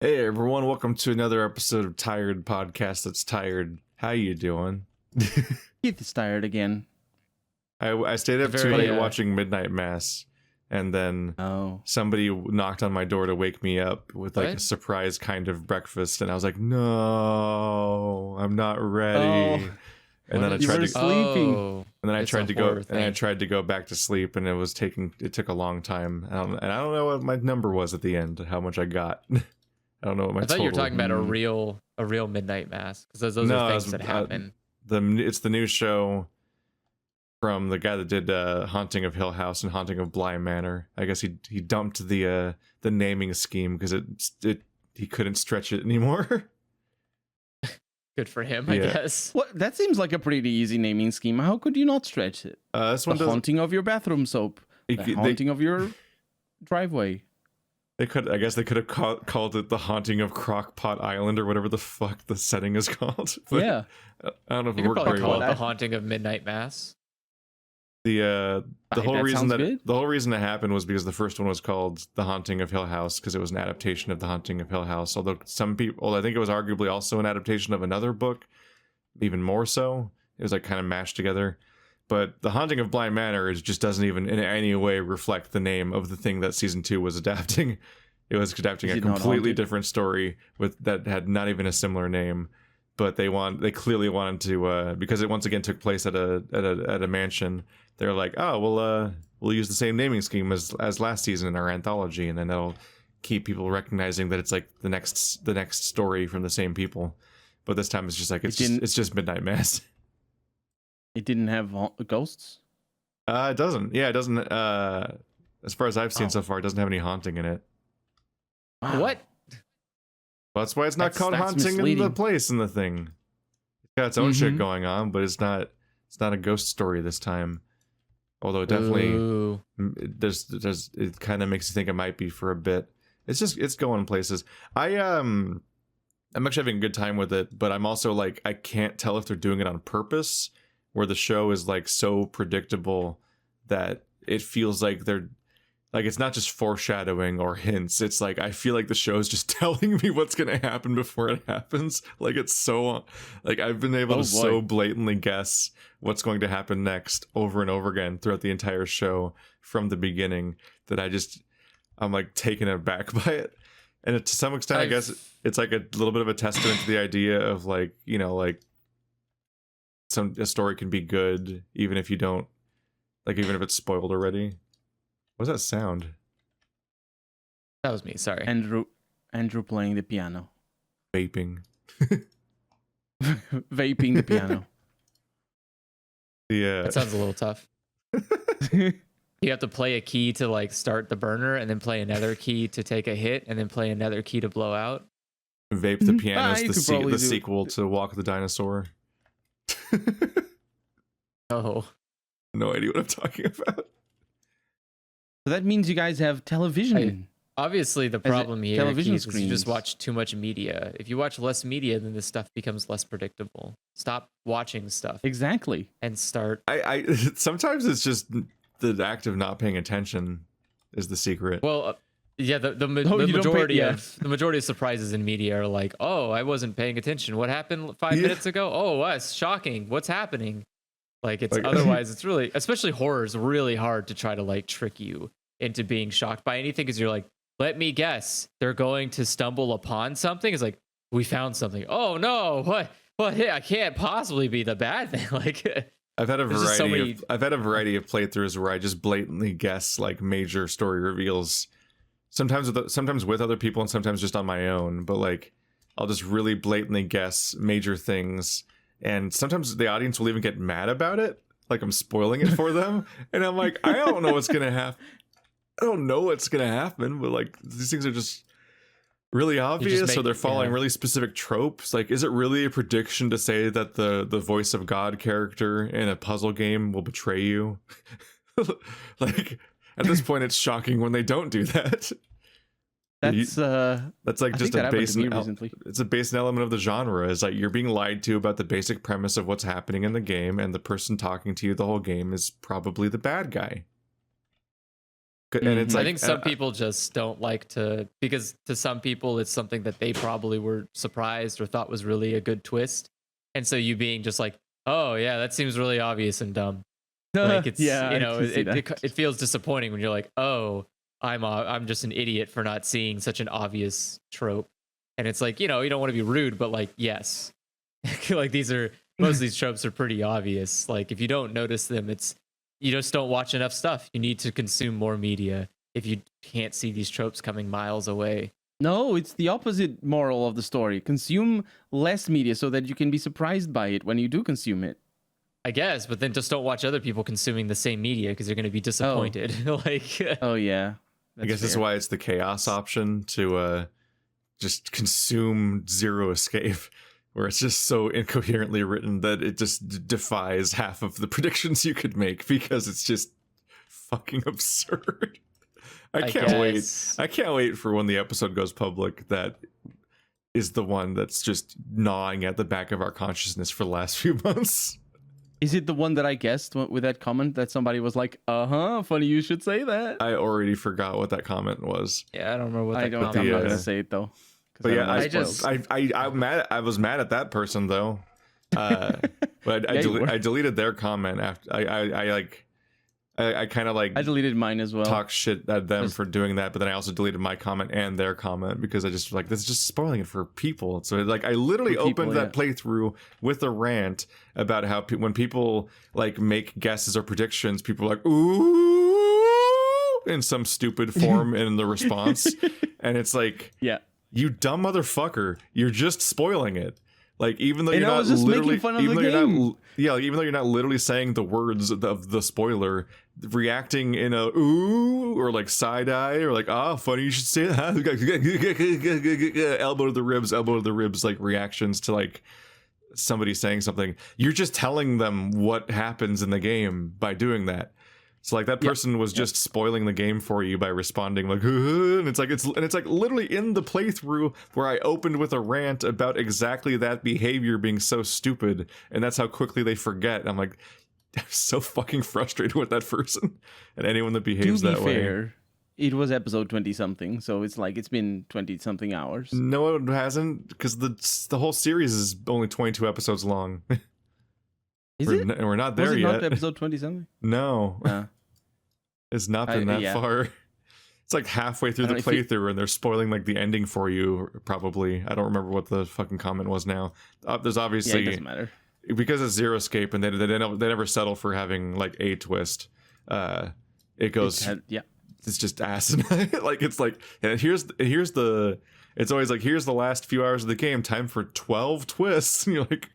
Hey everyone, welcome to another episode of Tired Podcast That's Tired. How you doing? Keith is tired again. I stayed up too late watching Midnight Mass, and then somebody knocked on my door to wake me up with like a surprise kind of breakfast, and I was like, no, I'm not ready. And then I tried to sleeping. And then I tried to go and I tried to go back to sleep, and it took a long time. And I don't know what my number was at the end, how much I got. I don't know what my total. I thought you were talking about a real Midnight Mass, because those are things that happen. It's the new show from the guy that did Haunting of Hill House and Haunting of Bly Manor. I guess he dumped the naming scheme because he couldn't stretch it anymore. Good for him, I guess. What? That seems like a pretty easy naming scheme. How could you not stretch it? This one Haunting of your bathroom soap. The Haunting of your driveway. I guess they could have called it The Haunting of Crockpot Island or whatever the fuck the setting is called. But yeah. I don't know if you it worked very well. The Haunting of Midnight Mass. The whole reason it happened was because the first one was called The Haunting of Hill House because it was an adaptation of The Haunting of Hill House. Although I think it was arguably also an adaptation of another book, even more so. It was like kind of mashed together. But The Haunting of Bly Manor just doesn't even in any way reflect the name of the thing that season 2 was adapting. It was adapting a completely different story that had not even a similar name. But they clearly wanted to because it once again took place at a mansion. They're like, oh, we'll use the same naming scheme as last season in our anthology, and then that'll keep people recognizing that it's like the next story from the same people. But this time it's just like it's just Midnight Mass. It didn't have ghosts? It doesn't. Yeah, it doesn't. As far as I've seen so far, it doesn't have any haunting in it. Wow. What? Well, that's why it's not called haunting in the place in the thing. It's got its own shit going on, but it's not a ghost story this time. Although it definitely it kind of makes you think it might be for a bit. It's going places. I'm actually having a good time with it, but I'm also like I can't tell if they're doing it on purpose, where the show is like so predictable that it feels like they're like it's not just foreshadowing or hints. It's like I feel like the show is just telling me what's gonna happen before it happens. Like it's so like I've been able to so blatantly guess what's going to happen next over and over again throughout the entire show from the beginning that I'm like taken aback by it. And to some extent, I guess it's like a little bit of a testament to the idea of like, you know, like a story can be good even if you don't even if it's spoiled already. What does that sound? That was me, sorry. Andrew playing the piano. Vaping. Vaping the piano. Yeah. That sounds a little tough. You have to play a key to like start the burner, and then play another key to take a hit, and then play another key to blow out. Vape the Piano is the sequel to Walk the Dinosaur. Oh. No idea what I'm talking about. So that means you guys have television. Obviously, the problem here is you just watch too much media. If you watch less media, then this stuff becomes less predictable. Stop watching stuff. Exactly. And start. I sometimes it's just the act of not paying attention is the secret. Well, yeah, the majority of surprises in media are like, oh, I wasn't paying attention. What happened 5 minutes ago? Oh, that's shocking. What's happening? Like otherwise it's really, especially horror is really hard to try to like trick you into being shocked by anything, because you're like, let me guess, they're going to stumble upon something. It's like, we found something. Oh no, what? Hey, I can't possibly be the bad thing. Like I've had a variety of playthroughs where I just blatantly guess like major story reveals, sometimes with other people and sometimes just on my own, but like I'll just really blatantly guess major things. And sometimes the audience will even get mad about it, like I'm spoiling it for them. And I'm like, I don't know what's gonna happen. I don't know what's gonna happen, but like these things are just really obvious, or they're following really specific tropes. Like, is it really a prediction to say that the voice of God character in a puzzle game will betray you? Like, at this point, it's shocking when they don't do that. That's like just a base. It's a basic element of the genre. Is like you're being lied to about the basic premise of what's happening in the game, and the person talking to you the whole game is probably the bad guy. And it's like, I think some people just don't like to, because to some people it's something that they probably were surprised or thought was really a good twist, and so you being just like, oh yeah, that seems really obvious and dumb. Like it's it feels disappointing when you're like, oh, I'm just an idiot for not seeing such an obvious trope. And it's like, you don't want to be rude, but like, yes, like most of these tropes are pretty obvious. Like if you don't notice them, you just don't watch enough stuff. You need to consume more media if you can't see these tropes coming miles away. No, it's the opposite moral of the story. Consume less media so that you can be surprised by it when you do consume it. I guess, but then just don't watch other people consuming the same media because you're going to be disappointed. Oh yeah. I guess that's why it's the chaos option to just consume Zero Escape, where it's just so incoherently written that it just defies half of the predictions you could make because it's just fucking absurd. I can't wait. I can't wait for when the episode goes public. That is the one that's just gnawing at the back of our consciousness for the last few months. Is it the one that I guessed with that comment that somebody was like, funny you should say that? I already forgot what that comment was. Yeah, I don't remember what that comment was. I'm not going to say it, though. But yeah, I was mad at that person, though. But I deleted their comment after I kind of like I deleted mine as well. Talk shit at them for doing that, but then I also deleted my comment and their comment because I just like, this is just spoiling it for people. So like I literally opened that playthrough with a rant about how when people like make guesses or predictions, people are like ooh in some stupid form in the response, and it's like, yeah, you dumb motherfucker, you're just spoiling it. Like even though you're not literally, even though you're not literally saying the words of the spoiler, reacting in a ooh or like side eye or like funny you should say that, elbow to the ribs, like reactions to like somebody saying something. You're just telling them what happens in the game by doing that. So like that person was just spoiling the game for you by responding like, and it's like literally in the playthrough where I opened with a rant about exactly that behavior being so stupid, and that's how quickly they forget. I'm like, I'm so fucking frustrated with that person and anyone that behaves that way. Fair, it was episode 20 something, so it's like it's been 20 something hours. No, it hasn't, because the whole series is only 22 episodes long. We're not there yet. Not episode 20 something? No. It's not been that far. It's like halfway through the playthrough and they're spoiling like the ending for you, probably. I don't remember what the fucking comment was now. There's obviously... it doesn't matter. Because it's Zero Escape and they never settle for having like a twist. It goes... It's just asinine. Like it's like, and here's the... It's always like, here's the last few hours of the game. Time for 12 twists. And you're like...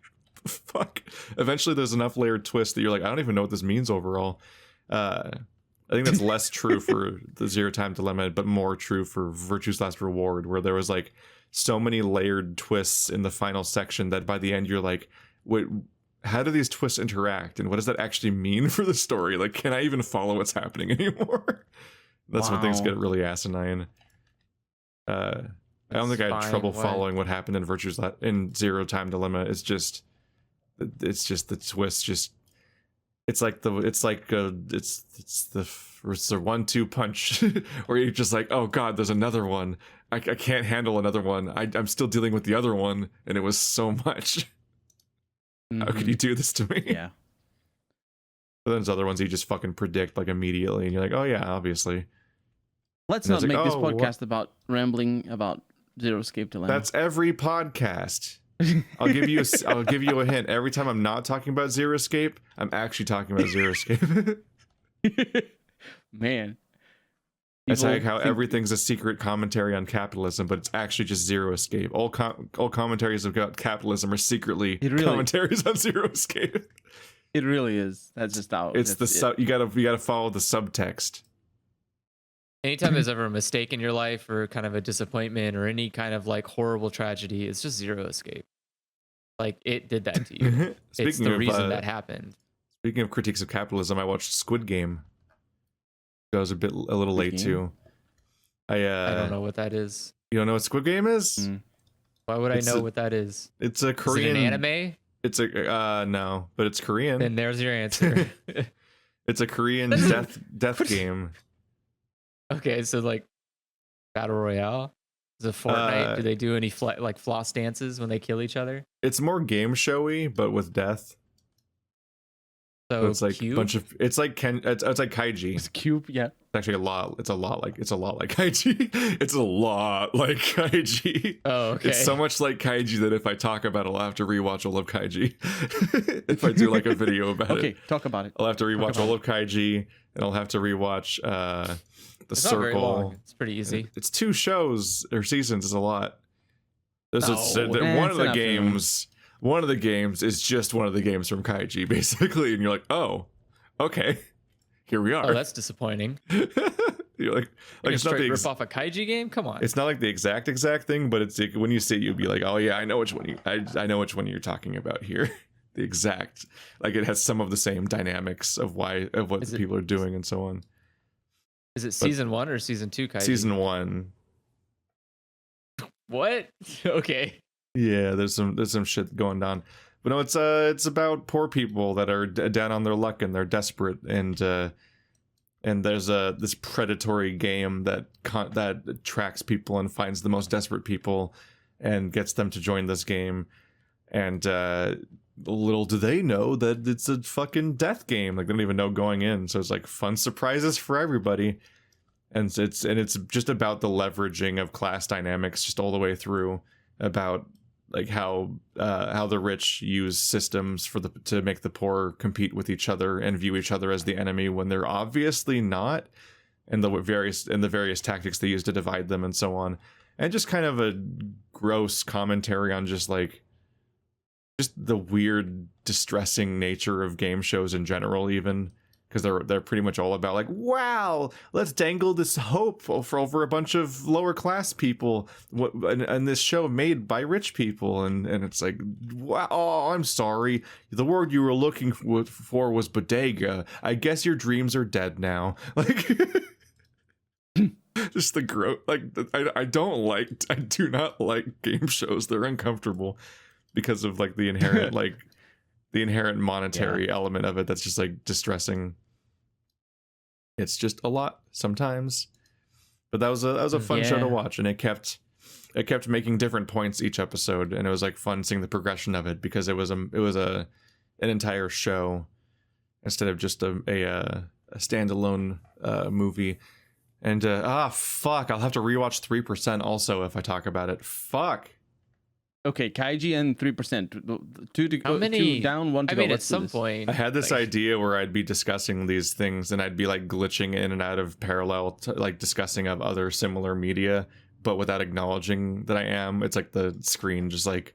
Fuck. Eventually there's enough layered twists that you're like, I don't even know what this means overall. I think that's less true for the Zero Time Dilemma, but more true for Virtue's Last Reward, where there was like so many layered twists in the final section that by the end you're like, wait, how do these twists interact and what does that actually mean for the story? Like, can I even follow what's happening anymore? That's when things get really asinine. I don't think I had trouble following what happened in Zero Time Dilemma. It's just the twist. It's the 1-2 punch where you're just like, oh god, there's another one. I can't handle another one. I'm still dealing with the other one, and it was so much. How could you do this to me? Yeah. But then there's other ones you just fucking predict like immediately, and you're like, oh yeah, obviously. Let's not make this podcast about rambling about Zero Escape Dilemma. That's every podcast. I'll give you a hint. Every time I'm not talking about Zero Escape, I'm actually talking about Zero Escape. Man. That's like how everything's a secret commentary on capitalism, but it's actually just Zero Escape. All commentaries about capitalism are secretly commentaries on Zero Escape. It really is. That's just how you gotta follow the subtext. Anytime there's ever a mistake in your life or kind of a disappointment or any kind of like horrible tragedy, it's just Zero Escape. Like it did that to you. It's the reason that happened. Speaking of critiques of capitalism, I watched Squid Game. I was a little late too. I don't know what that is. You don't know what Squid Game is? Mm. Why would I know what that is? It's a Korean. Is it an anime? It's a no, but it's Korean. Then there's your answer. It's a Korean death game. Okay, so like battle royale. Is it Fortnite? Do they do any like floss dances when they kill each other? It's more game showy, but with death. So it's like Cube? a bunch of it's like Kaiji. It's cube, yeah. It's actually a lot like Kaiji. It's a lot like Kaiji. Oh, okay. It's so much like Kaiji that if I talk about it, I'll have to rewatch all of Kaiji. If I do like a video about it. Okay, talk about it. I'll have to rewatch all of Kaiji, and I'll have to rewatch the It's Circle. not very long. It's pretty easy. It's 2 shows or seasons is a lot. One of the games. One of the games is just one of the games from Kaiji, basically, and you're like, oh, okay, here we are. Oh, that's disappointing. You're like it's not the rip off a Kaiji game. Come on. It's not like the exact thing, but it's like, when you see it, you'll be like, oh yeah, I know which one I know which one you're talking about here. The exact, like it has some of the same dynamics of what people are doing and so on. Is it season 1 or season 2 Kaiji? Season 1. What? Okay. Yeah, there's some shit going down, but no, it's about poor people that are down on their luck and they're desperate, and there's this predatory game that tracks people and finds the most desperate people and gets them to join this game, and little do they know that it's a fucking death game. Like they don't even know going in, so it's like fun surprises for everybody, and it's just about the leveraging of class dynamics just all the way through, about like how the rich use systems to make the poor compete with each other and view each other as the enemy when they're obviously not, and the various tactics they use to divide them and so on, and just kind of a gross commentary on just the weird, distressing nature of game shows in general, even. Because they're pretty much all about like, wow, let's dangle this hope for over a bunch of lower class people, and this show made by rich people, and it's like, wow, oh, I'm sorry, the word you were looking for was bodega. I guess your dreams are dead now. Like, just the growth. Like, I do not like game shows. They're uncomfortable because of like the inherent the inherent monetary element of it that's just like distressing. It's just a lot sometimes, but that was a fun show to watch, and it kept making different points each episode, and it was like fun seeing the progression of it because it was an entire show instead of just a standalone movie. And fuck, I'll have to rewatch 3% also if I talk about it. Fuck. Okay, Kaiji and 3%. Two down, one to go. I mean, at some point, I had this idea where I'd be discussing these things, and I'd be like glitching in and out of parallel, like discussing of other similar media, but without acknowledging that I am. It's like the screen just like,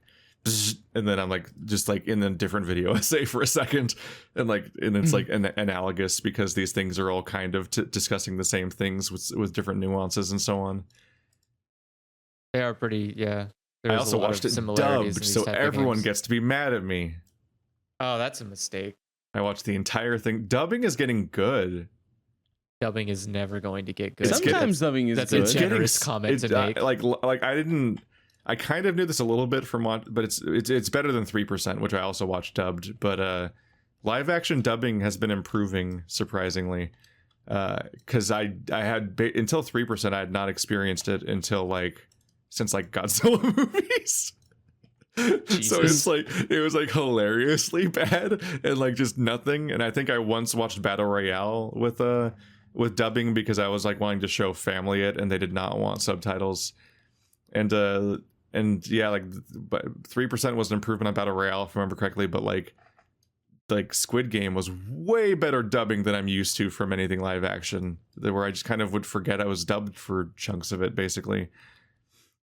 and then I'm like just like in a different video essay for a second, and it's like analogous because these things are all kind of discussing the same things with different nuances and so on. They are pretty, yeah. I also watched it dubbed, so everyone gets to be mad at me. Oh, that's a mistake. I watched the entire thing. Dubbing is getting good. Dubbing is never going to get good. Sometimes dubbing is good. That's a generous comment to make. I kind of knew this a little bit from but it's better than 3%, which I also watched dubbed. But live action dubbing has been improving surprisingly. Because I had until 3%, I had not experienced it until since Godzilla movies. Jesus. So it was hilariously bad and just nothing. And I think I once watched Battle Royale with dubbing because I was wanting to show family it, and they did not want subtitles. And yeah, but 3% was an improvement on Battle Royale if I remember correctly, but Squid Game was way better dubbing than I'm used to from anything live action, where I just kind of would forget I was dubbed for chunks of it basically.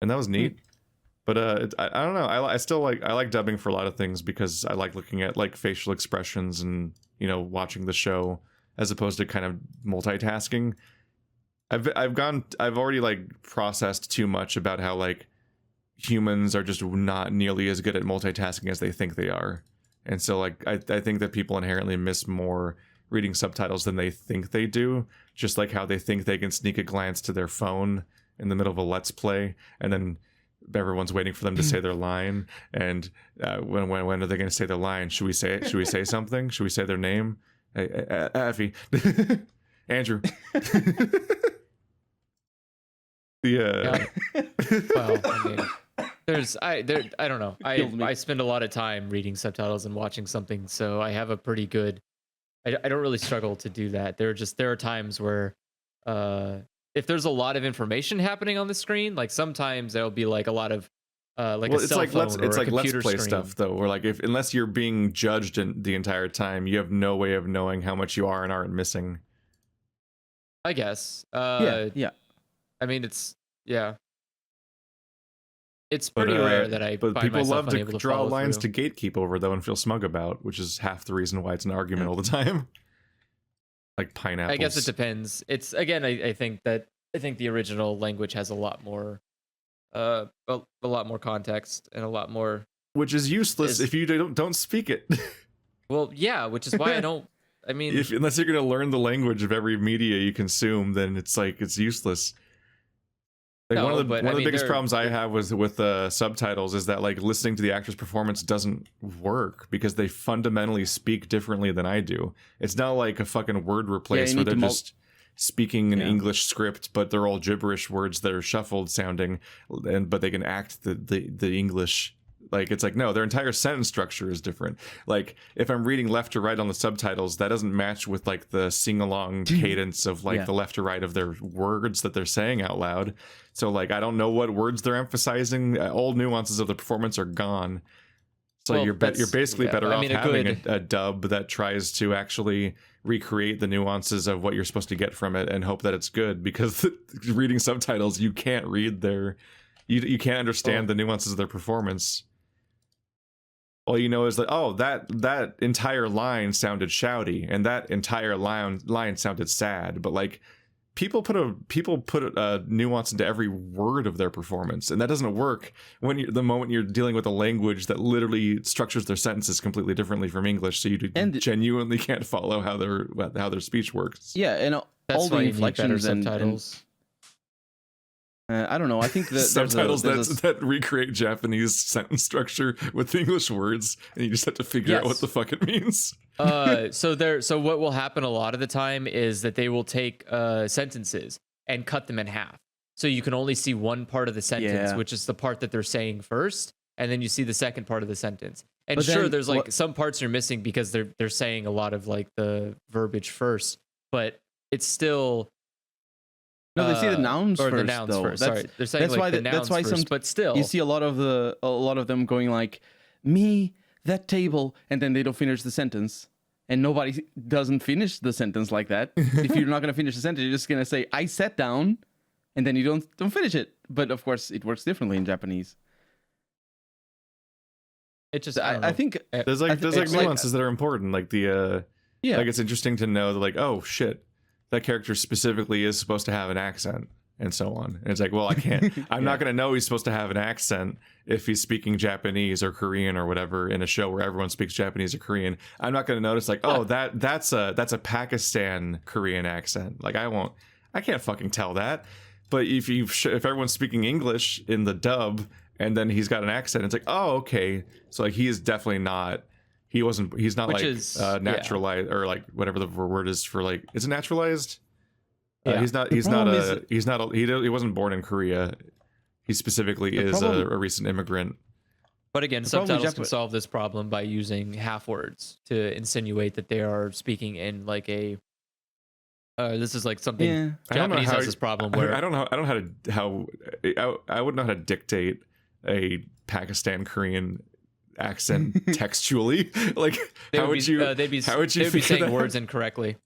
And that was neat. But I don't know. I still I like dubbing for a lot of things because I like looking at facial expressions and watching the show as opposed to kind of multitasking. I've already processed too much about how humans are just not nearly as good at multitasking as they think they are. And so I think that people inherently miss more reading subtitles than they think they do, just like how they think they can sneak a glance to their phone in the middle of a let's play, and then everyone's waiting for them to say their line. And when are they going to say their line? Should we say it? Should we say something? Should we say their name? Hey, Effie, Andrew. Yeah. Well, I mean, I don't know. I spend a lot of time reading subtitles and watching something, so I have a pretty good. I don't really struggle to do that. There are times where, if there's a lot of information happening on the screen, like sometimes there'll be like a lot of, like a cell phone or a computer Let's Play screen. stuff though, where like unless you're being judged the entire time, you have no way of knowing how much you are and aren't missing. I guess. Yeah. I mean, it's pretty rare that I. But find people myself love to unable to draw follow lines through. to gatekeep over though and feel smug about, which is half the reason why it's an argument all the time. Like pineapples. I guess it depends. It's again, I think the original language has a lot more context and a lot more. Which is useless if you don't speak it. Well, yeah, which is why I don't. I mean, unless you're going to learn the language of every media you consume, then it's useless. Like one of the biggest problems I have with subtitles is that like listening to the actor's performance doesn't work because they fundamentally speak differently than I do. It's not like a fucking word replace where they're just speaking an English script, but they're all gibberish words that are shuffled sounding, but they can act the English. Like it's like, no, their entire sentence structure is different. Like if I'm reading left to right on the subtitles, that doesn't match with like the sing-along cadence of like the left to right of their words that they're saying out loud. So like I don't know what words they're emphasizing. All nuances of the performance are gone. So you're basically better off having a dub that tries to actually recreate the nuances of what you're supposed to get from it and hope that it's good, because reading subtitles, you can't read you can't understand the nuances of their performance. All you know is that, oh, that entire line sounded shouty and that entire line sounded sad, but like people put a nuance into every word of their performance, and that doesn't work when the moment you're dealing with a language that literally structures their sentences completely differently from English, so you genuinely can't follow how their speech works. Yeah, and all the inflections and subtitles. I don't know. I think that subtitles that recreate Japanese sentence structure with English words, and you just have to figure out what the fuck it means. So what will happen a lot of the time is that they will take sentences and cut them in half, so you can only see one part of the sentence, which is the part that they're saying first, and then you see the second part of the sentence. And there's like some parts you're missing because they're saying a lot of like the verbiage first, but it's still. No, they say the nouns or first. The nouns though. first. Sorry, they're saying the nouns first, but still, you see a lot of them going like, "Me, that table," and then they don't finish the sentence, and nobody doesn't finish the sentence like that. If you're not going to finish the sentence, you're just going to say, "I sat down," and then you don't finish it. But of course, it works differently in Japanese. It just I think there's nuances that are important, like like it's interesting to know that like, oh shit, that character specifically is supposed to have an accent and so on. And it's like, well, I can't, I'm not going to know he's supposed to have an accent if he's speaking Japanese or Korean or whatever in a show where everyone speaks Japanese or Korean. I'm not going to notice like, oh, that's a Pakistan Korean accent. Like I can't fucking tell that. But if everyone's speaking English in the dub and then he's got an accent, it's like, oh, okay. So like he is definitely not. He's not naturalized or like whatever the word is for like, is it naturalized? Yeah. He wasn't born in Korea. He specifically is a recent immigrant. But again, subtitles can solve this problem by using half words to insinuate that they are speaking in like a this is like something Japanese has this problem where I wouldn't know how to dictate a Pakistan Korean accent textually. Like how would you be saying words incorrectly.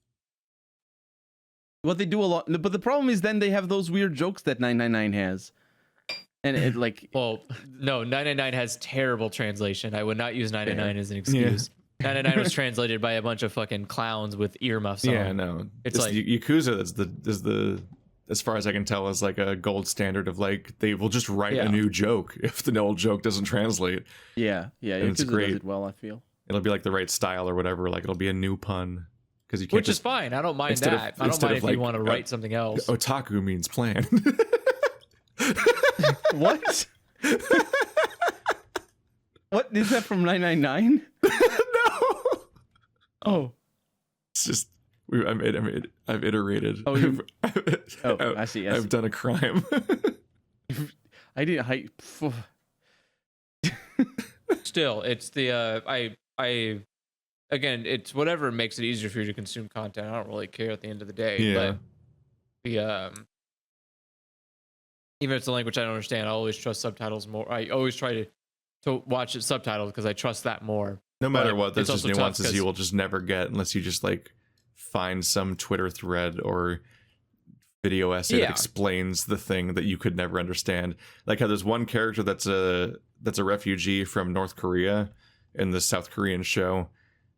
Well, they do a lot, but the problem is then they have those weird jokes that 999 has, and it like. Well, no, 999 has terrible translation. I would not use 999 as an excuse. 999 was translated by a bunch of fucking clowns with earmuffs on. Yeah, no, it's like Yakuza. Is the as far as I can tell, is like a gold standard of like they will just write a new joke if the old joke doesn't translate. Yeah, it's great. Does it well, I feel it'll be like the right style or whatever. Like it'll be a new pun because you can't. Which is fine. I don't mind that. I don't mind if you want to write something else. Otaku means plan. What? What is that from 999? No. Oh, it's just I've iterated. Oh, I see. I've done a crime. I didn't. Still, it's the I again, it's whatever makes it easier for you to consume content. I don't really care at the end of the day. Yeah. But the even if it's a language I don't understand, I always trust subtitles more. I always try to watch it subtitled because I trust that more. No matter what, there's just nuances you will just never get unless you just like find some Twitter thread or video essay that explains the thing that you could never understand. Like how there's one character that's a refugee from North Korea in the South Korean show,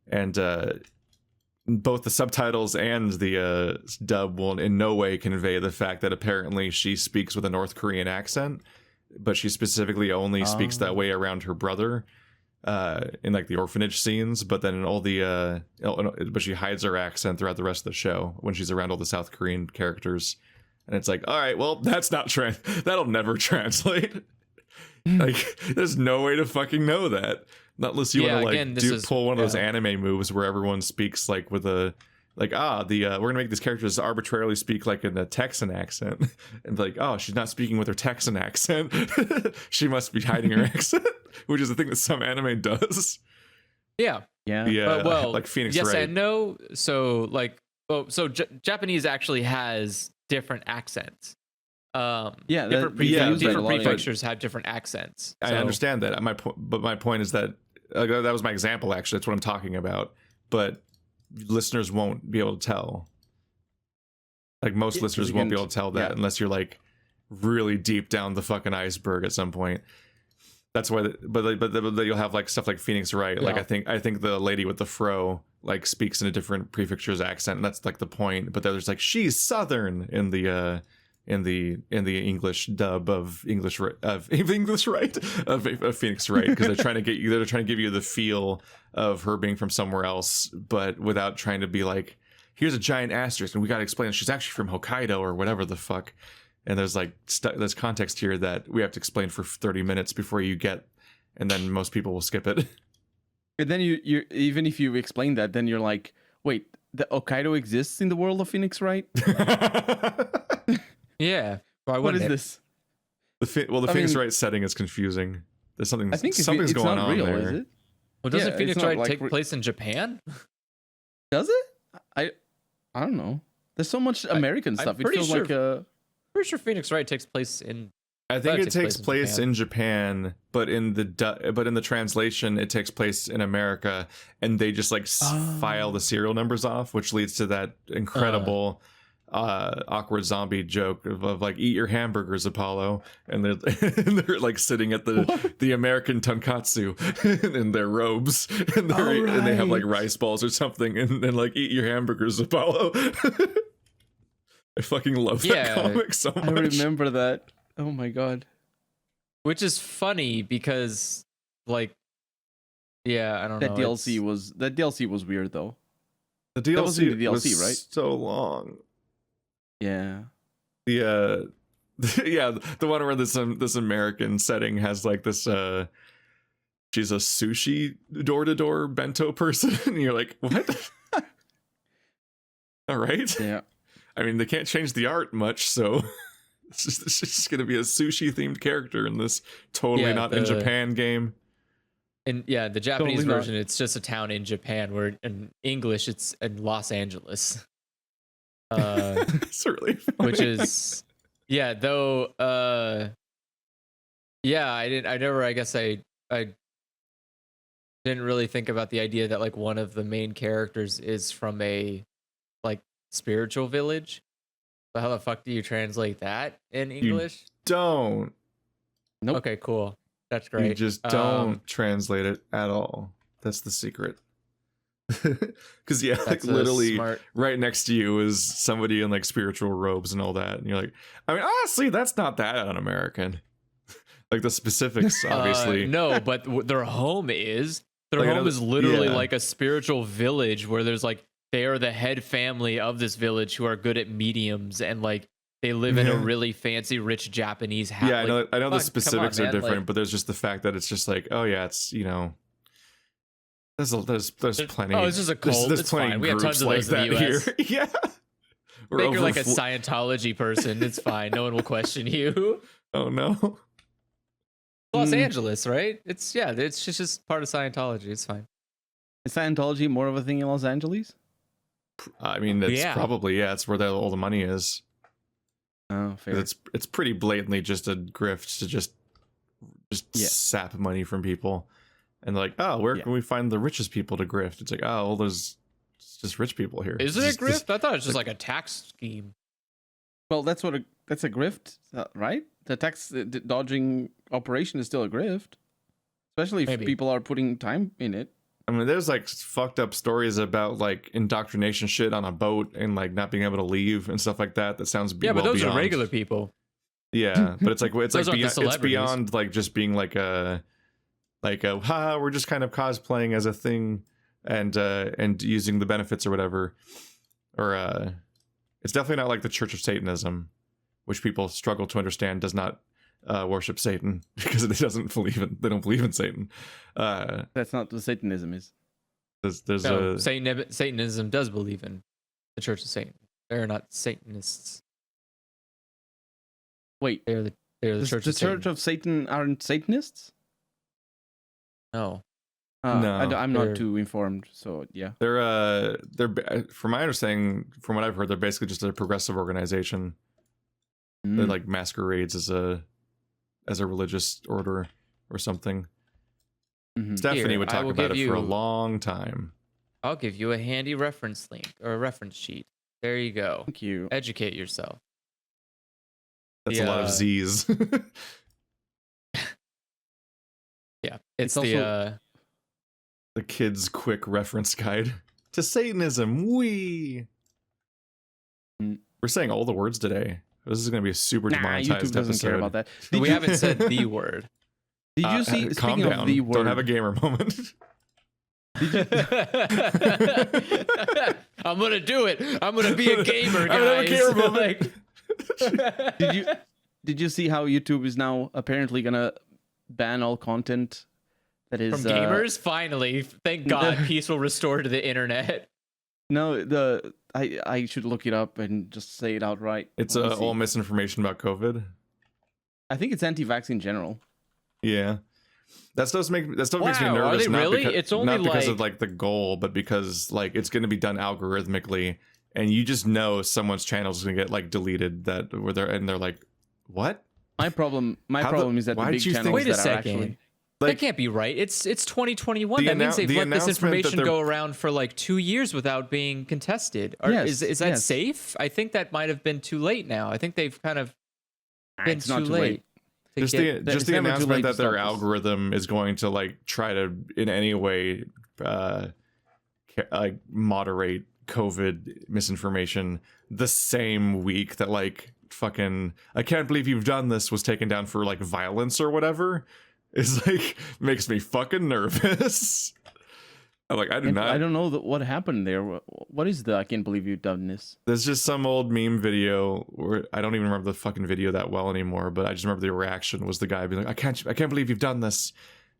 and both the subtitles and the dub will in no way convey the fact that apparently she speaks with a North Korean accent, but she specifically only speaks that way around her brother in like the orphanage scenes, but then in all the but she hides her accent throughout the rest of the show when she's around all the South Korean characters. And it's like, all right, well, that's not that'll never translate. Like, there's no way to fucking know that. Not unless you want to like pull one of those anime moves where everyone speaks like with a like we're gonna make these characters arbitrarily speak like in a Texan accent, and like, oh, she's not speaking with her Texan accent. She must be hiding her accent, which is the thing that some anime does. Yeah. Yeah. Like Phoenix yes Wright. And no. So like, Japanese actually has different accents. Different prefectures have different accents. I understand that. But my point is that that was my example. Actually, that's what I'm talking about. But listeners won't be able to tell. Like most listeners won't be able to tell that unless you're like really deep down the fucking iceberg at some point. That's why. But you'll have like stuff like Phoenix Wright. Yeah. Like I think the lady with the fro like speaks in a different prefecture's accent, and that's like the point. But there's like she's Southern in the English dub of Phoenix Wright because they're trying to give you the feel of her being from somewhere else, but without trying to be like, here's a giant asterisk and we got to explain she's actually from Hokkaido or whatever the fuck. And there's like there's context here that we have to explain for 30 minutes before you get, and then most people will skip it. And then you even if you explain that, then you're like, wait, the Hokkaido exists in the world of Phoenix Wright? Yeah. What is this? The Phoenix Wright setting is confusing. There's something's going on real, there. Is it? Well, doesn't Phoenix Wright take place in Japan? Does it? I don't know. There's so much American stuff. It feels like pretty sure Phoenix Wright takes place in. I think it takes place in Japan, but in the translation, it takes place in America, and they just like file the serial numbers off, which leads to that incredible. Awkward zombie joke of like, eat your hamburgers, Apollo, and they're like sitting at the American tonkatsu in their robes, and they have like rice balls or something, and then like, eat your hamburgers, Apollo. I fucking love that comic so much. I remember that. Oh my god. Which is funny because like, I don't know. That DLC was weird though. The DLC was right? So long. Yeah. The one where this American setting has like this she's a sushi door-to-door bento person, and you're like, what? All right. Yeah. I mean, they can't change the art much, so it's just gonna be a sushi themed character in this totally not in Japan game. And the Japanese version, it's just a town in Japan, where in English it's in Los Angeles. It's really funny. Which is I didn't really think about the idea that like one of the main characters is from a like spiritual village. So how the fuck do you translate that in English? You don't. Nope. Okay, cool. That's great. You just don't translate it at all. That's the secret. Because like literally right next to you is somebody in like spiritual robes and all that, and you're like, I mean, honestly, that's not that un-American. Like the specifics, obviously. No, but their home is literally like a spiritual village where there's like, they are the head family of this village who are good at mediums, and like they live in a really fancy, rich Japanese house. Yeah, I know the specifics are different, but there's just the fact that it's just like, oh yeah, it's There's plenty. Oh, it's just a cult. There's It's plenty fine. We have tons of like those in the that US. here. Yeah. Make her like a Scientology person. It's fine. No one will question you. Oh no. Los Angeles, right? It's just part of Scientology. It's fine. Is Scientology more of a thing in Los Angeles? I mean, it's probably it's where all the money is. Oh, fair. It's pretty blatantly just a grift to just sap money from people, and like, oh, where can we find the richest people to grift? It's like, oh, well, there's just rich people here. Is it a grift? I thought it was just like a tax scheme. Well, that's a grift, right? The tax dodging operation is still a grift, especially if people are putting time in it. I mean, there's like fucked up stories about like indoctrination shit on a boat and like not being able to leave and stuff like that. That sounds but those are regular people. Yeah, but it's like it's beyond like just being like a we're just kind of cosplaying as a thing and using the benefits or whatever, or it's definitely not like the Church of Satanism, which people struggle to understand does not worship Satan because they don't believe in Satan. That's not what Satanism is. Satanism does believe in the Church of Satan. They're not Satanists. Wait, they're the Church of Satan. The Church of Satan aren't Satanists? No. No, I'm not too informed, so yeah. They're from my understanding, from what I've heard, they're basically just a progressive organization that like masquerades as a religious order or something. Stephanie would talk about it for a long time. I'll give you a handy reference link or a reference sheet. There you go. Thank you. Educate yourself. That's a lot of Z's. Yeah, it's also the kids' quick reference guide to Satanism. We're saying all the words today. This is going to be a super demonetized YouTube doesn't episode. care about that. We haven't said the word. Did you see? Calm Speaking down. of the word, Don't have a gamer moment. I'm gonna do it. I'm gonna be a gamer, guys. I'm gonna have a gamer moment. Did you see how YouTube is now apparently gonna ban all content that is from gamers? Finally, thank God, peace will restore to the internet. No, I should look it up and just say it outright. It's all misinformation about COVID. I think it's anti-vax in general. Yeah, that stuff makes me nervous. Are they really? It's only not because of like the goal, but because like it's going to be done algorithmically, and you just know someone's channel is going to get like deleted. They're like, what? My problem is that the big channels wait a that second. are actually. That can't be right. It's 2021. That means they've let this information go around for like 2 years without being contested. Is that safe? I think that might have been too late now. I think they've kind of been too late. Just the announcement that their algorithm is going to like try to in any way like moderate COVID misinformation the same week that like fucking I can't believe you've done this was taken down for like violence or whatever is like makes me fucking nervous. I'm like, I don't know what happened there. What is the I can't believe you've done this? There's just some old meme video where I don't even remember the fucking video that well anymore, but I just remember the reaction was the guy being like, I can't believe you've done this.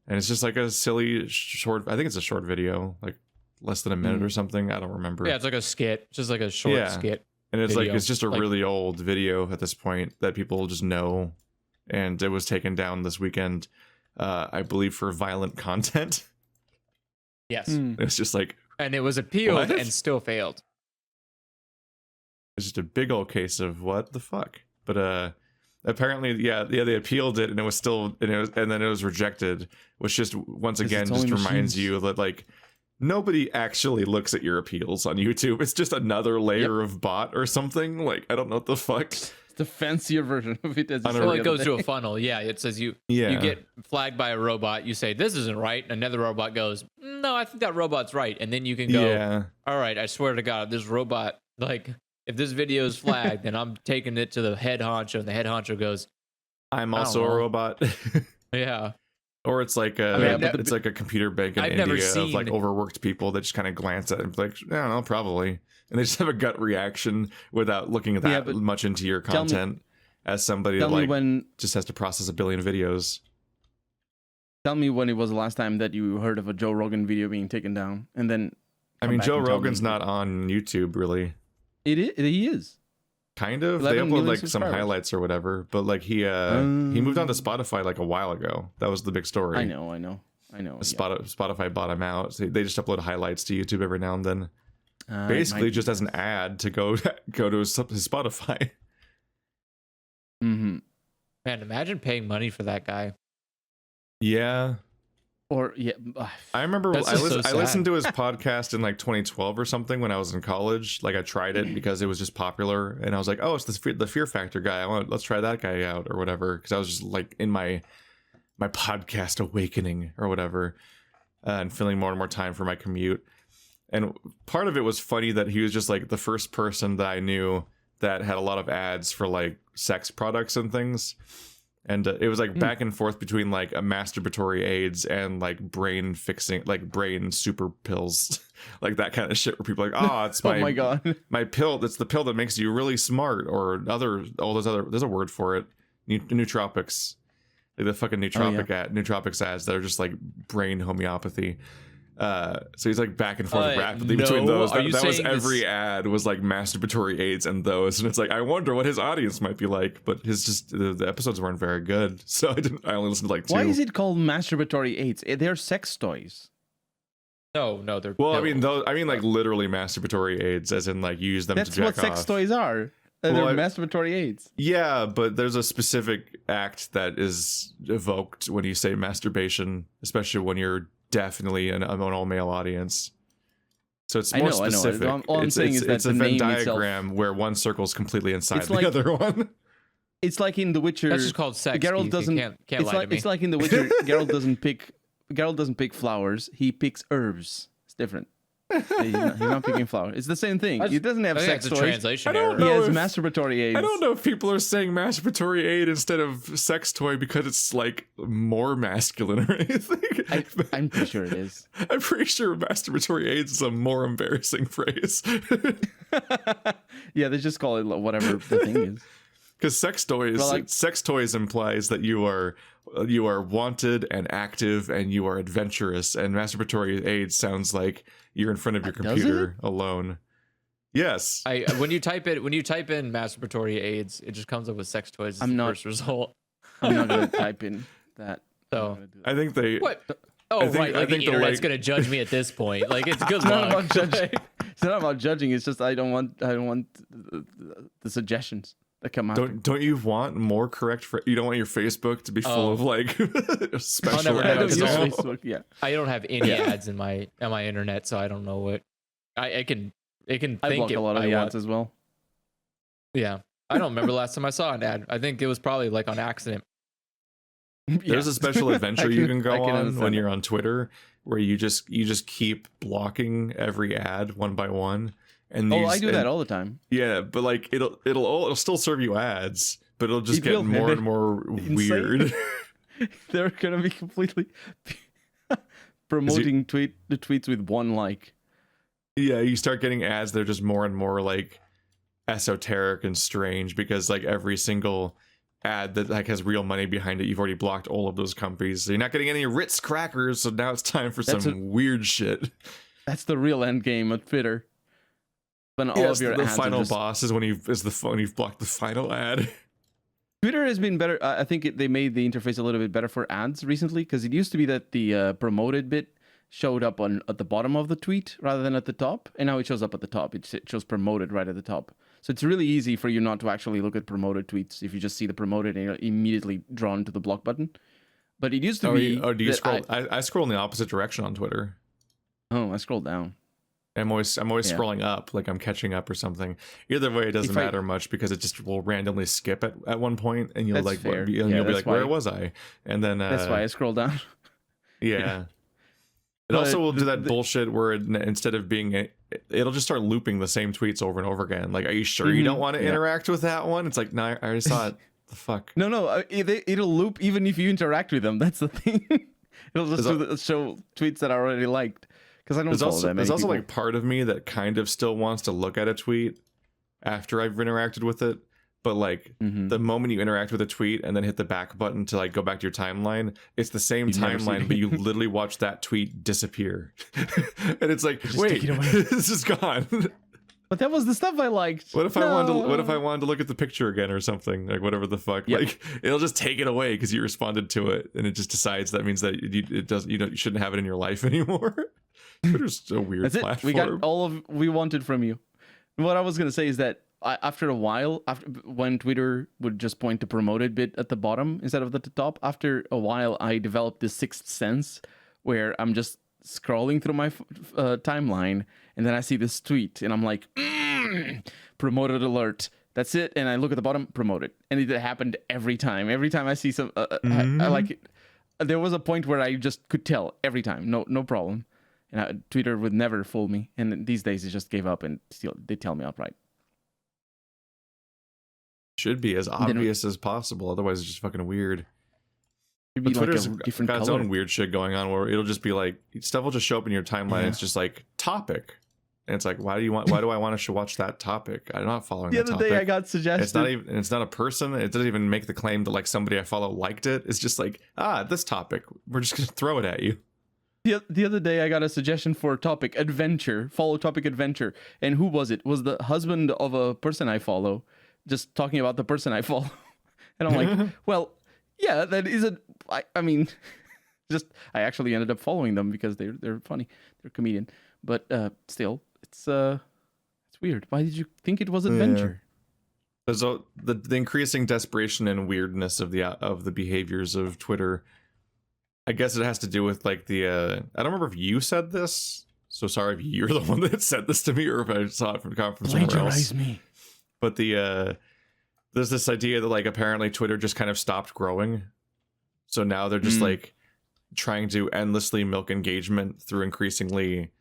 And it's just like a silly short, I think it's a short video, like less than a minute or something. I don't remember. Yeah, it's like a skit, just like a short skit. And it's video. Like, it's just a really old video at this point that people just know. And it was taken down this weekend, I believe, for violent content. Yes. It's just like... And it was appealed and still failed. It's just a big old case of what the fuck. But apparently, they appealed it and it was still... And then it was rejected, which just, once again, just reminds you that, like, nobody actually looks at your appeals on YouTube. It's just another layer of bot or something. Like, I don't know what the fuck. The fancier version of it. Well, it goes through a funnel. Yeah, it says you get flagged by a robot. You say, this isn't right. And another robot goes, no, I think that robot's right. And then you can go, all right, I swear to God, this robot, like, if this video is flagged, then I'm taking it to the head honcho. And the head honcho goes, I'm also a robot. Yeah. Or it's like it's like a computer bank in India of like overworked people that just kind of glance at it and be like, I don't know, probably. And they just have a gut reaction without looking at that much into your content as somebody that like just has to process a billion videos. Tell me when it was the last time that you heard of a Joe Rogan video being taken down, and then. I mean, Joe Rogan's not on YouTube, really. He is. Kind of. They upload like some highlights or whatever, but like he moved on to Spotify like a while ago. That was the big story. I know. Spotify bought him out. So they just upload highlights to YouTube every now and then. Basically, just as an ad to go to his Spotify. Mm-hmm. Man, imagine paying money for that guy. Yeah. Or I remember I listened to his podcast in like 2012 or something when I was in college. Like I tried it because it was just popular, and I was like, oh, it's the Fear Factor guy. Let's try that guy out or whatever. Because I was just like in my podcast awakening or whatever, and filling more and more time for my commute. And part of it was funny that he was just like the first person that I knew that had a lot of ads for like sex products and things. And it was like back and forth between like a masturbatory aids and like brain fixing, like brain super pills, like that kind of shit where people are like, oh, it's my, oh my God, my pill. It's the pill that makes you really smart, or there's a word for it. Nootropics, like the fucking nootropics ads that are just like brain homeopathy. So he's like back and forth rapidly between those. That was every ad was like masturbatory aids and those, and it's like I wonder what his audience might be like. But the episodes weren't very good, so I only listened to like 2. Why is it called masturbatory aids? They're sex toys. No, they're. Well, no. I mean like literally masturbatory aids, as in like you use them to jack off. That's what sex toys are. They're masturbatory aids. Yeah, but there's a specific act that is evoked when you say masturbation, especially when you're definitely an all-male audience. So it's more specific. All I'm saying is that it's a Venn diagram where one circle is completely inside the other one. It's like in The Witcher. That's just called sex. Geralt doesn't. Can't lie to me. It's like in The Witcher. Geralt doesn't pick flowers. He picks herbs. It's different. He's not picking flowers. It's the same thing. He doesn't have sex toys. Translation error. He has masturbatory aids. I don't know if people are saying masturbatory aid instead of sex toy because it's like more masculine or anything. I'm pretty sure it is. I'm pretty sure masturbatory aids is a more embarrassing phrase. Yeah, they just call it whatever the thing is. Because sex toys implies that you are wanted and active and you are adventurous, and masturbatory aids sounds like you're in front of your computer alone. Yes. When you type in masturbatory aids, it just comes up with sex toys as the first result. I'm not gonna type in that. So I think they what? Oh, right. Like the internet's gonna judge me at this point. Like it's good luck. Not about judging. It's not about judging. It's just I don't want the suggestions that come out. Don't you want more correct? You don't want your Facebook to be full of like special ads. Facebook, yeah. I don't have any ads in my internet, so I don't know what I can think. I block a lot of ads as well. Yeah, I don't remember the last time I saw an ad. I think it was probably like on accident. There's a special adventure you can go on when you're on Twitter where you just keep blocking every ad one by one. And I do that all the time. Yeah, but like it'll still serve you ads, but it'll just get more and more weird. They're gonna be completely promoting the tweets with one like. Yeah, you start getting ads that are just more and more like esoteric and strange because like every single ad that like has real money behind it, you've already blocked all of those companies. So you're not getting any Ritz crackers, so now it's time for some weird shit. That's the real end game of Twitter. When all of your the ads final boss is when you've blocked the final ad. Twitter has been better. I think they made the interface a little bit better for ads recently, because it used to be that the promoted bit showed up at the bottom of the tweet rather than at the top, and now it shows up at the top. It shows promoted right at the top. So it's really easy for you not to actually look at promoted tweets if you just see the promoted and you're immediately drawn to the block button. But it used to be. Do you scroll? I scroll in the opposite direction on Twitter. Oh, I scroll down. I'm always scrolling up, like I'm catching up or something. Either way, it doesn't matter much because it just will randomly skip at one point, and you'll you'll be like, where was I? And then that's why I scroll down. Yeah. It also will do that bullshit where instead of being, it'll just start looping the same tweets over and over again. Like, are you sure you don't want to interact with that one? It's like, no, I already saw it. The fuck? No, it'll loop even if you interact with them. That's the thing. It'll just show tweets that are already liked. Because I don't follow that many There's also people. like part of me that kind of still wants to look at a tweet after I've interacted with it, but like the moment you interact with a tweet and then hit the back button to like go back to your timeline, it's the same timeline, but you literally watch that tweet disappear. And it's like, wait, this is gone. But that was the stuff I liked. What if I wanted to look at the picture again or something, like whatever the fuck? Yep. Like it'll just take it away because you responded to it, and it just decides that means that it does. You shouldn't have it in your life anymore. Twitter's a weird platform. We got all of we wanted from you. What I was gonna say is that after a while, when Twitter would just point to promoted bit at the bottom instead of the top, after a while I developed this sixth sense where I'm just scrolling through my timeline, and then I see this tweet, and I'm like, promoted alert. That's it. And I look at the bottom, promoted, and it happened every time. Every time I see some, I like it. There was a point where I just could tell every time, no problem. And Twitter would never fool me. And these days, it just gave up, and still they tell me outright. Should be as obvious as possible. Otherwise, it's just fucking weird. But Twitter's got its own weird shit going on where it'll just be like stuff will just show up in your timeline. And it's just like topic, and it's like, why do I want to watch that topic? I'm not following that topic. The other day I got suggested. It's not a person. It doesn't even make the claim that like somebody I follow liked it. It's just like, this topic. We're just gonna throw it at you. The other day I got a suggestion for a topic, adventure, follow topic adventure. And who was it? Was the husband of a person I follow, just talking about the person I follow. And I'm like, well, yeah, that is I mean, just I actually ended up following them because they're funny. They're a comedian. But still, it's weird. Why did you think it was adventure? Yeah. So the increasing desperation and weirdness of the behaviors of Twitter, I guess it has to do with like I don't remember if you said this, so sorry if you're the one that said this to me or if I saw it from somewhere else. Plagiarize me. But there's this idea that like apparently Twitter just kind of stopped growing, so now they're just like trying to endlessly milk engagement through increasingly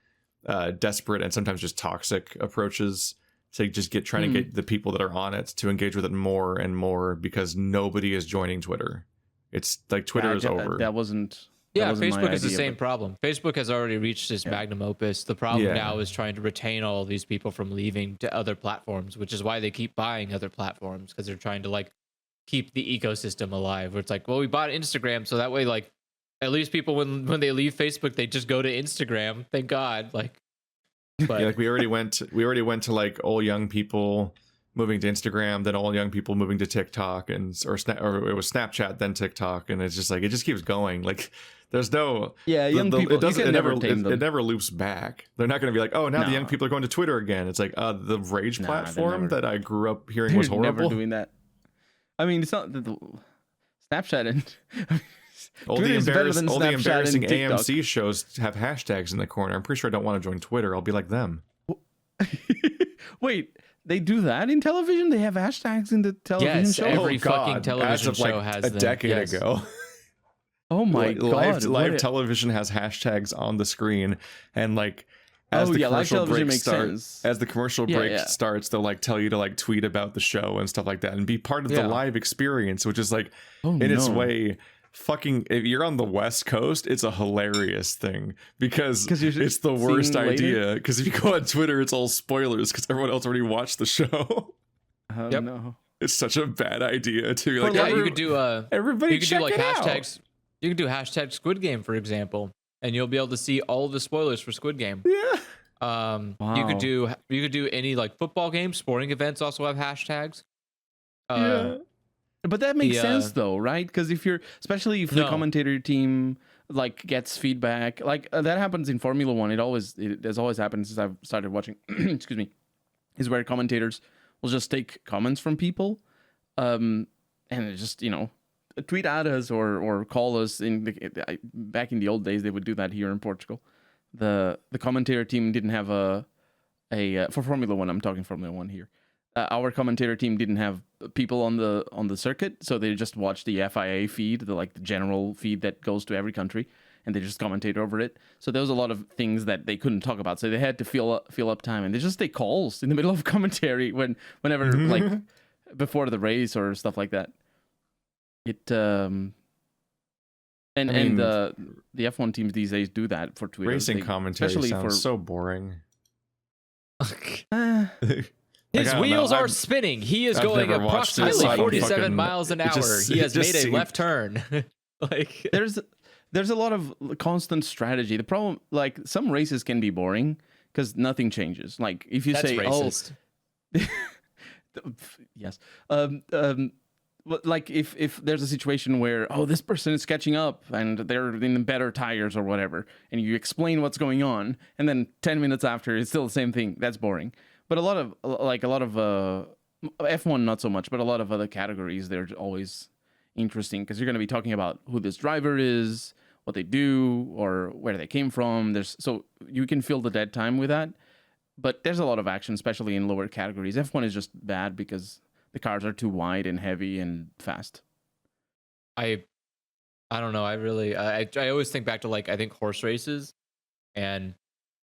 desperate and sometimes just toxic approaches to just trying to get the people that are on it to engage with it more and more because nobody is joining Twitter. It's like Twitter is over. That wasn't. Yeah, that wasn't Facebook is the idea, same problem. Facebook has already reached this magnum opus. The problem now is trying to retain all of these people from leaving to other platforms, which is why they keep buying other platforms because they're trying to like keep the ecosystem alive. Where it's like, well, we bought Instagram, so that way, like, at least people when they leave Facebook, they just go to Instagram. Thank God. Like, but like we already went to like all young people moving to Instagram, then all young people moving to TikTok, or it was Snapchat, then TikTok, and it's just like it just keeps going. Like there's no young people. It never loops back. They're not going to be like, oh, now the young people are going to Twitter again. It's like the rage platform that I grew up hearing was horrible. Never doing that. I mean, it's not the Snapchat and all the embarrassing AMC shows have hashtags in the corner. I'm pretty sure I don't want to join Twitter. I'll be like them. Wait. They do that in television? They have hashtags in the television show? Every fucking television show has them. A decade ago. Oh my God. Live television has hashtags on the screen, and like as the commercial break starts, they'll like tell you to like tweet about the show and stuff like that and be part of the live experience, which is like its way fucking, if you're on the West Coast, it's a hilarious thing because it's the worst idea. Because if you go on Twitter, it's all spoilers because everyone else already watched the show. No, it's such a bad idea to be like. Yeah, you could do everybody. You could do like hashtags. You could do hashtag Squid Game, for example, and you'll be able to see all of the spoilers for Squid Game. Yeah. Wow. You could do any like football games, sporting events also have hashtags. But that makes sense though, right? Because especially if the commentator team like gets feedback, like that happens in Formula One. It has always happened since I've started watching. Excuse me, is where commentators will just take comments from people, and just tweet at us or call us. Back in the old days, they would do that here in Portugal. The commentator team didn't have a for Formula One. I'm talking Formula One here. Our commentator team didn't have people on the circuit, so they just watched the FIA feed, the general feed that goes to every country, and they just commentate over it. So there was a lot of things that they couldn't talk about, so they had to fill up time, and they just take calls in the middle of commentary whenever like before the race or stuff like that. The F1 teams these days do that for Twitter. Racing commentary sounds so boring. His wheels are spinning. He is going approximately 47 miles an hour. He has made a left turn. Like there's a lot of constant strategy. The problem, like some races can be boring because nothing changes. Like if you say, racist. "Oh, yes," like if there's a situation where this person is catching up and they're in better tires or whatever, and you explain what's going on, and then 10 minutes after it's still the same thing, that's boring. But a lot of F1 not so much, but a lot of other categories, they're always interesting because you're going to be talking about who this driver is, what they do, or where they came from. So you can fill the dead time with that. But there's a lot of action, especially in lower categories. F1 is just bad because the cars are too wide and heavy and fast. I don't know. I always think back to I think horse races and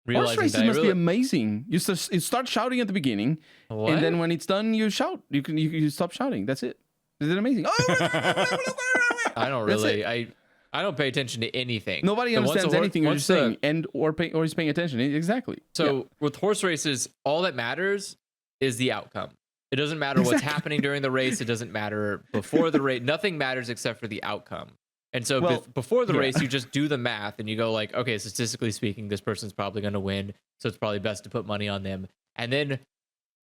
horse races must be amazing. You start shouting at the beginning, and then when it's done, you shout. You stop shouting. That's it. Is it amazing? I don't really. I don't pay attention to anything. Nobody understands anything you're saying, or is paying attention. Exactly. So with horse races, all that matters is the outcome. It doesn't matter what's happening during the race. It doesn't matter before the race. Nothing matters except for the outcome. And so before the race, you just do the math and you go okay, statistically speaking, this person's probably going to win. So it's probably best to put money on them. And then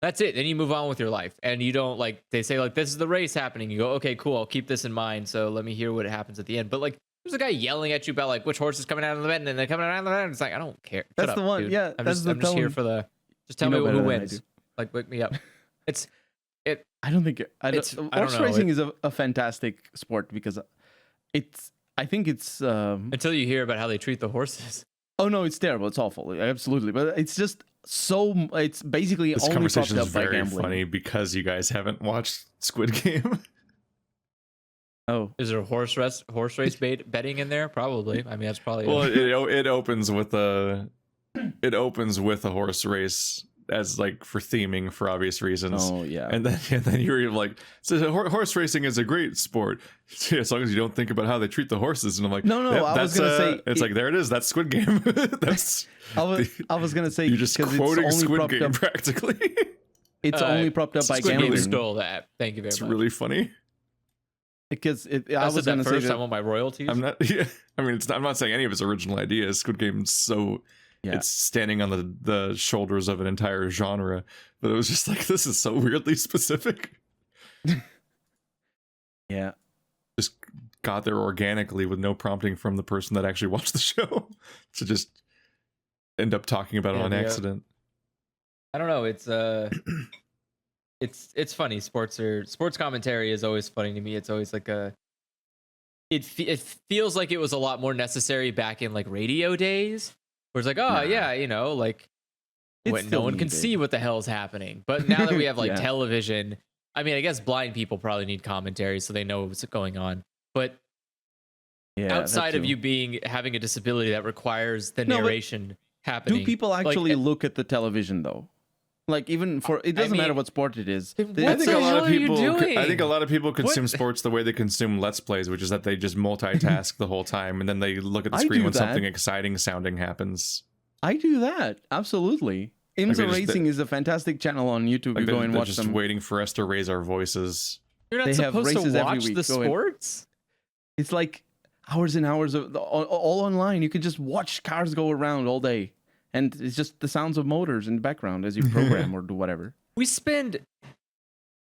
that's it. Then you move on with your life. And you don't they say this is the race happening. You go, okay, cool. I'll keep this in mind. So let me hear what happens at the end. But there's a guy yelling at you about which horse is coming out of the bend and they're coming out of the bend. It's I don't care. That's the one. Dude. Yeah. I'm just here for just tell me who wins. Wake me up. I don't think horse racing is a fantastic sport because I think it's until you hear about how they treat the horses. Oh no, it's terrible. It's awful. Absolutely. But it's just it's basically this only conversation propped is up by very gambling. funny because you guys haven't watched Squid Game. Oh, is there horse race betting in there? Probably. I mean, that's probably. Well, it opens with a horse race as for theming for obvious reasons. Oh yeah. And then you're so horse racing is a great sport as long as you don't think about how they treat the horses. And I'm no, I was gonna say it's there it is. That's Squid Game. That's I was gonna say you're just quoting Squid Game up, practically. It's only propped up by gambling. Stole that. Thank you very much. It's really funny. Because I was going to say that I want my royalties. I'm not. Yeah, I mean, I'm not saying any of his original ideas. Squid Game's so it's standing on the shoulders of an entire genre, but it was just this is so weirdly specific. Yeah, just got there organically with no prompting from the person that actually watched the show to just end up talking about it on accident. I don't know. It's funny. Sports commentary is always funny to me. It's always it feels like it was a lot more necessary back in radio days, where it's when no one can see what the hell's happening. But now that we have television, I mean, I guess blind people probably need commentary so they know what's going on. But outside of you having a disability that requires the narration happening, do people actually look at the television though? Even for it doesn't matter what sport it is. I think a lot of people consume sports the way they consume Let's Plays, which is that they just multitask the whole time and then they look at the screen when something exciting sounding happens. I do that absolutely. IMSA Racing is a fantastic channel on YouTube. You go and watch them. Just waiting for us to raise our voices. You're not supposed to watch the sports. It's hours and hours of all online. You can just watch cars go around all day. And it's just the sounds of motors in the background as you program or do whatever. We spend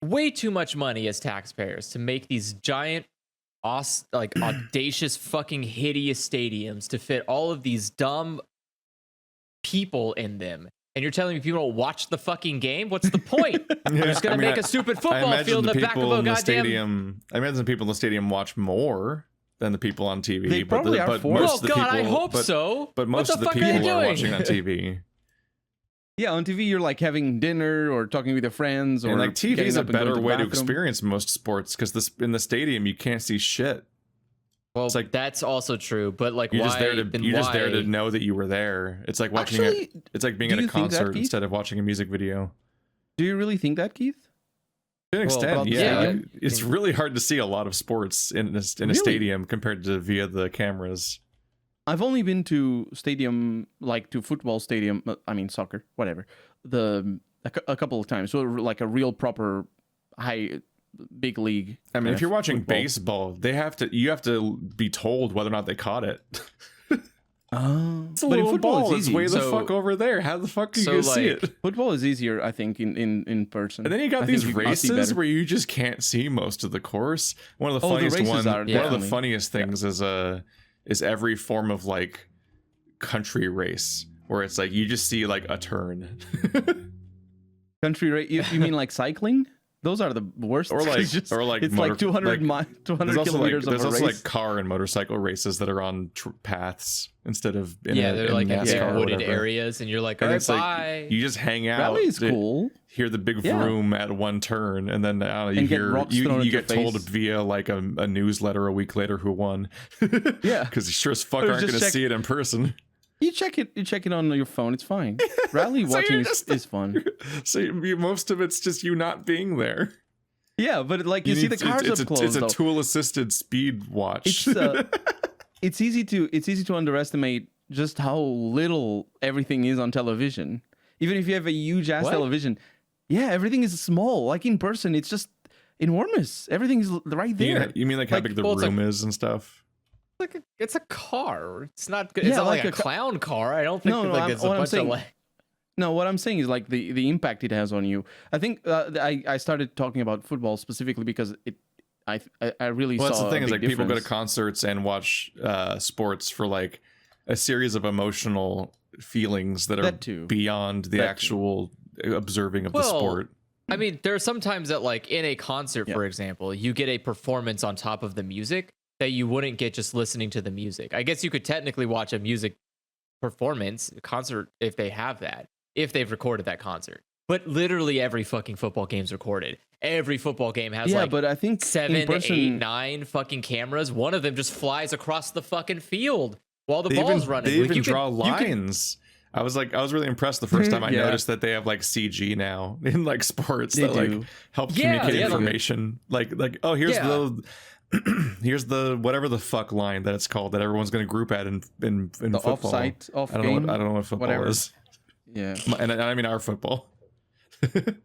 way too much money as taxpayers to make these giant, audacious, fucking hideous stadiums to fit all of these dumb people in them. And you're telling me people don't watch the fucking game? What's the point? You're just going to make a stupid football field in the back of a goddamn stadium. I imagine the people in the stadium watch more than the people on TV. They probably are for. Oh God, I hope so. But most of the people are watching on TV. Yeah, on TV you're having dinner or talking with your friends, or TV is a better way to experience most sports because in the stadium you can't see shit. Well, that's also true, but you're why? Just there to know that you were there. It's like watching it's like being at a concert instead of watching a music video. Do you really think that, Keith? To an extent, yeah. It's really hard to see a lot of sports in a stadium compared to via the cameras. I've only been to stadium, to football stadium. I mean, soccer, whatever. a couple of times. So like a real proper big league. I mean, if you're watching football. baseball, you have to be told whether or not they caught it. It's a but in little football, ball. it's It's way easy. the fuck over there. How the fuck can So, you see like, it? Football is easier, I think, in person. And then you got I these think you can see races better. where you just can't see most of the course. One of the Oh, the funniest races one. are One of the definitely- funniest things is every form of like country race where it's like you just see like a turn. Country race. You mean like cycling? Those are the worst. Or like- It's just- or like it's motor- like 200 like, 200 There's also like kilometers there's of a also race. like car and motorcycle races that are on paths instead of in they're like in NASCAR or wooded whatever. areas, and you're like, And all right, it's like bye. you just hang out. Rally is to cool. Hear the big Yeah. vroom at one turn, and then I don't know, And get rocks thrown at you your get told face. via like a newsletter a week later who won. Yeah. because you sure as fuck Or aren't just going to check- see it in person. You check it on your phone. It's fine. Rally So watching you're is fun. So most of it's just you not being there. Yeah, but like you see the cars it's up close. It's a though. tool assisted speed watch. It's easy to underestimate just how little everything is on television. Even if you have a huge ass What? television, yeah, everything is small. Like in person, it's just enormous. Everything is right there. You mean like how Like- big the well, it's room is and stuff? It's a car. It's not good. Yeah, It's not like like a clown car. I don't think No, no, like it's a what I'm bunch saying- of like. No, what I'm saying is like the impact it has on you. I think I started talking about football specifically because I really Well, saw. that's the thing a is like big people go to difference. concerts and watch sports for like a series of emotional feelings that are That too. beyond the That too. actual observing of the Well, sport. I mean, there are some times that like in a concert, Yeah. for example, you get a performance on top of the music that you wouldn't get just listening to the music. I guess you could technically watch a music performance concert if they have that, if they've recorded that concert. But literally every fucking football game's recorded. Every football game has Yeah, like but I think 7, in person, 8, 9 fucking cameras. One of them just flies across the fucking field while the They ball's even, running. They Like, even you draw can- you can- lines. I was really impressed the first time I Yeah. noticed that they have like CG now in like sports They that like do. help Yeah, communicate yeah, information. Like oh here's Yeah. the here's the whatever the fuck line that it's called that everyone's going to group at in the football. offside, off I don't game. know what football whatever. is. Yeah. And I mean our football.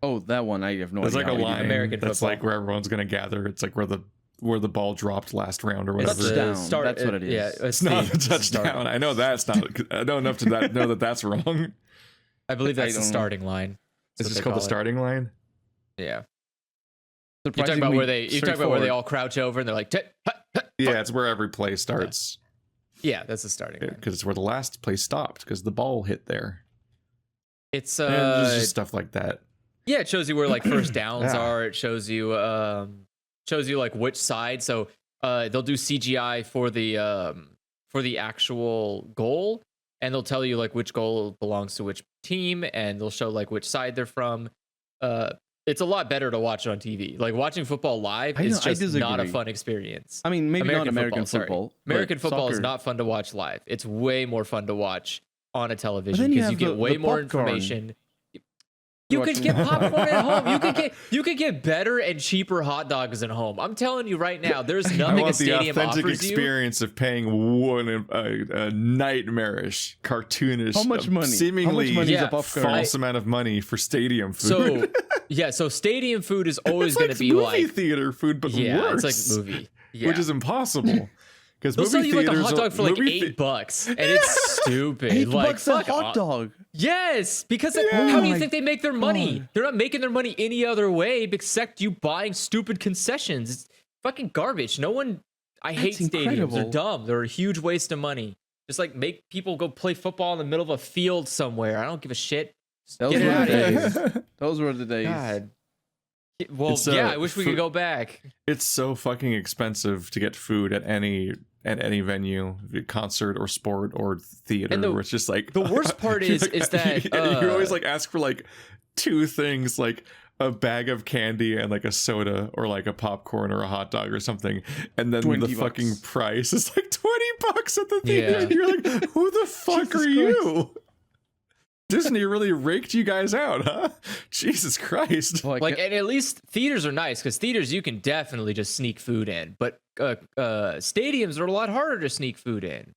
Oh, that one I have no There's idea. like a how you do line that. American that's football. like where everyone's going to gather. It's like where the ball dropped last round or It's whatever. Touchdown. the start- That's what it is. Yeah, It's not a the start. touchdown. I know that's not. I know enough to know that that's wrong. I believe that's the don't know. starting line. Is That's this what they called the call it. starting line? Yeah. You're talking about where they all crouch over and they're like, Yeah, it's where every play starts. yeah, that's the starting line. Because it's where the last play stopped because the ball hit there. It's And there's just stuff like that. yeah, it shows you where like first downs Yeah. are. It shows you like which side. So they'll do CGI for the actual goal, and they'll tell you like which goal belongs to which team, and they'll show like which side they're from. It's a lot better to watch on TV. Like watching football live is I just not a disagree. fun experience. I mean, maybe not American sorry. football. American but football is soccer. not fun to watch live. It's way more fun to watch on a television then you because you have get way the more popcorn. information. You Watching could get popcorn. popcorn at home. You could get better and cheaper hot dogs at home. I'm telling you right now, there's I nothing a want the stadium authentic offers you. experience of paying a nightmarish, cartoonish, How much money? seemingly How much money is a popcorn? false amount of money for stadium food. So yeah, so stadium food is always it's going like to be movie like theater food, but yeah, worse. it's like movie, yeah. which is impossible. Because They'll sell movie you like a theaters hot dog for like $8, and it's stupid. $8 like a fuck hot off. dog. Yes, because Yeah. how do you Oh think they make their money? God. They're not making their money any other way except you buying stupid concessions. It's fucking garbage. No one. I hate That's stadiums. They're incredible. dumb. They're a huge waste of money. Just like make people go play football in the middle of a field somewhere. I don't give a shit. Just Those get were it out the of here. days. Those were the days. God. Well, It's, yeah. I wish we food- could go back. It's so fucking expensive to get food at any venue, concert or sport or theater. And where it's just like the worst part you're is like- that, you always like ask for like two things, like a bag of candy and like a soda or like a popcorn or a hot dog or something, and then the $20. fucking price is like $20 at the theater. Yeah. And you're like, who the fuck Jesus are you? Disney really raked you guys out, huh? Jesus Christ. Like, and at least theaters are nice because theaters you can definitely just sneak food in, but stadiums are a lot harder to sneak food in.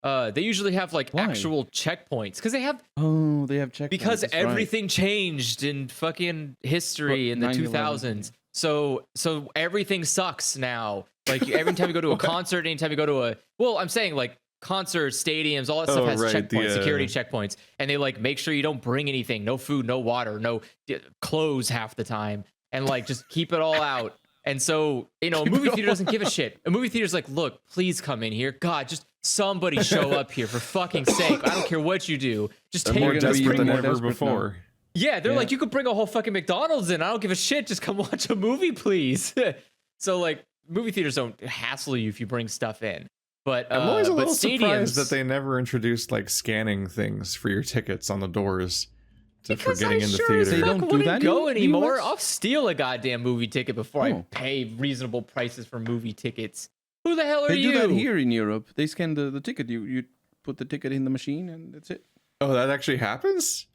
They usually have like Why? actual checkpoints because they have checkpoints. because that's everything changed in fucking history in the 2000s. So everything sucks now. Like every time you go to a concert, anytime you go to I'm saying like concerts, stadiums, all that stuff has checkpoints, security checkpoints, and they like make sure you don't bring anything, no food, no water, no clothes half the time, and like just keep it all out. And so, a movie theater doesn't give a shit. A movie theater's like, look, please come in here. God, just somebody show up here for fucking sake. I don't care what you do. Just they're take more desperate than ever desperate before. now. Yeah, they're like, you could bring a whole fucking McDonald's in. I don't give a shit. Just come watch a movie, please. So like, movie theaters don't hassle you if you bring stuff in. But I'm always a little surprised stadiums, that they never introduced like scanning things for your tickets on the doors for getting in the sure theater. They don't do wouldn't that go in anymore. US? I'll steal a goddamn movie ticket before I Oh. pay reasonable prices for movie tickets. Who the hell are They you? do that here in Europe. They scan the ticket. You put the ticket in the machine and that's it. Oh, that actually happens?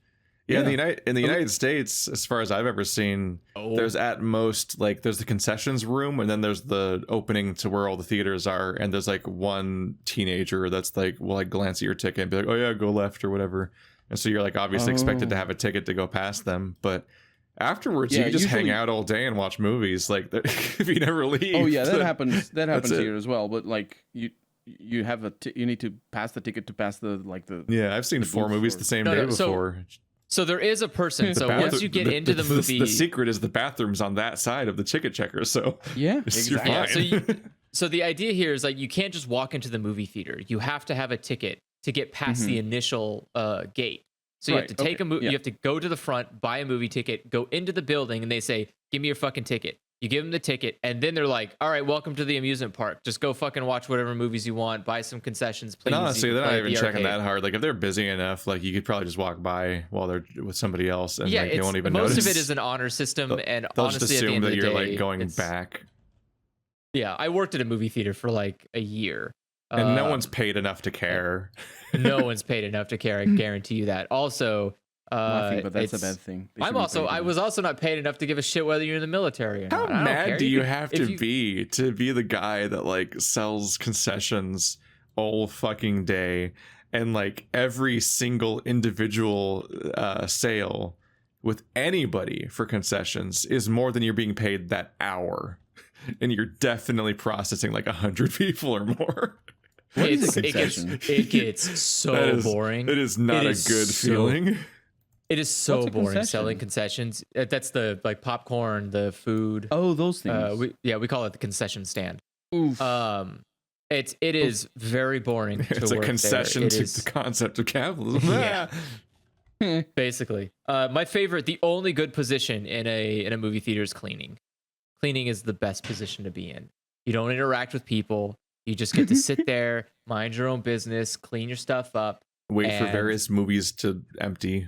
Yeah, in the United States, as far as I've ever seen, there's at most like there's the concessions room, and then there's the opening to where all the theaters are, and there's like one teenager that's like will like glance at your ticket and be like, oh yeah, go left or whatever. And so you're like obviously expected to have a ticket to go past them, but afterwards you just hang out all day and watch movies like if you never leave. Oh yeah, that happens. That happens it. here as well. But like you have you need to pass the ticket to pass the Yeah, I've seen 4 movies the same day before. So there is a person. So once you get into the movie, the secret is the bathrooms on that side of the ticket checker. So yeah, exactly. Yeah, so the idea here is like you can't just walk into the movie theater. You have to have a ticket to get past the initial gate. So you have to take you have to go to the front, buy a movie ticket, go into the building, and they say, "Give me your fucking ticket." You give them the ticket, and then they're like, "All right, welcome to the amusement park. Just go fucking watch whatever movies you want. Buy some concessions, please." And honestly, they're not even checking arcade. that hard. Like if they're busy enough, like you could probably just walk by while they're with somebody else, and Yeah, like, they won't even most notice. of it is an honor system, and They'll honestly, just at the assume end that of the you're day, like going it's- back, Yeah, I worked at a movie theater for like a year. and no one's paid enough to care. No one's paid enough to care. I guarantee you that. Also, nothing, but that's a bad thing. They should be paid I was also not paid enough to give a shit whether you're in the military or How not. I don't mad care. do you can- have if to be the guy that like sells concessions all fucking day, and like every single individual sale with anybody for concessions is more than you're being paid that hour, and you're definitely processing like 100 people or more. It gets so boring. It is not a good feeling. It is so What's a boring concession? selling concessions. That's the like popcorn, the food. Oh, those things. We call it the concession stand. Oof. It is very boring. It's to a work concession there. to the concept of capitalism. Yeah. Basically, my favorite, the only good position in a movie theater is cleaning. Cleaning is the best position to be in. You don't interact with people. You just get to sit there, mind your own business, clean your stuff up. Wait for and- various movies to empty.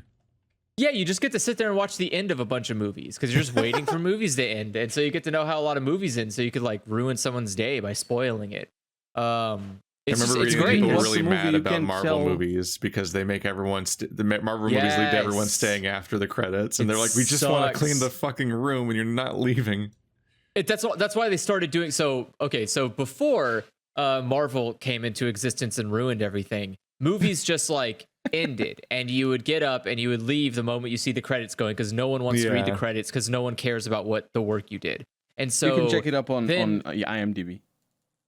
Yeah, you just get to sit there and watch the end of a bunch of movies because you're just waiting for movies to end, and so you get to know how a lot of movies end, so you could like ruin someone's day by spoiling it. I It's remember it's reading great. people What's really the movie mad you about can Marvel tell- movies because they make everyone the Marvel movies lead to everyone Yes. staying after the credits, and It they're like, we just want to sucks. clean the fucking room, and you're not leaving. That's why they started doing so. Okay, so before Marvel came into existence and ruined everything, movies just like ended, and you would get up and you would leave the moment you see the credits going because no one wants to read the Yeah. credits because no one cares about what the work you did. And so you can check it up on then- IMDb.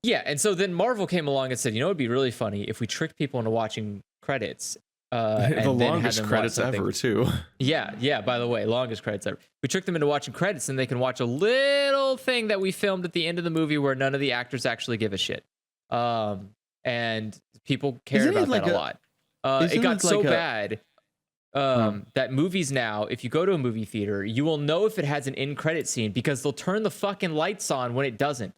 Yeah, and so then Marvel came along and said, you know, it'd be really funny if we tricked people into watching credits. And The then had longest them watch credits something. ever, too. Yeah. By the way, longest credits ever. We tricked them into watching credits, and they can watch a little thing that we filmed at the end of the movie where none of the actors actually give a shit. And people care Isn't it about like that a a- lot. isn't It got it so like a- bad that movies now, if you go to a movie theater, you will know if it has an end credit scene because they'll turn the fucking lights on when it doesn't.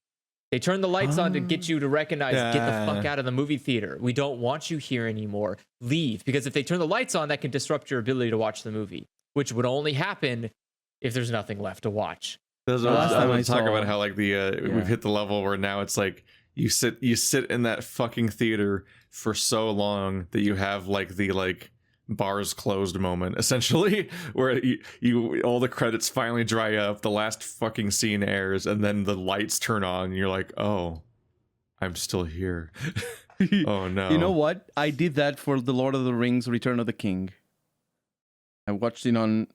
They turn the lights on to get you to recognize, get the fuck out of the movie theater. We don't want you here anymore. Leave. Because if they turn the lights on, that can disrupt your ability to watch the movie, which would only happen if there's nothing left to watch. last I time I was talking saw- about how like we've hit the level where now it's like you sit in that fucking theater for so long that you have like the like bars closed moment essentially where you all the credits finally dry up, the last fucking scene airs, and then the lights turn on and you're like, oh, I'm still here. Oh no. You know what? I did that for The Lord of the Rings Return of the King. I watched it on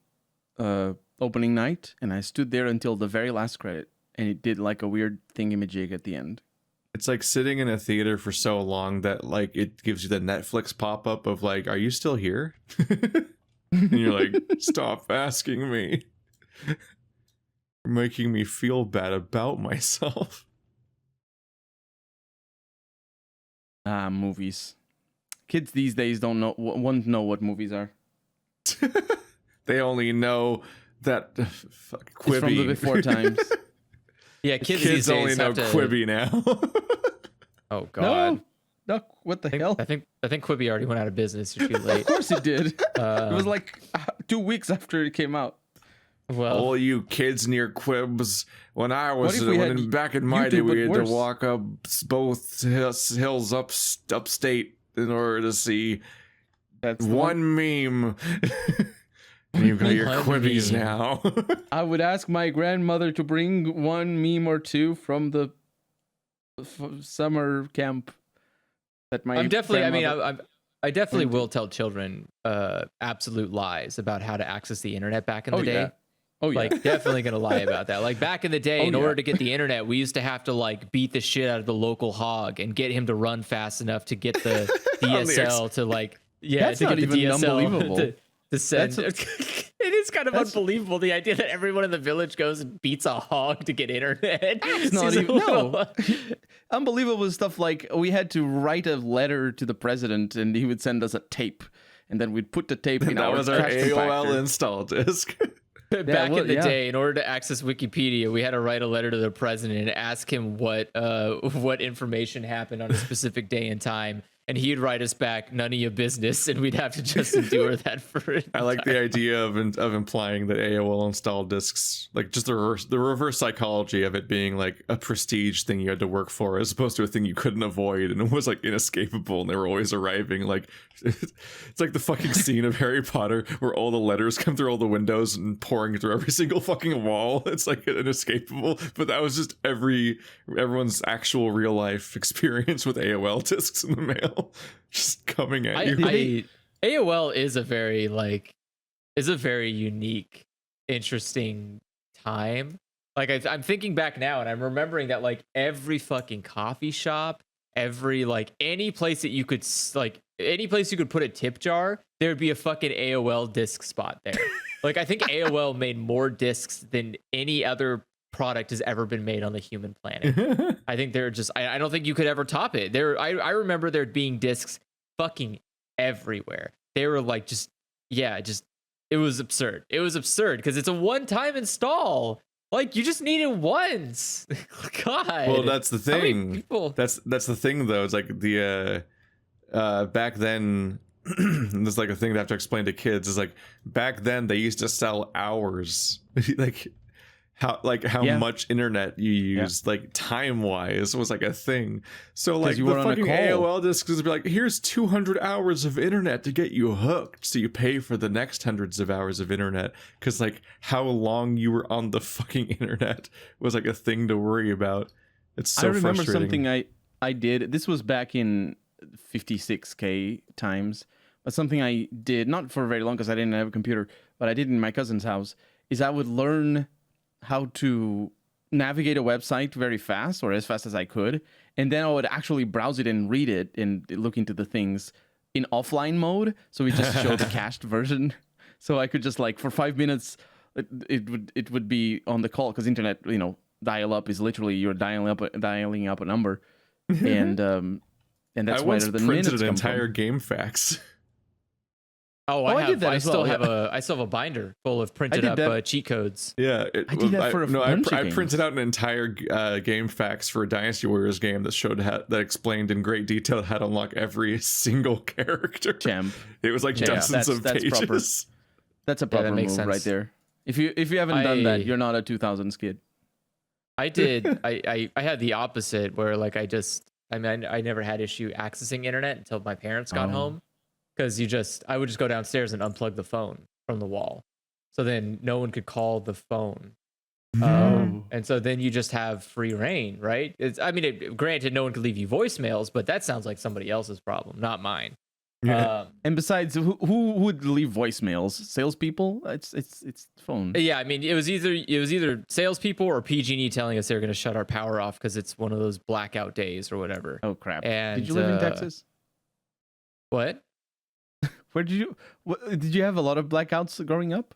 opening night, and I stood there until the very last credit, and it did like a weird thingamajig at the end. It's like sitting in a theater for so long that like it gives you the Netflix pop-up of like, are you still here? And you're like, stop asking me. You're making me feel bad about myself. Movies. Kids these days don't know what movies are. They only know that Quibi. It's from the before times. Yeah, kids Kids these days only know Quibi now. Oh God. No, what the hell? I think Quibi already went out of business. You're too late. Of course it did. It was like 2 weeks after it came out. Well, all you kids near Quibs, when I was back in my YouTube, day, we had worse? to walk up both hills upstate in order to see That's one meme. And you've got your Quibbies now. I would ask my grandmother to bring one meme or two from the summer camp. That my I'm definitely. grandmother- I mean, I definitely will tell children absolute lies about how to access the internet back in the day. Yeah. Oh yeah. Like definitely gonna lie about that. Like back in the day, in order to get the internet, we used to have to like beat the shit out of the local hog and get him to run fast enough to get the DSL to like That's to not get the even DSL unbelievable. to send. It is kind of unbelievable, the idea that everyone in the village goes and beats a hog to get internet. It's not even unbelievable stuff. Like we had to write a letter to the president, and he would send us a tape, and then we'd put the tape in that was our trash AOL compactor. install disk. Back in the day, in order to access Wikipedia, we had to write a letter to the president and ask him what information happened on a specific day and time, and he'd write us back, "None of your business," and we'd have to just endure that for it. I like the idea of implying that AOL install disks, like just the reverse psychology of it being like a prestige thing you had to work for, as opposed to a thing you couldn't avoid, and it was like inescapable, and they were always arriving. Like it's like the fucking scene of Harry Potter where all the letters come through all the windows and pouring through every single fucking wall. It's like inescapable, but that was just everyone's actual real life experience with AOL disks in the mail. Just coming at you. AOL is a very unique, interesting time. Like I'm thinking back now, and I'm remembering that like every fucking coffee shop, every like any place that you could any place you could put a tip jar, there would be a fucking AOL disc spot there. Like I think AOL made more discs than any other product has ever been made on the human planet. I think they're just I don't think you could ever top it. I remember there being discs fucking everywhere. They were like it was absurd. It was absurd because it's a one-time install. Like you just need it once. God. Well, that's the thing. That's the thing though. It's like the back then there's like a thing that I have to explain to kids is like back then they used to sell hours. like how much internet you used, like time wise, was like a thing. So like the fucking AOL discs would be like, here's 200 hours of internet to get you hooked, so you pay for the next hundreds of hours of internet, because like how long you were on the fucking internet was like a thing to worry about. It's so frustrating. I remember something I did. This was back in 56k times, but something I did not for very long because I didn't have a computer, but I did in my cousin's house. Is I would learn how to navigate a website very fast, or as fast as I could, and then I would actually browse it and read it and look into the things in offline mode, so we just show the cached version. So I could just like for 5 minutes it would be on the call, because internet, dial up is literally you're dialing up a number, and that's where the minutes come from. I once printed an entire game fax. I did that. I still have a binder full of printed up cheat codes. Yeah, I did that for I printed out an entire game fax for a Dynasty Warriors game that showed that explained in great detail how to unlock every single character. It was like dozens of pages. Proper. That's a proper move right there. If you haven't done that, you're not a 2000s kid. I did. I had the opposite, where like I never had issue accessing internet until my parents got home. Because I would just go downstairs and unplug the phone from the wall, so then no one could call the phone And so then you just have free reign, right? Granted, no one could leave you voicemails, but that sounds like somebody else's problem, not mine. Yeah. And besides, who would leave voicemails? Salespeople? It's phone. Yeah, I mean, it was either salespeople or PG&E telling us they're going to shut our power off because it's one of those blackout days or whatever. Oh crap! And did you live in Texas? What? Where did you have a lot of blackouts growing up?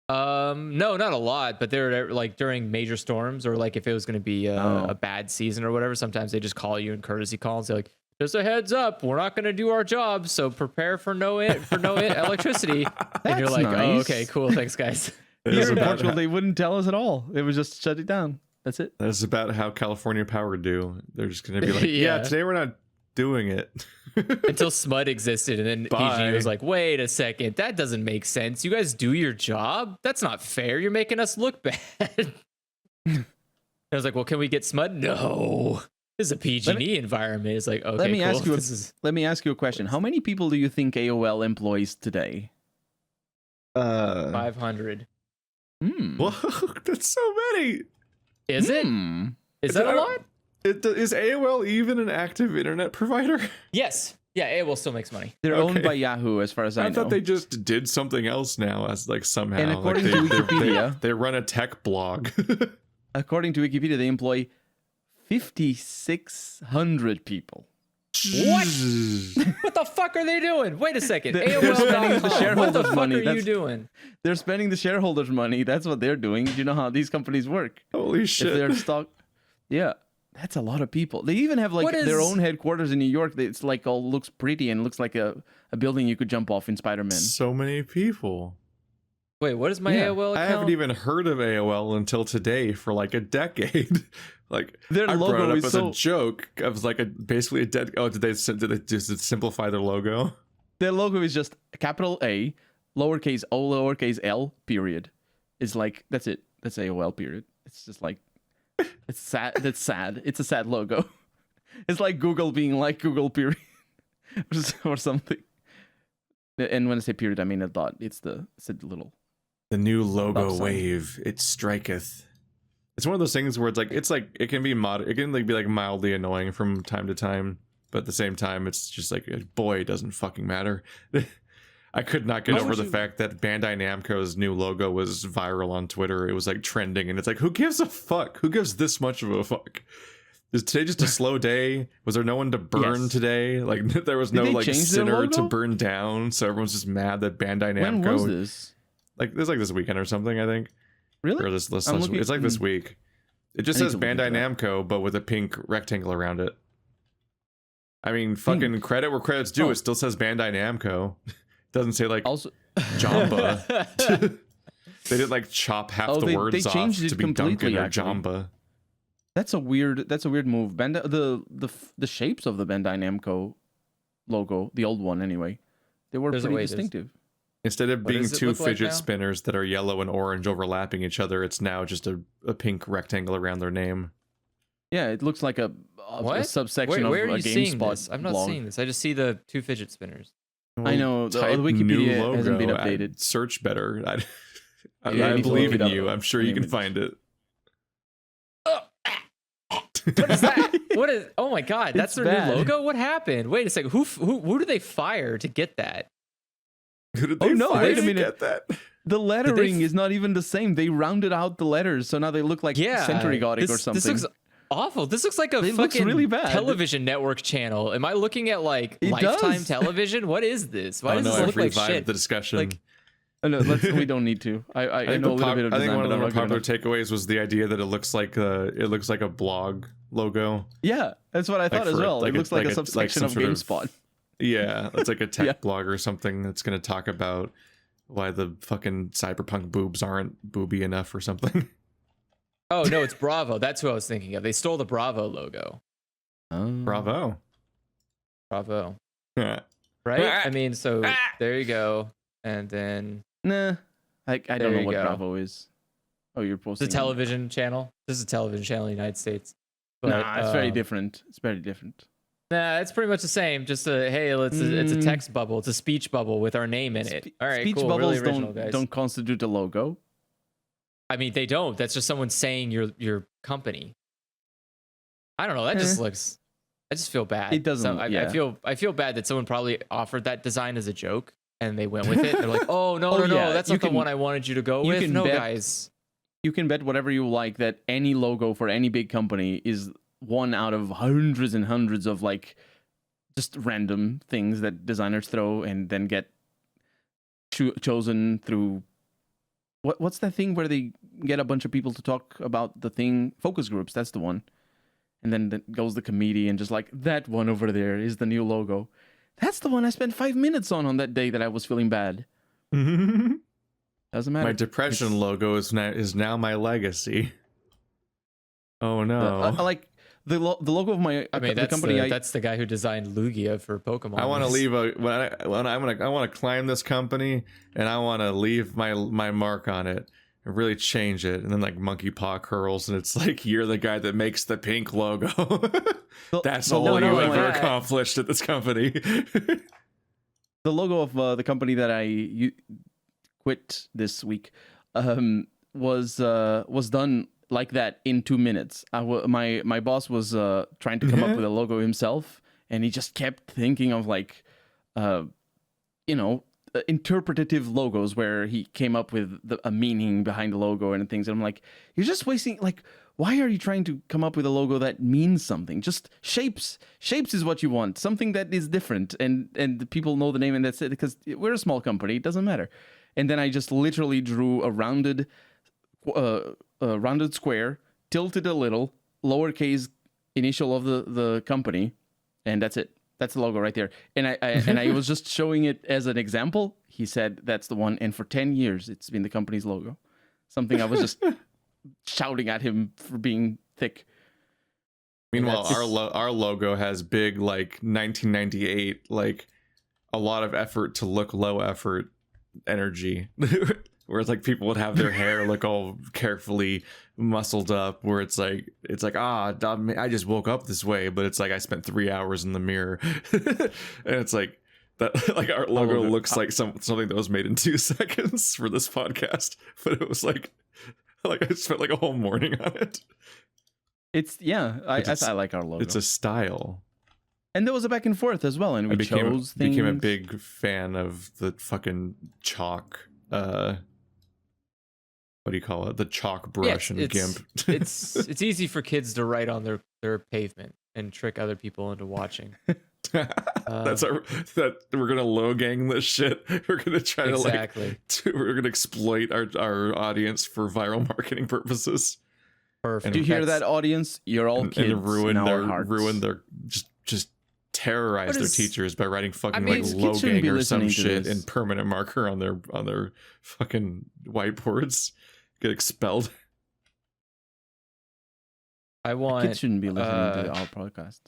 No, not a lot, but they're like during major storms or like if it was going to be a bad season or whatever. Sometimes they just call you in courtesy call and say like, just a heads up, we're not going to do our job, so prepare for no electricity. And you're like, nice. oh, okay, cool, thanks, guys. Here in Portugal, they wouldn't tell us at all. They would just shut it down. That's it. That's about how California Power do. They're just going to be like, yeah, today we're not doing it. Until SMUD existed, and then PG was like, wait a second, that doesn't make sense. You guys do your job? That's not fair. You're making us look bad. I was like, well, can we get SMUD? No. This is a PG&E environment. It's like, okay, let me cool. ask you a question. How many people do you think AOL employs today? 500. Whoa, that's so many. Is it? Is that a lot? Is AOL even an active internet provider? Yes. Yeah, AOL still makes money. They're owned by Yahoo, as far as I know. I thought they just did something else now, as like somehow. And according to Wikipedia, they run a tech blog. According to Wikipedia, they employ 5,600 people. What? What the fuck are they doing? Wait a second. They're spending the shareholders' what the fuck money. are you doing? They're spending the shareholders' money. That's what they're doing. Do you know how these companies work? Holy shit. If they're stock, yeah, that's a lot of people. They even have like their own headquarters in New York. It's like all looks pretty and looks like a building you could jump off in Spider-Man. So many people. Wait, what is my AOL account? I haven't even heard of AOL until today for like a decade. Like their I logo brought it is up as a joke. I was like basically a dead. Oh, did they just simplify their logo? Their logo is just capital A, lowercase o, lowercase l, period. It's like that's it. That's AOL period. It's just like it's sad. That's sad. It's a sad logo. It's like Google being like Google period or something. And when I say period, I mean a dot. It's a little. The new logo wave, it striketh. It's one of those things where it's like it can be it can like be like mildly annoying from time to time, but at the same time it's just like, boy, it doesn't fucking matter. I could not get over the fact that Bandai Namco's new logo was viral on Twitter. It was like trending, and it's like, who gives a fuck? Who gives this much of a fuck? Is today just a slow day? Was there no one to burn today? Like there was no like sinner to burn down, so everyone's just mad that Bandai Namco. When was this? Like it was like this weekend or something, I think. Really? Or it's like this week. It just says Bandai Namco, but with a pink rectangle around it. I mean, fucking credit where credit's due. It still says Bandai Namco. It doesn't say like Jamba. They didn't like chop half the words off to be Duncan or Jamba. That's a weird move. The shapes of the Bandai Namco logo, the old one anyway, they were pretty distinctive. Instead of being two fidget spinners that are yellow and orange overlapping each other, it's now just a pink rectangle around their name. Yeah, it looks like a subsection of where are a you seeing GameSpot this? I'm not blog. seeing this. I just see the two fidget spinners. Well, I know. The Wikipedia hasn't been updated. Search better. I believe in you. I'm sure you can find it. What is that? What is? Oh my god, that's their new logo. What happened? Wait a second. Who did they fire to get that? Who did they fire to get that? The lettering is not even the same. They rounded out the letters, so now they look like Century Gothic or something. This looks awful. This looks like a fucking really bad television network channel. Am I looking at like Lifetime television? What is this? Why does this look like shit? The discussion. Like, no, we don't need to. I know a little bit of design. I think one of the more popular takeaways was the idea that it looks like a blog logo. Yeah, that's what I thought as well. It looks like a subsection of GameSpot. Yeah, it's like a tech blog or something that's going to talk about why the fucking Cyberpunk boobs aren't booby enough or something. Oh, no, it's Bravo. That's who I was thinking of. They stole the Bravo logo. Bravo. Right? I mean, so there you go. And then... Nah, I don't know what Bravo is. Oh, you're posting... It's a television channel. This is a television channel in the United States. But, nah, it's very different. It's very different. Nah, it's pretty much the same. Just it's a text bubble. It's a speech bubble with our name in it. All right, speech cool. bubbles really original, guys. don't constitute a logo. I mean, they don't. That's just someone saying your company. I don't know. That just looks. I just feel bad. It doesn't. I feel bad that someone probably offered that design as a joke and they went with it. They're like, oh no, that's not the one I wanted you to go with. No, guys. You can bet whatever you like that any logo for any big company is one out of hundreds and hundreds of like just random things that designers throw and then get chosen through. What's that thing where they get a bunch of people to talk about the thing? Focus groups. That's the one. And then goes the committee and just like, that one over there is the new logo. That's the one I spent 5 minutes on that day that I was feeling bad. Doesn't matter. My depression logo is now my legacy. Oh no! Like the logo of my the company. That's the guy who designed Lugia for Pokemon. I want to leave I want to climb this company and I want to leave my mark on it. And really change it, and then like monkey paw curls, and it's like, you're the guy that makes the pink logo. That's all you ever accomplished at this company. The logo of the company that I quit this week was done like that in 2 minutes. My boss was trying to come up with a logo himself, and he just kept thinking of like, interpretative logos where he came up with a meaning behind the logo and things. And I'm like, you're just wasting, like, why are you trying to come up with a logo that means something? Just shapes is what you want, something that is different, and the people know the name, and that's it, because we're a small company, it doesn't matter. And then I just literally drew a rounded square, tilted a little, lowercase initial of the company, and that's it. That's the logo right there. And I was just showing it as an example. He said, that's the one. And for 10 years, it's been the company's logo. Something I was just shouting at him for being thick. Meanwhile, our logo has big, like, 1998, like, a lot of effort to look low effort energy. Whereas like people would have their hair look all carefully muscled up, where it's like I just woke up this way, but it's like I spent 3 hours in the mirror. And it's like that, like our logo looks like something that was made in 2 seconds for this podcast, but it was like I spent like a whole morning on it. I like our logo. It's a style. And there was a back and forth as well, and we chose things. Became a big fan of the fucking chalk. What do you call it? The chalk brush and GIMP. it's easy for kids to write on their pavement and trick other people into watching. That we're gonna low gang this shit. We're gonna try we're gonna exploit our audience for viral marketing purposes. Perfect. Do you hear that, audience? You're all kids and ruin their just terrorize their teachers by writing fucking low gang or some shit in permanent marker on their fucking whiteboards. Get expelled. Kids shouldn't be listening to our podcast.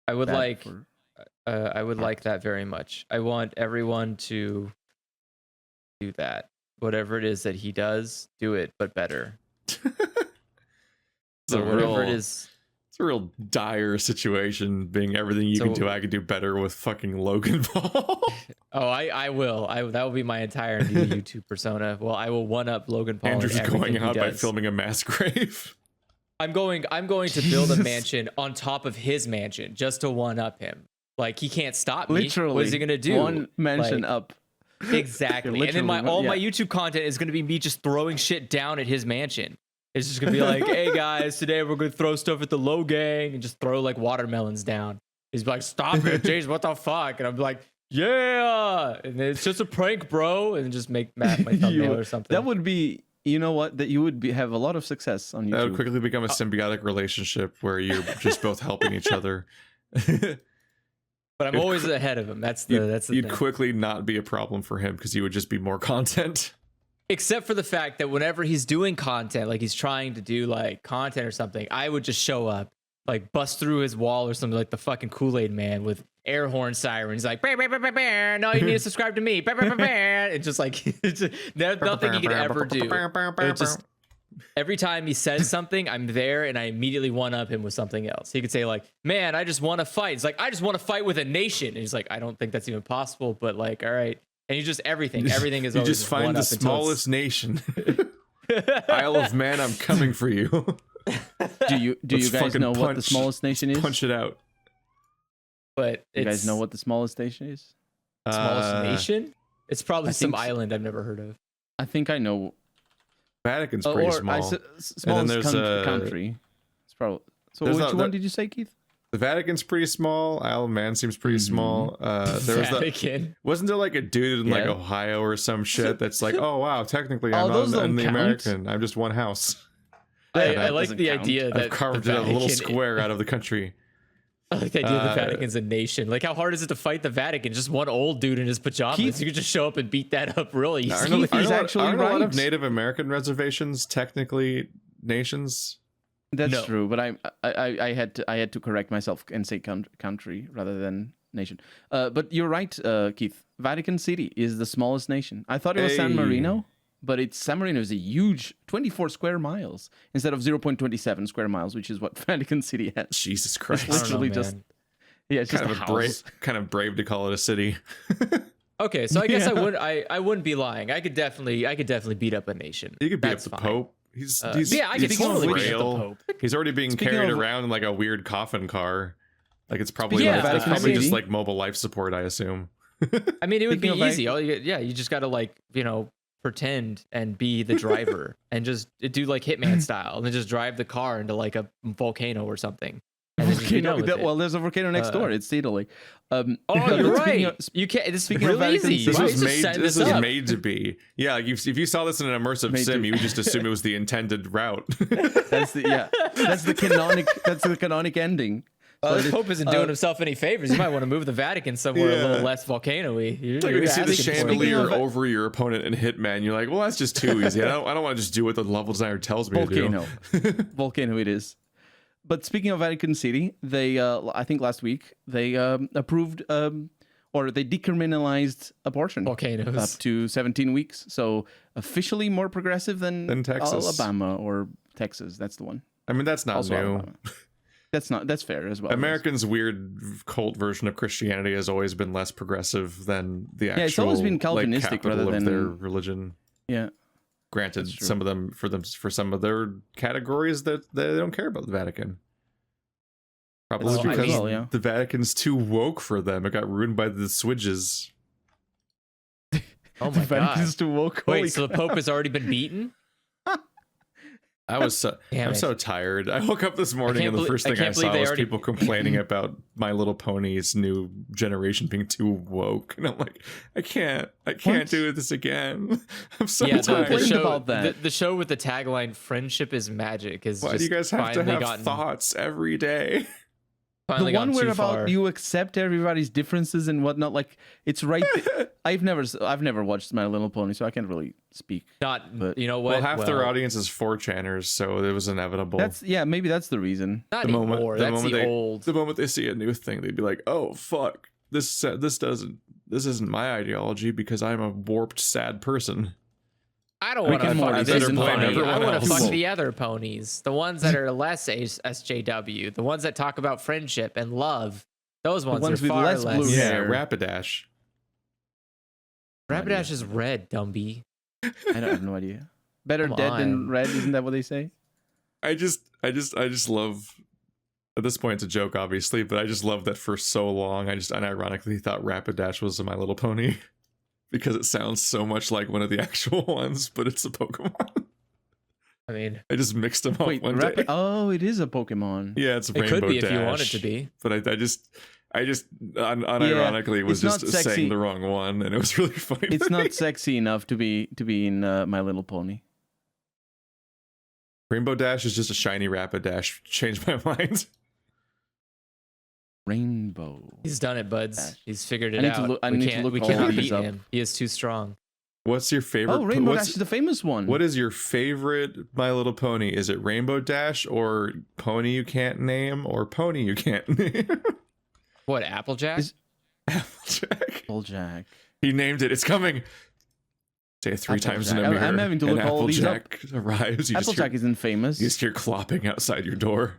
I would like that very much. I want everyone to do that. Whatever it is that he does, do it, but better. Whatever it is. It's a real dire situation, being everything you can do, I can do better with fucking Logan Paul. I will. That will be my entire new YouTube persona. Well, I will one-up Logan Paul. Andrew's going out by filming a mass grave. I'm going to build a mansion on top of his mansion just to one-up him. Like, he can't stop me. Literally. What is he gonna do? One mansion up. Exactly. And then my YouTube content is gonna be me just throwing shit down at his mansion. It's just gonna be like, hey guys, today we're gonna throw stuff at the low gang and just throw like watermelons down. He's like, stop it, James, what the fuck? And I'm like, yeah, and it's just a prank, bro, and just make Matt my thumbnail or something. That would be, you know what, that you would have a lot of success on YouTube. That would quickly become a symbiotic relationship where you're just both helping each other. But I'm always ahead of him. That's the you'd thing. Quickly not be a problem for him because you would just be more content. Except for the fact that whenever he's doing content, like he's trying to do like content or something, I would just show up, like bust through his wall or something, like the fucking Kool-Aid man with air horn sirens, like, bah, bah, bah, bah, bah. No, you need to subscribe to me. Bah, bah, bah, bah. It's just like, there's nothing he could ever do. It's just, every time he says something, I'm there and I immediately one-up him with something else. He could say like, man, I just want to fight. It's like, I just want to fight with a nation. And he's like, I don't think that's even possible, but like, all right. And you just everything is always you just find the smallest nation. Isle of Man, I'm coming for you. Do you guys know what the smallest nation is? Punch it out. But you guys know what the smallest nation is? Smallest nation? It's probably some so. Island I've never heard of. I think I know. Vatican's pretty small. Smallest country. It's probably. So which one did you say, Keith? The Vatican's pretty small. Isle of Man seems pretty small. There was Vatican. Wasn't there like a dude in like Ohio or some shit that's like, oh wow, technically I'm not the American. I'm just one house. I like the idea that I've carved a little square out of the country. I like the idea the Vatican's a nation. Like, how hard is it to fight the Vatican? Just one old dude in his pajamas. You could just show up and beat that up really easy. Aren't a lot of Native American reservations technically nations? That's true, but I had to correct myself and say country rather than nation. But you're right, Keith. Vatican City is the smallest nation. I thought it was San Marino, but San Marino is a huge 24 square miles instead of 0.27 square miles, which is what Vatican City has. Jesus Christ! It's literally just it's kind just of kind of brave to call it a city. Okay, so I guess I wouldn't be lying. I could definitely beat up a nation. You could beat up the Pope. He's I could totally beat up the Pope. He's already being carried around in like a weird coffin car. Like it's probably just like mobile life support, I assume. I mean, it would be easy. You just got to pretend and be the driver and just do like Hitman style and then just drive the car into like a volcano or something. Well, there's a volcano next door. It's Italy. You're right. You can't. It's really easy. This was made to be. Yeah, if you saw this in an immersive sim, you would just assume it was the intended route. That's the canonic ending. The Pope isn't doing himself any favors. You might want to move the Vatican somewhere a little less volcano-y. You see the chandelier over your opponent in Hitman. You're like, well, that's just too easy. I don't want to just do what the level designer tells me to do. Volcano it is. But speaking of Vatican City, they I think last week they approved or they decriminalized abortion volcanoes up to 17 weeks. So officially more progressive than Texas, Alabama or Texas. That's the one. I mean, that's not also new. Alabama. That's fair as well. Americans' weird cult version of Christianity has always been less progressive than the actual. Yeah, it's always been Calvinistic rather than their religion. Yeah. Granted, some of them for some of their categories that they don't care about the Vatican. Probably because the Vatican's too woke for them. It got ruined by the swidges. Oh my god! Vatican's too woke. Wait, so the Pope has already been beaten? I'm so tired. I woke up this morning and the first thing I saw was people complaining about My Little Pony's new generation being too woke, and I'm like, I can't do this again. I'm so tired. The show with the tagline "Friendship is magic" is. Why do you guys have to have thoughts every day? The one where about you accept everybody's differences and whatnot, like it's right. I've never watched My Little Pony, so I can't really speak. But you know what? Well, half their audience is 4chaners, so it was inevitable. Maybe that's the reason. Not anymore. That's the old. The moment they see a new thing, they'd be like, "Oh fuck, this isn't my ideology because I'm a warped, sad person." I don't want to fuck this pony. I want to fuck the other ponies. The ones that are less SJW. The ones that talk about friendship and love. Those ones are far less. Yeah, Rapidash. Rapidash is red, Dumby. I have no idea. Better dead than red, isn't that what they say? I just love. At this point, it's a joke, obviously, but I just love that for so long, I just unironically thought Rapidash was My Little Pony. Because it sounds so much like one of the actual ones, but it's a Pokemon. I mean, I just mixed them up one day. Oh, it is a Pokemon. Yeah, it's a Rainbow Dash. It could be if you want it to be. But I just unironically was just saying the wrong one, and it was really funny. It's not sexy enough to be in My Little Pony. Rainbow Dash is just a shiny Rapidash. Changed my mind. Rainbow. He's done it, buds. He's figured it out. We cannot beat him. He is too strong. What's your favorite? Oh, Rainbow Dash is the famous one. What is your favorite My Little Pony? Is it Rainbow Dash or Pony You Can't Name or Pony You Can't Name? What, Applejack? Applejack. He named it. It's coming. Say it 3 times in a mirror. I'm having to look all these up. Arrives. Applejack isn't famous. You just hear clopping outside your door.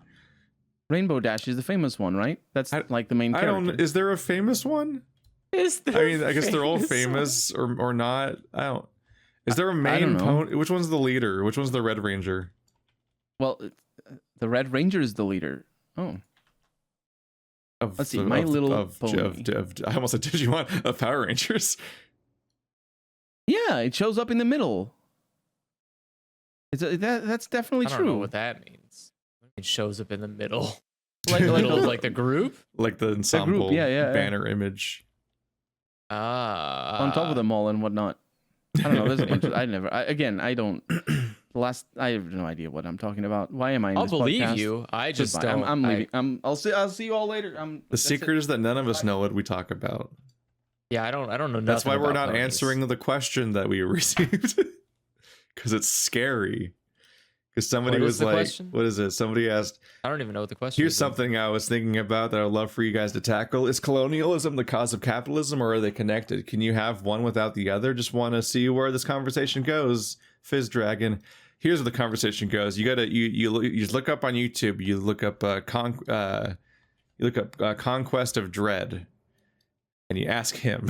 Rainbow Dash is the famous one, right? That's like the main character. Is there a famous one? I guess they're all famous or not. Is there a main pony? Which one's the leader? Which one's the Red Ranger? Well, the Red Ranger is the leader. Oh. Let's see. My Little Pony. I almost said Digimon of Power Rangers. Yeah, it shows up in the middle. That's definitely true. I don't know what that means. It shows up in the middle. Like the group? Like the ensemble banner image. On top of them all and whatnot. I don't know. There's a bunch of, I don't. I have no idea what I'm talking about. Why am I in this podcast? I'll believe you. I just don't. I'm leaving. I'll see you all later. The secret is that none of us know what we talk about. Yeah, I don't know nothing. That's why we're not answering the question that we received. Because it's scary. Because somebody was like, what is it? Somebody asked, I don't even know what the question is. Here's something I was thinking about that I'd love for you guys to tackle. Is colonialism the cause of capitalism, or are they connected? Can you have one without the other? Just want to see where this conversation goes. Fizz Dragon. Here's where the conversation goes. You gotta you just look up on YouTube. You look up Conquest of Dread, and you ask him.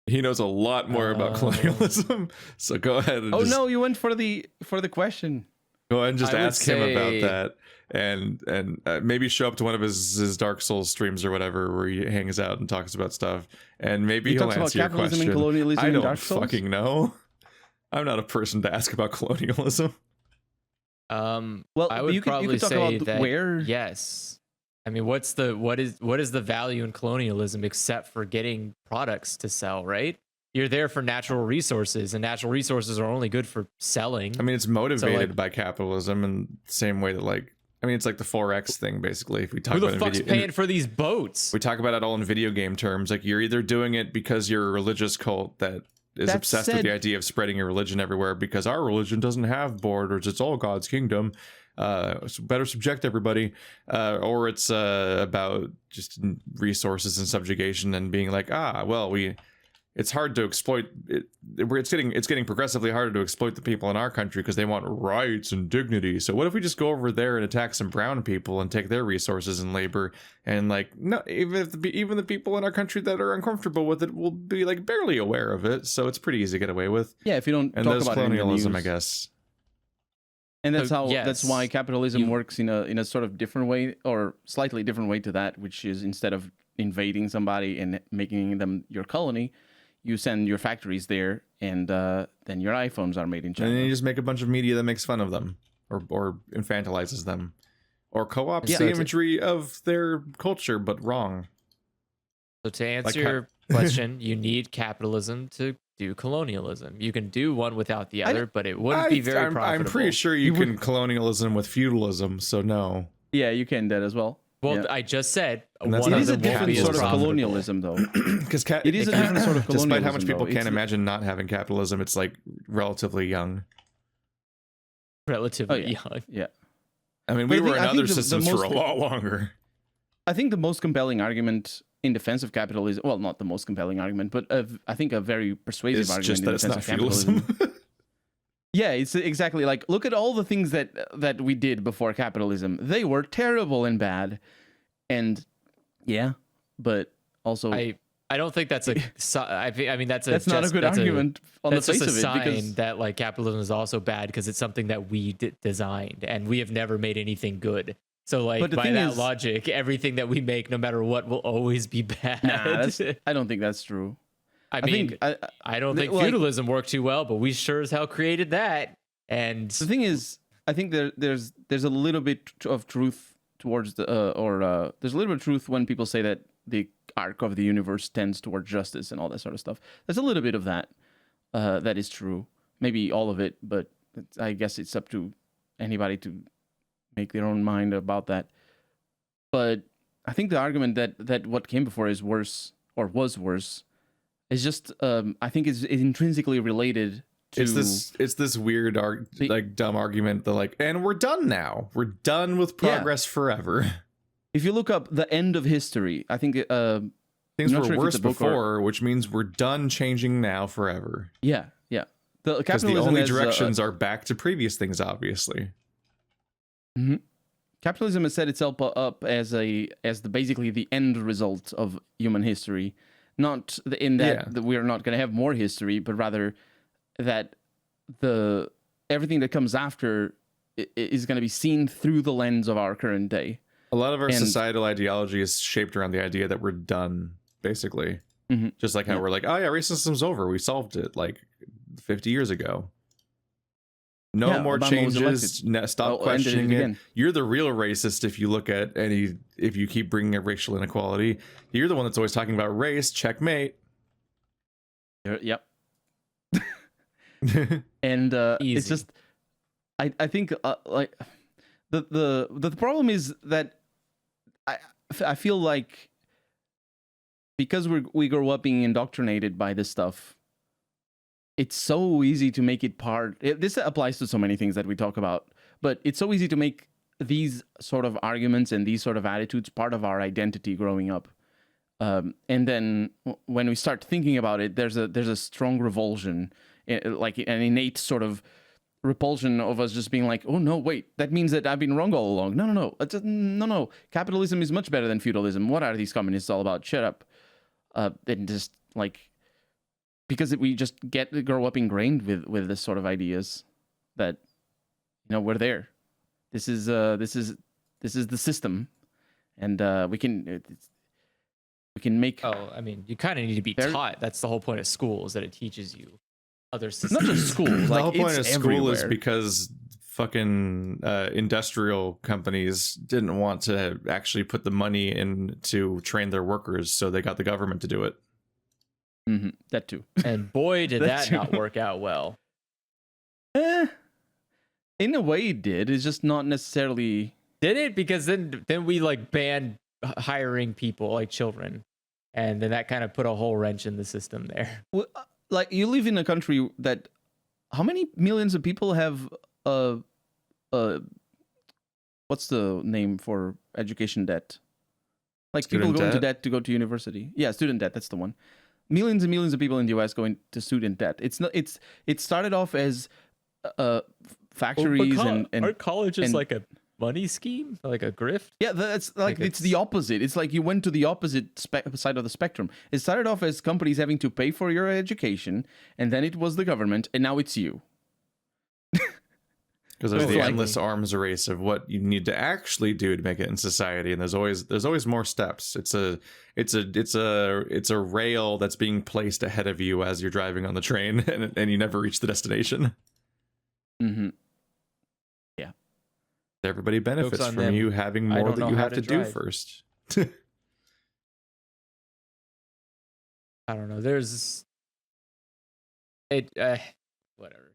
He knows a lot more about colonialism, so go ahead. And no, you went for the question. Go ahead and just ask him about that, and maybe show up to one of his Dark Souls streams or whatever, where he hangs out and talks about stuff, and maybe he'll answer your question. And colonialism I don't Dark Souls? fucking know. I'm not a person to ask about colonialism. Well, I would probably say that yes. I mean, what is the value in colonialism except for getting products to sell, right? You're there for natural resources, and natural resources are only good for selling. I mean, it's motivated by capitalism in the same way that it's like the 4X thing, basically. If we talk about who the fuck's paying for these boats? We talk about it all in video game terms. Like, you're either doing it because you're a religious cult that is obsessed with the idea of spreading your religion everywhere, because our religion doesn't have borders, it's all God's kingdom. So better subject everybody, or it's about just resources and subjugation and being like, it's hard to exploit it. It's getting progressively harder to exploit the people in our country because they want rights and dignity. So what if we just go over there and attack some brown people and take their resources and labor? And no, even the people in our country that are uncomfortable with it will be barely aware of it. So it's pretty easy to get away with. Yeah, if you don't talk about colonialism, I guess. And that's why capitalism works in a sort of different way, or slightly different way to that, which is instead of invading somebody and making them your colony, you send your factories there, and then your iPhones are made in China. And then you just make a bunch of media that makes fun of them, or infantilizes them, or co-ops the imagery of their culture, but wrong. So to answer your question, you need capitalism to do colonialism. You can do one without the other, but it wouldn't be very profitable. I'm pretty sure you can colonialism with feudalism, so no. Yeah, you can that as well. Well, I just said it is a different sort of colonialism, though. Because it is a different sort of colonialism. Despite how much people can't imagine not having capitalism, it's relatively young. Relatively young. Yeah. I mean, we were in other systems for a lot longer. I think the most compelling argument in defense of capitalism, well, not the most compelling argument, but I think a very persuasive argument in defense of capitalism. Yeah, it's exactly look at all the things that we did before capitalism. They were terrible and bad, and but also I don't think that's that's not a good argument on the face of it. That's just a sign that capitalism is also bad because it's something that we designed, and we have never made anything good. So by that logic, everything that we make, no matter what, will always be bad. Nah, I don't think that's true. I don't think feudalism worked too well, but we sure as hell created that. And the thing is, I think there's a little bit of truth towards there's a little bit of truth when people say that the arc of the universe tends toward justice and all that sort of stuff. There's a little bit of that. That is true. Maybe all of it, but I guess it's up to anybody to make their own mind about that. But I think the argument that what came before is worse, or was worse, is just I think is intrinsically related to it's this weird dumb argument that and we're done now. We're done with progress forever. If you look up the end of history, I think things were worse before, which means we're done changing now forever. Yeah. Because the only directions are back to previous things, obviously. Mm-hmm. Capitalism has set itself up as basically the end result of human history, not in that we are not going to have more history, but rather that everything that comes after is going to be seen through the lens of our current day. A lot of our societal ideology is shaped around the idea that we're done, basically. Mm-hmm. Just like how we're like, oh yeah, racism's over. We solved it like 50 years ago. No more Obama changes. Stop questioning it. You're the real racist if you look at if you keep bringing up racial inequality. You're the one that's always talking about race. Checkmate. Yep. And it's just, I think like the problem is that I feel like because we grow up being indoctrinated by this stuff, it's so easy to make it this applies to so many things that we talk about, but it's so easy to make these sort of arguments and these sort of attitudes part of our identity growing up. And then when we start thinking about it, there's a strong revulsion, like an innate sort of repulsion of us just being like, oh no, wait, that means that I've been wrong all along. No. Capitalism is much better than feudalism. What are these communists all about? Shut up. And just like, because we just grow up ingrained with this sort of ideas that, we're there. This is the system, and we can make. Oh, I mean, you kind of need to be taught. That's the whole point of school, is that it teaches you other systems. Not just school. The whole point of school is because fucking industrial companies didn't want to actually put the money in to train their workers, so they got the government to do it. Mm-hmm. That too. And boy, did that not work out well. In a way it did. It's just not necessarily... Did it? Because then we like banned hiring people like children. And then that kind of put a whole wrench in the system there. Well, like, you live in a country that... How many millions of people have... what's the name for education debt? Like, student people going to debt to go to university. Yeah, student debt, that's the one. Millions and millions of people in the US going to student debt. It started off as factories and our college is like a money scheme, like a grift. Yeah, that's like it's the opposite. It's like you went to the opposite side of the spectrum. It started off as companies having to pay for your education, and then it was the government, and now it's you. Because there's the endless arms race of what you need to actually do to make it in society, and there's always more steps. It's a rail that's being placed ahead of you as you're driving on the train, and you never reach the destination. Mm-hmm. Yeah. Everybody benefits from you having more that you have to do first. I don't know. There's whatever.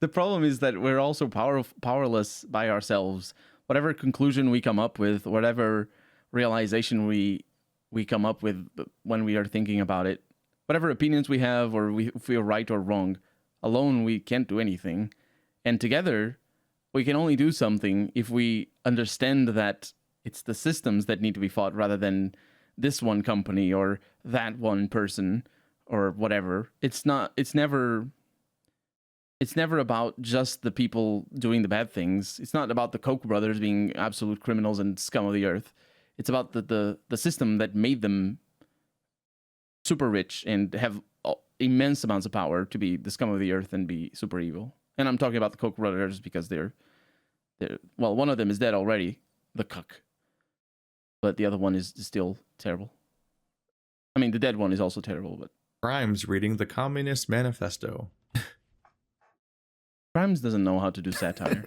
The problem is that we're also powerless by ourselves. Whatever conclusion we come up with, whatever realization we come up with when we are thinking about it, whatever opinions we have or we feel right or wrong, alone we can't do anything. And together, we can only do something if we understand that it's the systems that need to be fought rather than this one company or that one person or whatever. It's never about just the people doing the bad things. It's not about the Koch brothers being absolute criminals and scum of the earth. It's about the system that made them super rich and have immense amounts of power to be the scum of the earth and be super evil. And I'm talking about the Koch brothers because they're well, one of them is dead already, the Koch. But the other one is still terrible. I mean, the dead one is also terrible, but... Grimes reading the Communist Manifesto. Grimes doesn't know how to do satire.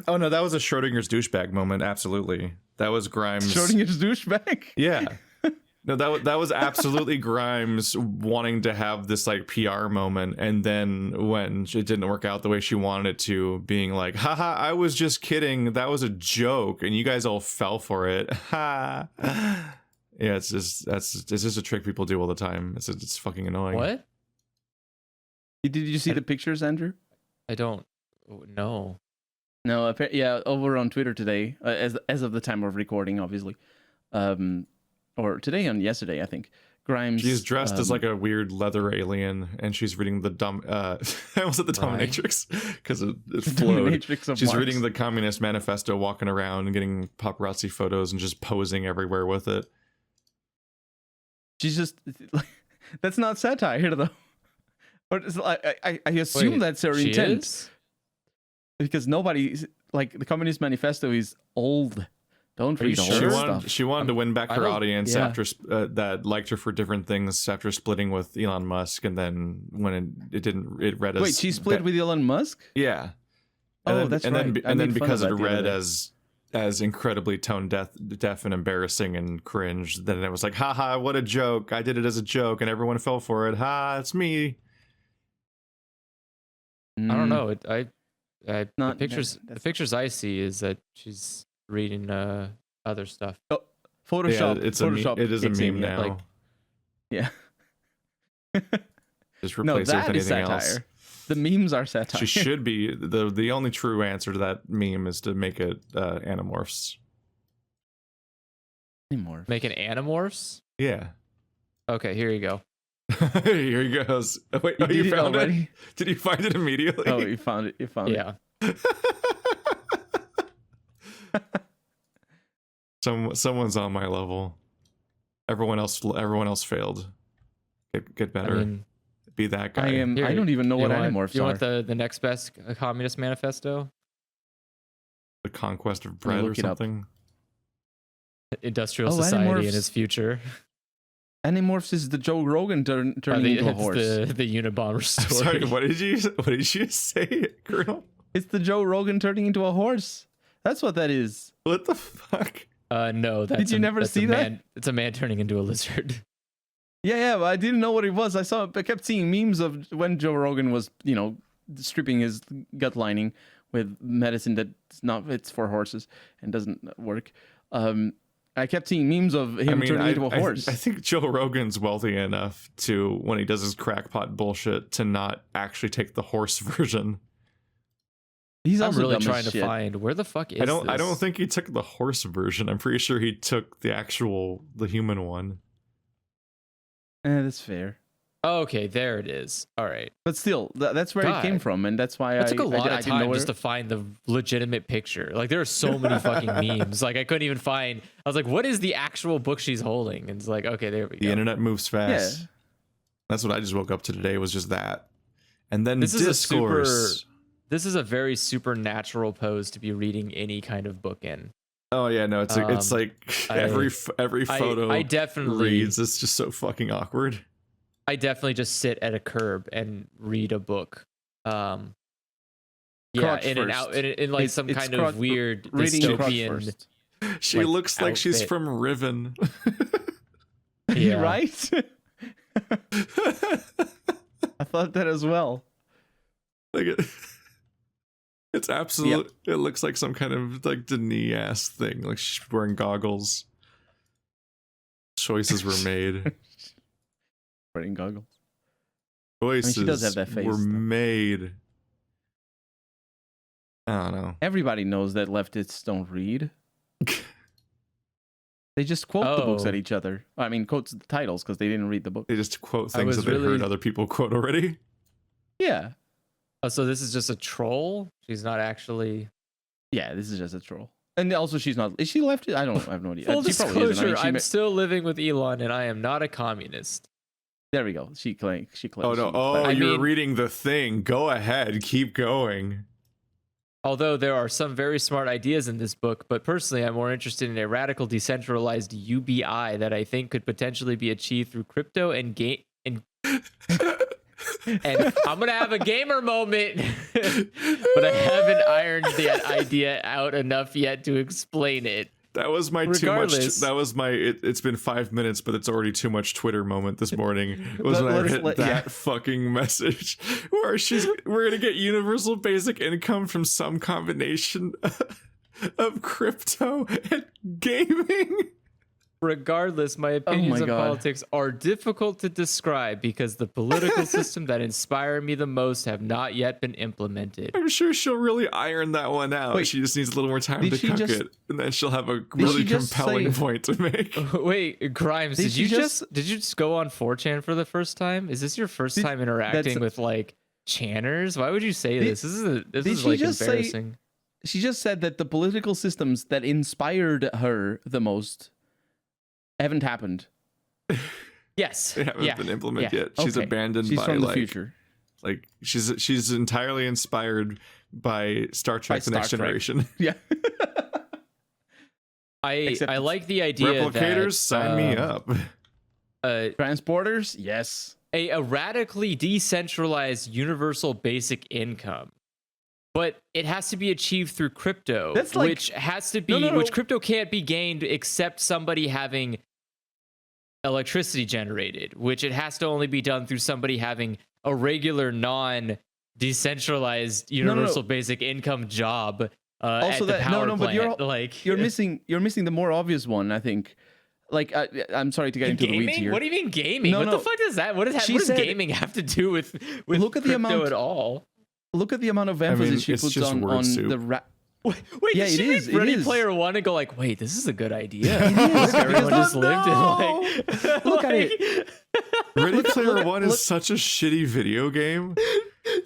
Oh no, that was a Schrodinger's douchebag moment. Absolutely, that was Grimes. Schrodinger's douchebag. Yeah, no, that was absolutely Grimes wanting to have this like PR moment, and then when it didn't work out the way she wanted it to, being like, "Haha, I was just kidding. That was a joke, and you guys all fell for it." Ha. Yeah, it's just a trick people do all the time. It's fucking annoying. What? Did you see the pictures, Andrew? I don't know. No, yeah, over on Twitter today, as of the time of recording, obviously, or today and yesterday, I think. Grimes. She's dressed as like a weird leather alien, and she's reading the I almost said the Dominatrix because it flowed. She's Marx. Reading the Communist Manifesto, walking around and getting paparazzi photos and just posing everywhere with it. She's just that's not satire though. But it's like, I assume that's her intent. Is? Because nobody, like, the Communist Manifesto is old. Don't read all this stuff. She wanted to win back her audience after that liked her for different things after splitting with Elon Musk, and then when it read as wait, she split with Elon Musk? Yeah. That's right. And then because it read as incredibly tone deaf and embarrassing and cringe, then it was like, haha, what a joke! I did it as a joke, and everyone fell for it. Ha, it's me. I don't know. The pictures I see is that she's reading other stuff. Oh, Photoshop. Yeah, Photoshop. It is a meme now. Like, yeah. Just replace it with anything else. The memes are satire. She should be. The only true answer to that meme is to make it Animorphs. Animorphs. Make an Animorphs? Yeah. Okay, here you go. Here he goes. Wait, you found it already? Did you find it immediately? Oh, you found it. Yeah. Someone's on my level. Everyone else failed. Get better. I mean, be that guy. I don't even know what Animorphs are. You want the next best Communist Manifesto? The Conquest of Bread or something? Industrial Society Animorphs. and its future. Animorphs is the Joe Rogan turning into a horse. The Unabomber story. I'm sorry, what did you say, girl? It's the Joe Rogan turning into a horse. That's what that is. What the fuck? No, that's Did you never see that? It's a man turning into a lizard. Yeah, but I didn't know what it was. I kept seeing memes of when Joe Rogan was, stripping his gut lining with medicine it's for horses and doesn't work. I kept seeing memes of him turning into a horse. I think Joe Rogan's wealthy enough to, when he does his crackpot bullshit, to not actually take the horse version. He's I'm also really dumb trying as to shit. find where the fuck is I this? don't think he took the horse version. I'm pretty sure he took the human one. That's fair. Oh, okay, there it is. All right. But still, that's where it came from, and that's why It took a lot of time just to find the legitimate picture. Like, there are so many fucking memes. Like, I couldn't even find. I was like, what is the actual book she's holding? And it's like, okay, there we go. The internet moves fast. Yeah. That's what I just woke up to today, was just that. And then This discourse. This is a very supernatural pose to be reading any kind of book in. Oh yeah, no, it's like every photo I definitely reads. It's just so fucking awkward. I definitely just sit at a curb and read a book. Yeah, in like some kind of weird dystopian. She looks like she's from Riven. Yeah, right. I thought that as well. Like it's absolute. Yep. It looks like some kind of like Denis ass thing. Like she's wearing goggles. Choices were made. Wearing goggles. Choices she does have that face, were made. I don't know. Everybody knows that leftists don't read. They just quote the books at each other. I mean, quotes the titles because they didn't read the book. They just quote things that they heard other people quote already. Yeah. Oh, so this is just a troll? She's not actually. Yeah, this is just a troll. And also, she's not. Is she lefty? I have no idea. Full disclosure, I mean, I'm still living with Elon, and I am not a communist. There we go. She claims. Oh no! Oh, you're reading the thing. Go ahead. Keep going. Although there are some very smart ideas in this book, but personally, I'm more interested in a radical decentralized UBI that I think could potentially be achieved through crypto and game. And I'm gonna have a gamer moment, but I haven't ironed that idea out enough yet to explain it. That was my too much. That was my. It's been 5 minutes, but it's already too much Twitter moment this morning. It was when I hit that fucking message where we're gonna get universal basic income from some combination of crypto and gaming. Regardless, my opinions on politics are difficult to describe because the political system that inspire me the most have not yet been implemented. I'm sure she'll really iron that one out. Wait, she just needs a little more time to cook it, and then she'll have a really compelling point to make. Wait, Grimes, did you just go on 4chan for the first time? Is this your first time interacting with like channers? Why would you say this? This is like embarrassing. She just said that the political systems that inspired her the most haven't happened. Yes. They haven't been implemented yet. She's abandoned She's by from the like future. Like she's entirely inspired by Star Trek: The Next Generation. Yeah. I like the idea replicators. That, sign me up. Transporters, yes. A radically decentralized universal basic income, but it has to be achieved through crypto, which has to be which crypto can't be gained except somebody having electricity generated, which it has to only be done through somebody having a regular non-decentralized universal basic income job. Also, at the power plant. But you're missing the more obvious one, I think. Like, I'm sorry to get into the weeds here. What do you mean gaming? What the fuck is that? What does gaming have to do with look at crypto the amount at all? Look at the amount of emphasis she puts on the Wait, yeah, did she make Ready Player One and go like, wait, this is a good idea. Everyone just lived in like, look at it. Ready Player One is such a shitty video game.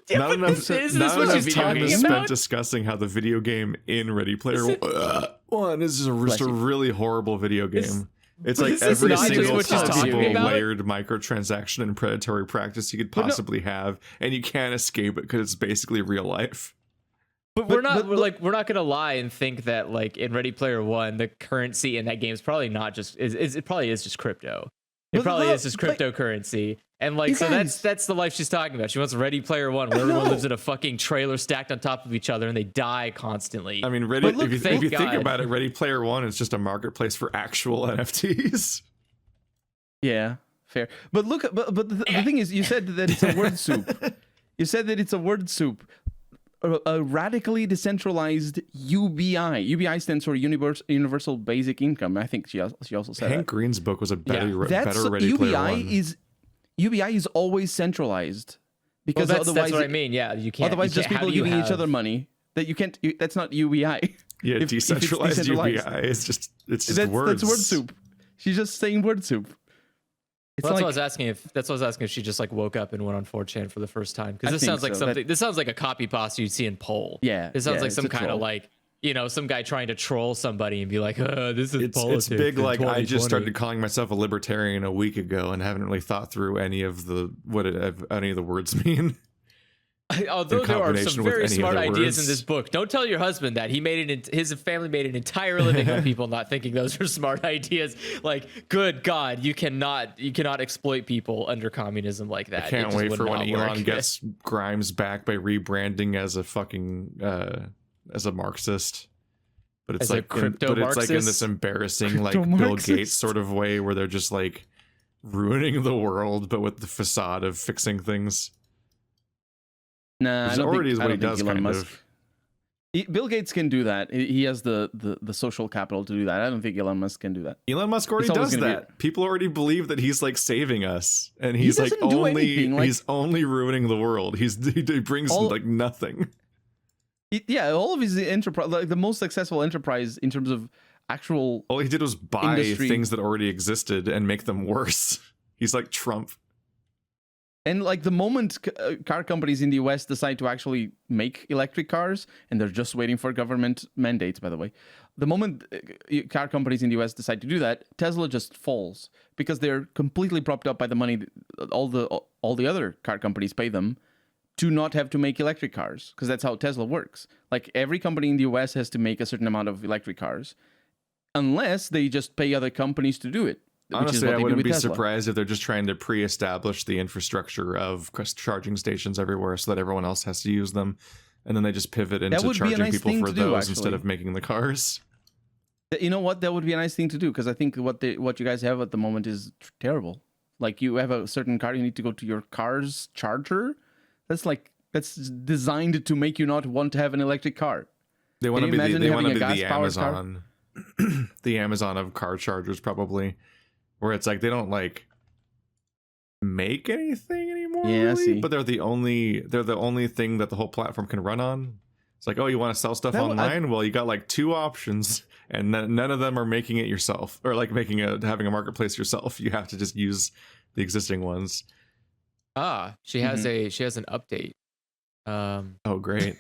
Yeah, not enough time is spent discussing how the video game in Ready Player One is just a really horrible video game. It's like every single possible layered microtransaction and predatory practice you could possibly have, and you can't escape it because it's basically real life. But we're not gonna lie and think that like in Ready Player One, the currency in that game is probably not just it probably is just crypto. It probably is just cryptocurrency. And like, so that's the life she's talking about. She wants Ready Player One, where everyone lives in a fucking trailer stacked on top of each other and they die constantly. I mean, if you think about it, Ready Player One is just a marketplace for actual NFTs. Yeah, fair. But look, but the thing is, you said that it's a word soup. You said that it's a word soup. A radically decentralized UBI. UBI stands for Universal Basic Income. I think she also said Hank Green's book was a better Ready UBI Player One. UBI is always centralized because that's what I mean. Yeah, you can't. Otherwise, just people giving each other money that you can't. That's not UBI. Yeah, decentralized UBI. It's just words. That's word soup. She's just saying word soup. Well, that's what I was asking if she just like woke up and went on 4chan for the first time, because this sounds like something. This sounds like a copy pasta you'd see in Poll. Yeah, it sounds like some kind of like, you know, some guy trying to troll somebody and be like, this is politics. It's big. Like, I just started calling myself a libertarian a week ago and haven't really thought through any of the words mean. Although there are some very smart ideas in this book. Don't tell your husband that. His family made an entire living on people not thinking those are smart ideas. Like, good God, you cannot exploit people under communism like that. I can't wait for when Elon gets Grimes back by rebranding as a fucking as a Marxist. But it's like in this embarrassing like Bill Gates sort of way where they're just like ruining the world, but with the facade of fixing things. Nah, I don't think Elon Musk. Bill Gates can do that. He has the social capital to do that. I don't think Elon Musk can do that. Elon Musk already does that. People already believe that he's like saving us, and he's like he's only ruining the world. He brings like nothing. All of his enterprise, like the most successful enterprise in terms of actual. All he did was buy things that already existed and make them worse. He's like Trump. And like the moment car companies in the US decide to actually make electric cars, and they're just waiting for government mandates, by the way, the moment car companies in the US decide to do that, Tesla just falls because they're completely propped up by the money all the other car companies pay them to not have to make electric cars, because that's how Tesla works. Like every company in the US has to make a certain amount of electric cars, unless they just pay other companies to do it. Honestly, I wouldn't be surprised if they're just trying to pre-establish the infrastructure of charging stations everywhere so that everyone else has to use them. And then they just pivot into charging people for those instead of making the cars. You know what? That would be a nice thing to do, because I think what you guys have at the moment is terrible. Like, you have a certain car, you need to go to your car's charger. That's designed to make you not want to have an electric car. They want to be the Amazon. The Amazon of car chargers, probably. Where it's like they don't like make anything anymore, really, but they're the only thing that the whole platform can run on. It's like, oh, you want to sell stuff online? Well, you got like two options, and none of them are making it yourself, or like having a marketplace yourself. You have to just use the existing ones. She has an update. Oh, great.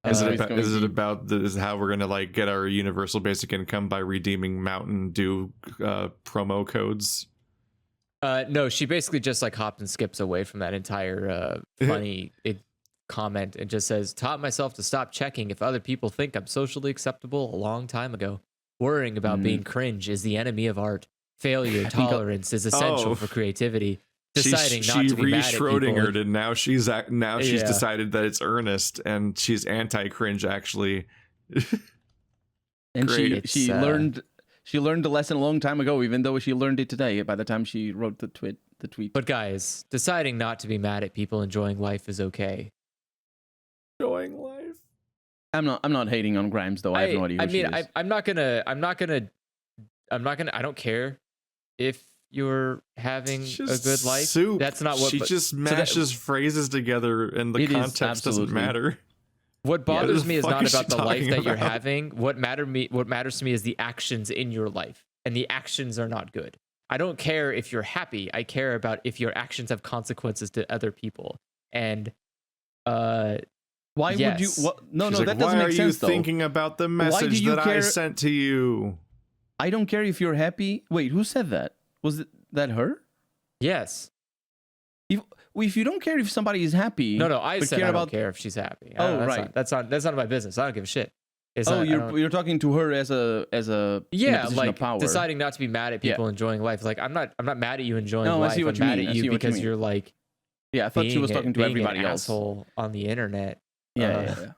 Is it about how we're gonna like get our universal basic income by redeeming Mountain Dew promo codes? No, she basically just like hopped and skips away from that entire funny comment and just says, taught myself to stop checking if other people think I'm socially acceptable a long time ago. Worrying about being cringe is the enemy of art. Failure tolerance is essential for creativity. Deciding not to be mad at people. And now she's decided that it's earnest and she's anti-cringe actually. And she learned the lesson a long time ago, even though she learned it today by the time she wrote the tweet. But guys, deciding not to be mad at people enjoying life is okay. Enjoying life. I'm not hating on Grimes though. I have no idea who she is. I don't care if you're having a good life. Soup. That's not what she just mashes phrases together and the context doesn't matter. What bothers me is not about the life that you're having. What matters to me is the actions in your life, and the actions are not good. I don't care if you're happy. I care about if your actions have consequences to other people. And why would you? No, that doesn't make sense. Why are you thinking about the message that I sent to you? I don't care if you're happy. Wait, who said that? Was that her? Yes. If you don't care if somebody is happy, no, I said I don't care if she's happy. Right. That's not my business. I don't give a shit. You're talking to her as a like of power. Deciding not to be mad at people enjoying life. Like I'm not mad at you enjoying life. I'm mad at you because you're like I thought she was talking to everybody else asshole on the internet. Yeah.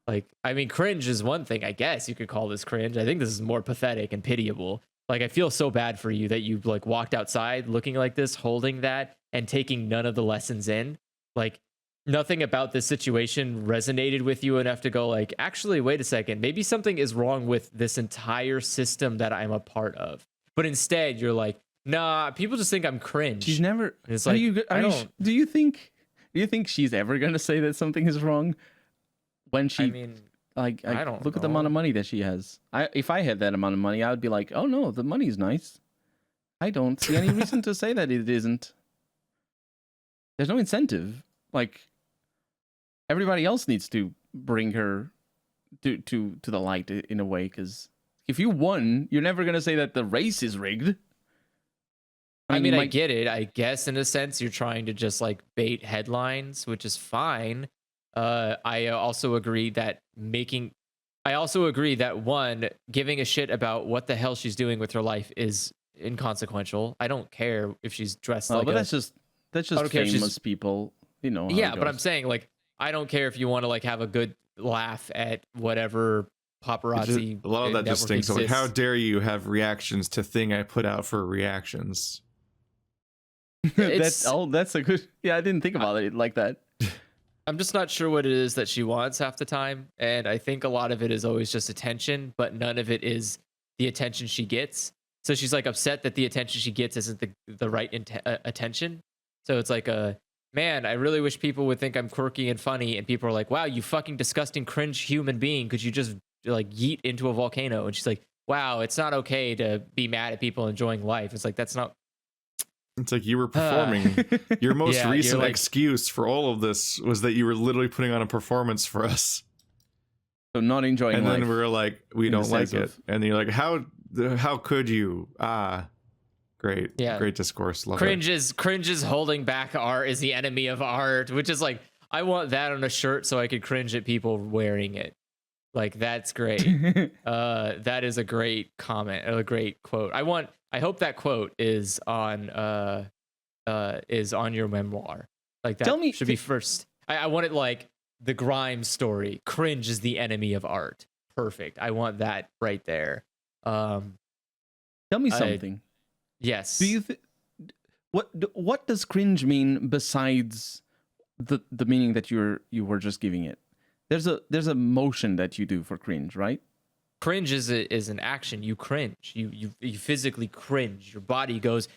Like I mean, cringe is one thing. I guess you could call this cringe. I think this is more pathetic and pitiable. Like I feel so bad for you that you like walked outside looking like this, holding that, and taking none of the lessons in. Like nothing about this situation resonated with you enough to go like, actually, wait a second, maybe something is wrong with this entire system that I'm a part of. But instead, you're like, nah, people just think I'm cringe. She's never. And it's like, do you think she's ever gonna say that something is wrong? When she, I don't look at the amount of money that she has. If I had that amount of money, I would be like, oh no, the money's nice. I don't see any reason to say that it isn't. There's no incentive. Like everybody else needs to bring her to the light in a way, because if you won, you're never gonna say that the race is rigged. I get it. I guess in a sense you're trying to just like bait headlines, which is fine. I also agree that one, giving a shit about what the hell she's doing with her life is inconsequential. I don't care if she's dressed like but that's just famous people, you know. Yeah, but I'm saying like I don't care if you want to like have a good laugh at whatever paparazzi. A lot of that just stinks. Like, how dare you have reactions to thing I put out for reactions? That's a good. Yeah, I didn't think about it like that. I'm just not sure what it is that she wants half the time, and I think a lot of it is always just attention, but none of it is the attention she gets. So she's like upset that the attention she gets isn't the right attention. So it's like man, I really wish people would think I'm quirky and funny, and people are like, wow, you fucking disgusting cringe human being, could you just like yeet into a volcano? And she's like, wow, it's not okay to be mad at people enjoying life. It's like, that's not. It's like you were performing. Your most recent excuse for all of this was that you were literally putting on a performance for us. So not enjoying life. And then we were like, we don't like it. And then you're like, how could you? Great. Yeah. Great discourse. Love it. Cringe is holding back art is the enemy of art, which is like, I want that on a shirt so I could cringe at people wearing it. Like, that's great. That is a great comment, or a great quote. I hope that quote is on your memoir. Like, that should be first. I want it like the Grimes story. Cringe is the enemy of art. Perfect. I want that right there. Tell me something. Yes. Do you what does cringe mean besides the meaning that you were just giving it? There's a motion that you do for cringe, right? Cringe is an action. You cringe. You physically cringe. Your body goes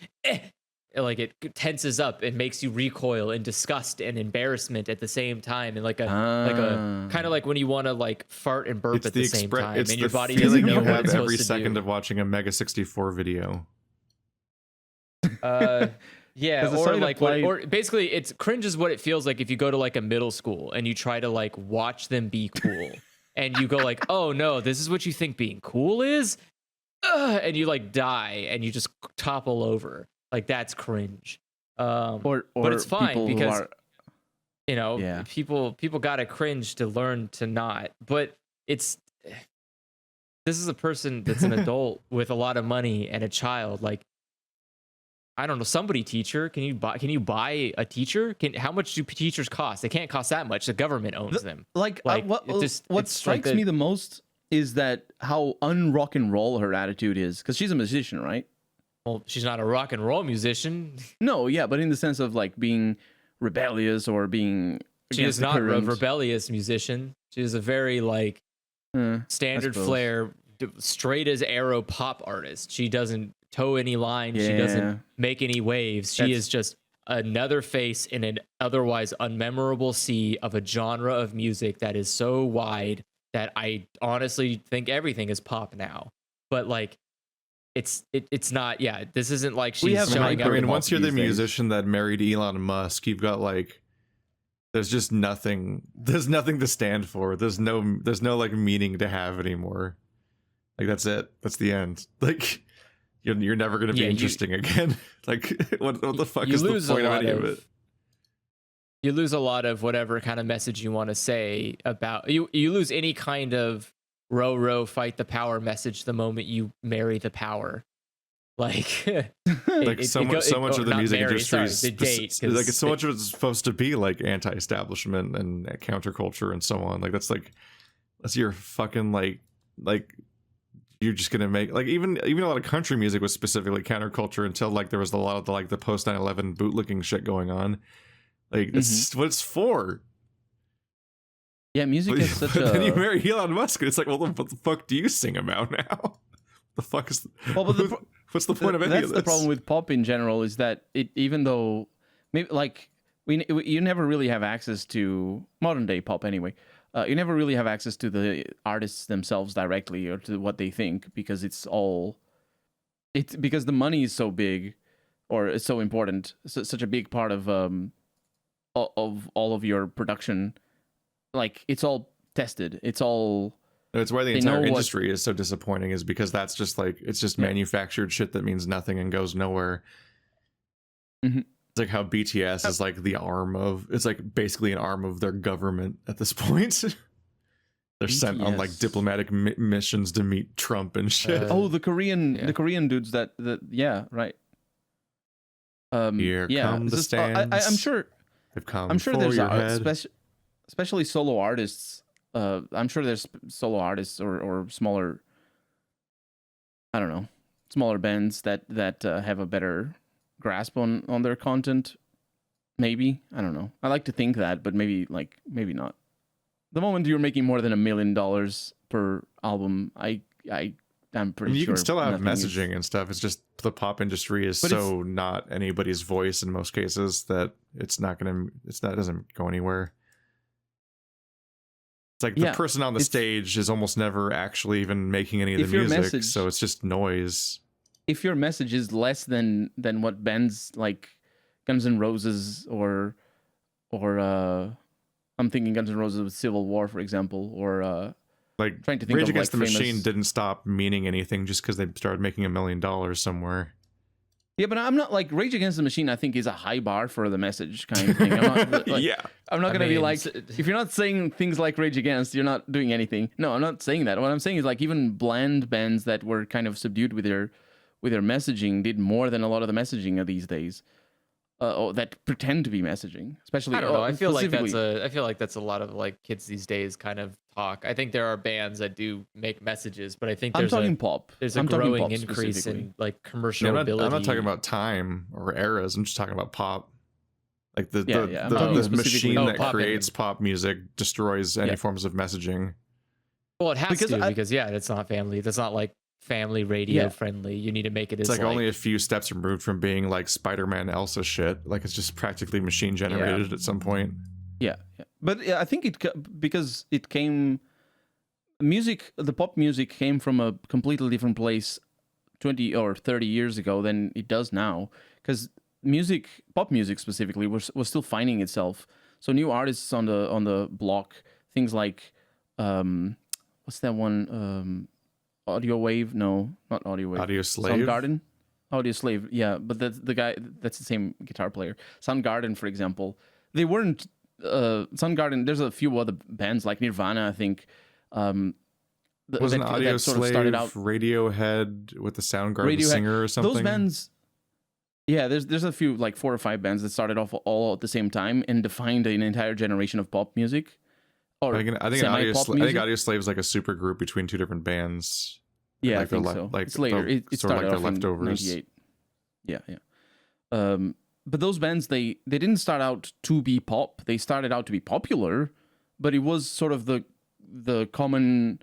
like it tenses up and makes you recoil in disgust and embarrassment at the same time, and like a kind of like when you want to like fart and burp at the same time, and your body doesn't know what it's supposed to do. Every second of watching a Mega 64 video. Yeah, or basically it's cringe is what it feels like if you go to like a middle school and you try to like watch them be cool and you go like, oh no, this is what you think being cool is? And you like die and you just topple over. Like that's cringe. Or but it's fine because Yeah. people gotta cringe to learn to not. But this is a person that's an adult with a lot of money and a child. Like, I don't know, somebody teacher. Can you buy a teacher? How much do teachers cost? They can't cost that much. The government owns them. What strikes me the most is that how un-rock and roll her attitude is, because she's a musician, right? Well, she's not a rock and roll musician. No, yeah, but in the sense of like being rebellious or being she is not a rebellious musician. She is a very like standard flair, straight as arrow pop artist. She doesn't toe any line. Yeah. She doesn't make any waves. She is just another face in an otherwise unmemorable sea of a genre of music that is so wide that I honestly think everything is pop now. But like, it's not. Yeah, this isn't like she's showing up. I mean, once you're the musician that married Elon Musk, you've got like, there's just nothing. There's nothing to stand for. There's no like meaning to have anymore. Like that's it. That's the end. Like you're never gonna be interesting again. Like what the fuck is the point of any of it? You lose a lot of whatever kind of message you want to say about you. You lose any kind of row fight the power message the moment you marry the power. Like so much of the music industry is like so much of it's supposed to be like anti-establishment and counterculture and so on. Like that's your fucking like you're just gonna make like even a lot of country music was specifically counterculture until like there was a lot of the post 9/11 bootlicking shit going on. Like that's what it's for. Yeah, music is such a. Then you marry Elon Musk, and it's like, well, what the fuck do you sing about now? The fuck is? What's the point of any of this? That's the problem with pop in general is that even though maybe like you never really have access to modern day pop anyway. You never really have access to the artists themselves directly or to what they think because because the money is so big or it's so important, such a big part of all of your production. Like it's all tested. It's all. It's why the entire industry is so disappointing, is because that's just like it's just manufactured shit that means nothing and goes nowhere. Mm-hmm. It's like how BTS is like it's like basically an arm of their government at this point. They're sent on like diplomatic missions to meet Trump and shit. The Korean dudes that right. Here come the stands. I'm sure. They've come. I'm sure there's especially solo artists. I'm sure there's solo artists or smaller. I don't know, smaller bands that have a better grasp on their content. Maybe, I don't know. I like to think that, but maybe not. The moment you're making more than $1 million per album, I'm pretty sure you can still have messaging and stuff. It's just the pop industry is so not anybody's voice in most cases that it doesn't go anywhere. It's like the person on the stage is almost never actually even making any of the music, so it's just noise. If your message is less than what bands like Guns N' Roses or I'm thinking Guns N' Roses with Civil War, for example, or like trying to think Rage Against the Machine didn't stop meaning anything just because they started making $1 million somewhere. Yeah, but I'm not like Rage Against the Machine. I think is a high bar for the message kind of thing. I'm not, I'm not gonna be like, if you're not saying things like Rage Against, you're not doing anything. No, I'm not saying that. What I'm saying is like even bland bands that were kind of subdued with their messaging did more than a lot of the messaging of these days. That pretend to be messaging, especially. I don't know. I feel like that's a lot of like kids these days kind of talk. I think there are bands that do make messages, but I think there's pop. There's a growing increase in like commercial ability. I'm not talking about time or eras. I'm just talking about pop. Like the machine that creates pop music destroys any forms of messaging. Well, it has because it's not family. That's not like family radio friendly. You need to make it. It's like only a few steps removed from being like Spider-Man Elsa shit. Like it's just practically machine generated at some point. Yeah. But I think because it came, the pop music came from a completely different place 20 or 30 years ago than it does now. Because pop music specifically, was still finding itself. So new artists on the block, things like, what's that one? Audio Wave? No, not Audio Wave. Audio Slave? Soundgarden? Audioslave, yeah, but that's the guy. That's the same guitar player. Soundgarden, for example, they weren't. Soundgarden. There's a few other bands like Nirvana, I think. Wasn't Audioslave sort of started out Radiohead with the Soundgarden singer or something? Those bands. Yeah, there's a few, like 4 or 5 bands that started off all at the same time and defined an entire generation of pop music. Or I think Audioslave is like a super group between 2 different bands. Yeah, like I think so. Like it's later. It started like off leftovers. in 98. Yeah. But those bands, they didn't start out to be pop. They started out to be popular, but it was sort of the common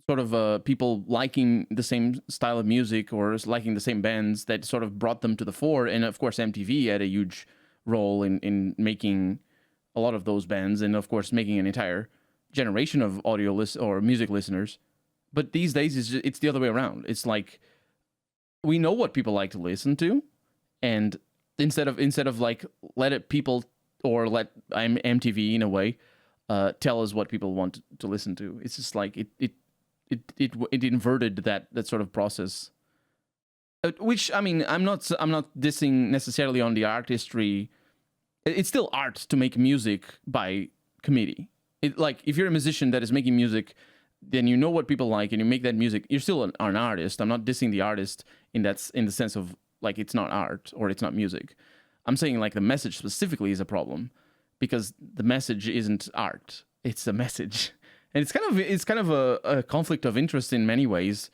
sort of people liking the same style of music or liking the same bands that sort of brought them to the fore. And of course, MTV had a huge role in making a lot of those bands, and of course, making an entire generation of or music listeners. But these days, it's the other way around. It's like we know what people like to listen to, and instead of like let MTV in a way tell us what people want to listen to, it's just like it inverted that sort of process. Which, I mean, I'm not dissing necessarily on the artistry. It's still art to make music by committee. Like if you're a musician that is making music, then you know what people like and you make that music. You're still an artist. I'm not dissing the artist in the sense of like it's not art or it's not music. I'm saying like the message specifically is a problem because the message isn't art. It's a message, and it's kind of a conflict of interest in many ways.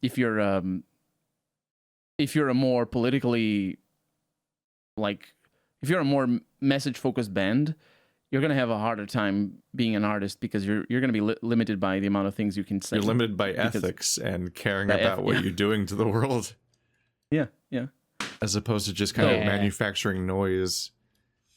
If you're a more politically if you're a more message focused band, you're going to have a harder time being an artist because you're going to be limited by the amount of things you can say. You're limited by ethics and caring about what you're doing to the world. Yeah. As opposed to just kind of manufacturing noise.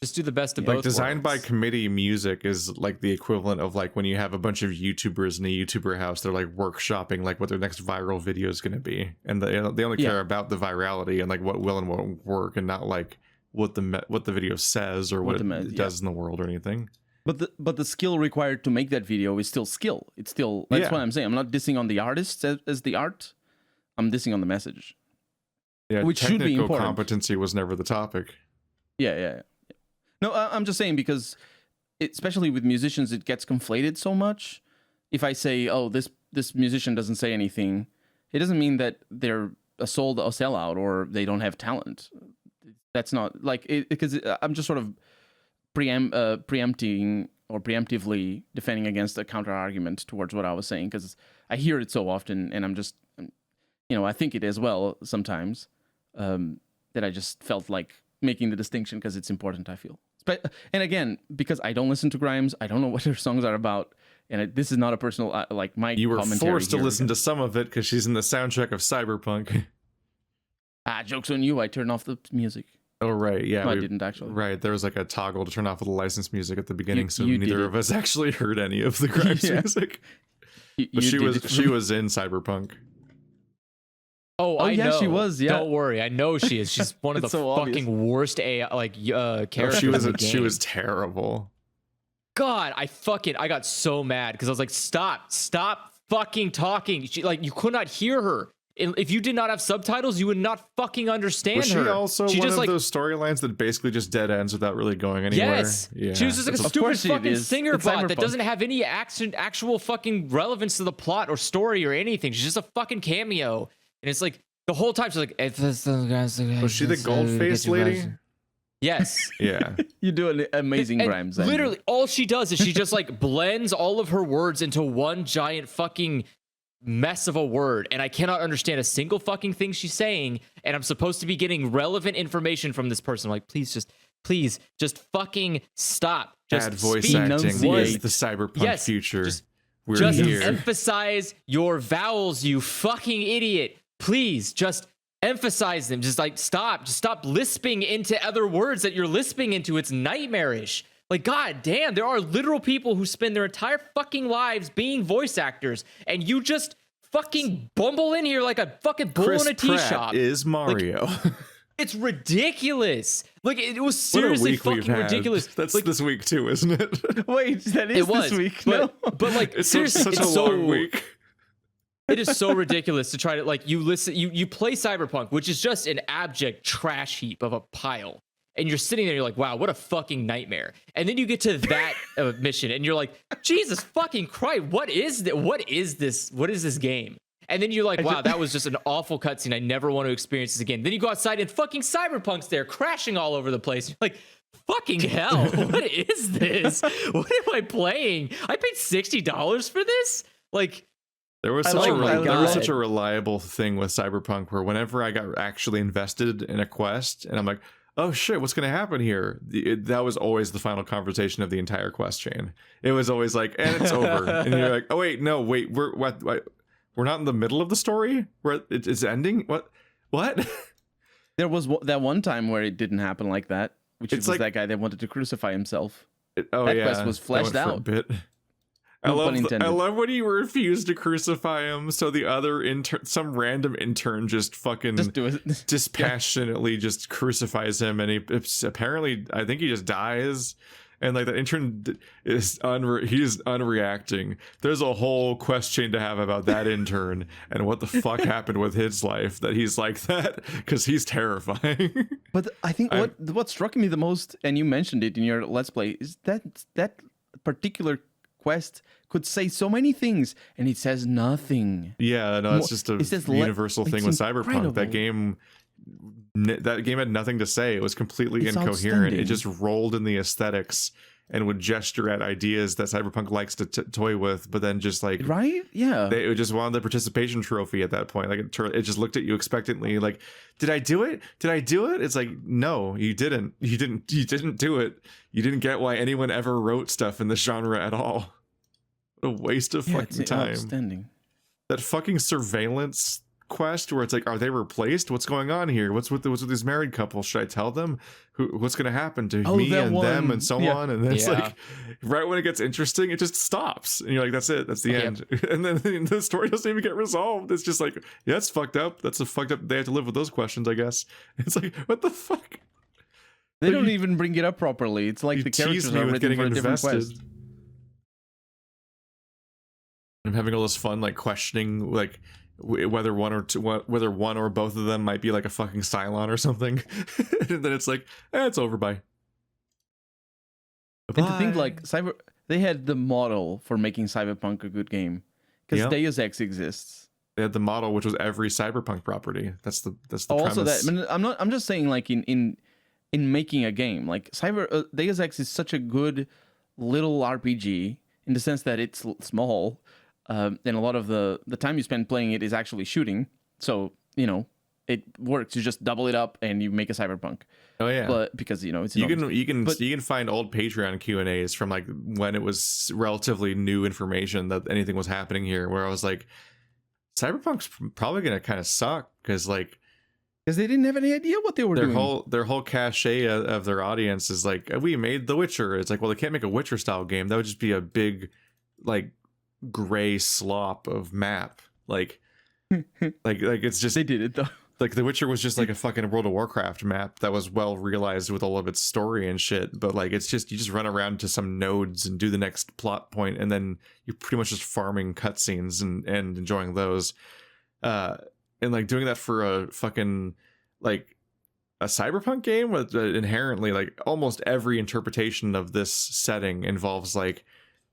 Just do the best of both worlds. Designed by committee music is like the equivalent of like when you have a bunch of YouTubers in a YouTuber house, they're like workshopping like what their next viral video is going to be. And they only care about the virality and like what will and won't work, and not like what the video says or what it does in the world or anything. But the skill required to make that video is still skill. It's still, that's what I'm saying. I'm not dissing on the artists as the art. I'm dissing on the message. Yeah, which should be important. Competency was never the topic. Yeah. No, I'm just saying because, especially with musicians, it gets conflated so much. If I say, oh, this musician doesn't say anything, it doesn't mean that they're a sellout or they don't have talent. That's not like it, because I'm just sort of preempting or preemptively defending against a counter argument towards what I was saying, because I hear it so often, and I'm just, I think it as well sometimes, that I just felt like making the distinction because it's important, I feel. And again, because I don't listen to Grimes, I don't know what their songs are about, and this is not a personal like my. You were forced to listen to some of it because she's in the soundtrack of Cyberpunk. Joke's on you! I turned off the music. Oh right, yeah. No, I didn't actually. Right, there was like a toggle to turn off the licensed music at the beginning, so neither of us actually heard any of the Grimes music. But she was in Cyberpunk. Oh, I know. She was. Yeah, don't worry, I know she is. She's one of the fucking worst characters. She in the game. She was terrible. God, I got so mad because I was like, stop fucking talking. You could not hear her. If you did not have subtitles, you would not fucking understand her. Was she also one of those storylines that basically just dead ends without really going anywhere? Yes. Yeah. She was just like a stupid fucking singer bot that doesn't have any actual fucking relevance to the plot or story or anything. She's just a fucking cameo. And it's like the whole time she's like, was she the gold-faced lady? Yes. Yeah. You do an amazing Grimes. Literally, all she does is she just like blends all of her words into one giant fucking mess of a word, and I cannot understand a single fucking thing she's saying, and I'm supposed to be getting relevant information from this person. I'm like, please just fucking stop. Just add voice acting is the cyberpunk future. Just emphasize your vowels, you fucking idiot. Please just emphasize them. Just stop lisping into other words that you're lisping into. It's nightmarish. Like, god damn, there are literal people who spend their entire fucking lives being voice actors, and you just fucking bumble in here like a fucking bull in a tea shop. Is Mario. Like, it's ridiculous. Like, it was seriously fucking ridiculous. That's like, this week too, isn't it? Wait, that is this week. But like, it's seriously, such a long week. It is so ridiculous to try to like you play Cyberpunk, which is just an abject trash heap of a pile. And you're sitting there, you're like, wow, what a fucking nightmare. And then you get to that mission and you're like, Jesus fucking Christ, what is this? What is this game? And then you're like, wow, that was just an awful cutscene. I never want to experience this again. Then you go outside and fucking Cyberpunk's there crashing all over the place. You're like, fucking hell, what is this? What am I playing? I paid $60 for this? Like, there was such a reliable thing with Cyberpunk where whenever I got actually invested in a quest and I'm like, oh shit, what's going to happen here? That was always the final conversation of the entire quest chain. It was always like, and it's over. And you're like, oh wait, no, wait, we're not in the middle of the story where it's ending. What? There was that one time where it didn't happen like that, which was like, that guy that wanted to crucify himself. That quest was fleshed out. I love when he refused to crucify him, so the other some random intern just fucking dispassionately just crucifies him, and apparently I think he just dies. And like the intern is he's unreacting. There's a whole quest chain to have about that intern and what the fuck happened with his life that he's like that, because he's terrifying. But I think what struck me the most, and you mentioned it in your Let's Play, is that particular quest could say so many things and it says nothing. Yeah, no, it's just a universal thing with Cyberpunk. That game had nothing to say. It was completely incoherent. It just rolled in the aesthetics and would gesture at ideas that Cyberpunk likes to toy with, but then just like, right? Yeah, it just wanted the participation trophy at that point. Like it just looked at you expectantly, like, did I do it? Did I do it? It's like, no, you didn't. You didn't do it. You didn't get why anyone ever wrote stuff in this genre at all. What a waste of fucking time. Outstanding. That fucking surveillance quest where it's like, are they replaced? What's going on here? What's with this married couple? Should I tell them what's going to happen to me and them and so on? And then it's like, right when it gets interesting, it just stops, and you're like, that's it, that's the end. And then the story doesn't even get resolved. It's just like, yeah, it's fucked up. That's a fucked up. They have to live with those questions, I guess. It's like, what the fuck? They don't even bring it up properly. It's like the characters are written for a different quest. I'm having all this fun, like questioning, like whether one or both of them might be like a fucking Cylon or something. And then it's like, it's over. Bye. And to think like they had the model for making Cyberpunk a good game, because Deus Ex exists. They had the model, which was every Cyberpunk property. That's the also premise. That I'm just saying, like in making a game, like Deus Ex is such a good little RPG in the sense that it's small. And a lot of the time you spend playing it is actually shooting, so it works. You just double it up and you make a Cyberpunk. Oh yeah, but because it's you can find old Patreon Q&As from like when it was relatively new information that anything was happening here, where I was like, Cyberpunk's probably gonna kind of suck because they didn't have any idea what they were doing. Their whole cachet of their audience is like, we made The Witcher. It's like, well, they can't make a Witcher style game. That would just be a big like gray slop of map, like it's just, they did it though. Like The Witcher was just like a fucking World of Warcraft map that was well realized with all of its story and shit, but like it's just, you just run around to some nodes and do the next plot point, and then you're pretty much just farming cutscenes and enjoying those, and like doing that for a fucking like a Cyberpunk game with inherently like almost every interpretation of this setting involves like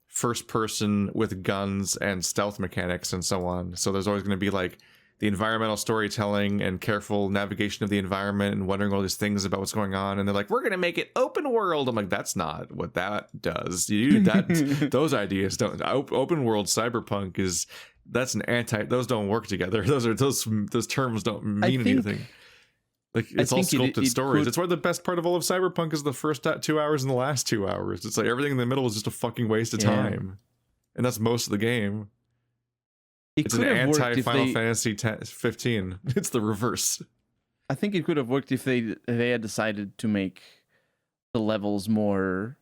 first person with guns and stealth mechanics and so on. So there's always going to be like the environmental storytelling and careful navigation of the environment and wondering all these things about what's going on. And they're like, we're going to make it open world. I'm like, that's not what that does. Those ideas don't. Open world Cyberpunk those don't work together. Those terms don't mean anything. Like it's all sculpted stories. It's why the best part of all of Cyberpunk is the first 2 hours and the last 2 hours. It's like everything in the middle is just a fucking waste of time, and that's most of the game. It's an anti-Final Fantasy 15. It's the reverse. I think it could have worked if they had decided to make the levels more.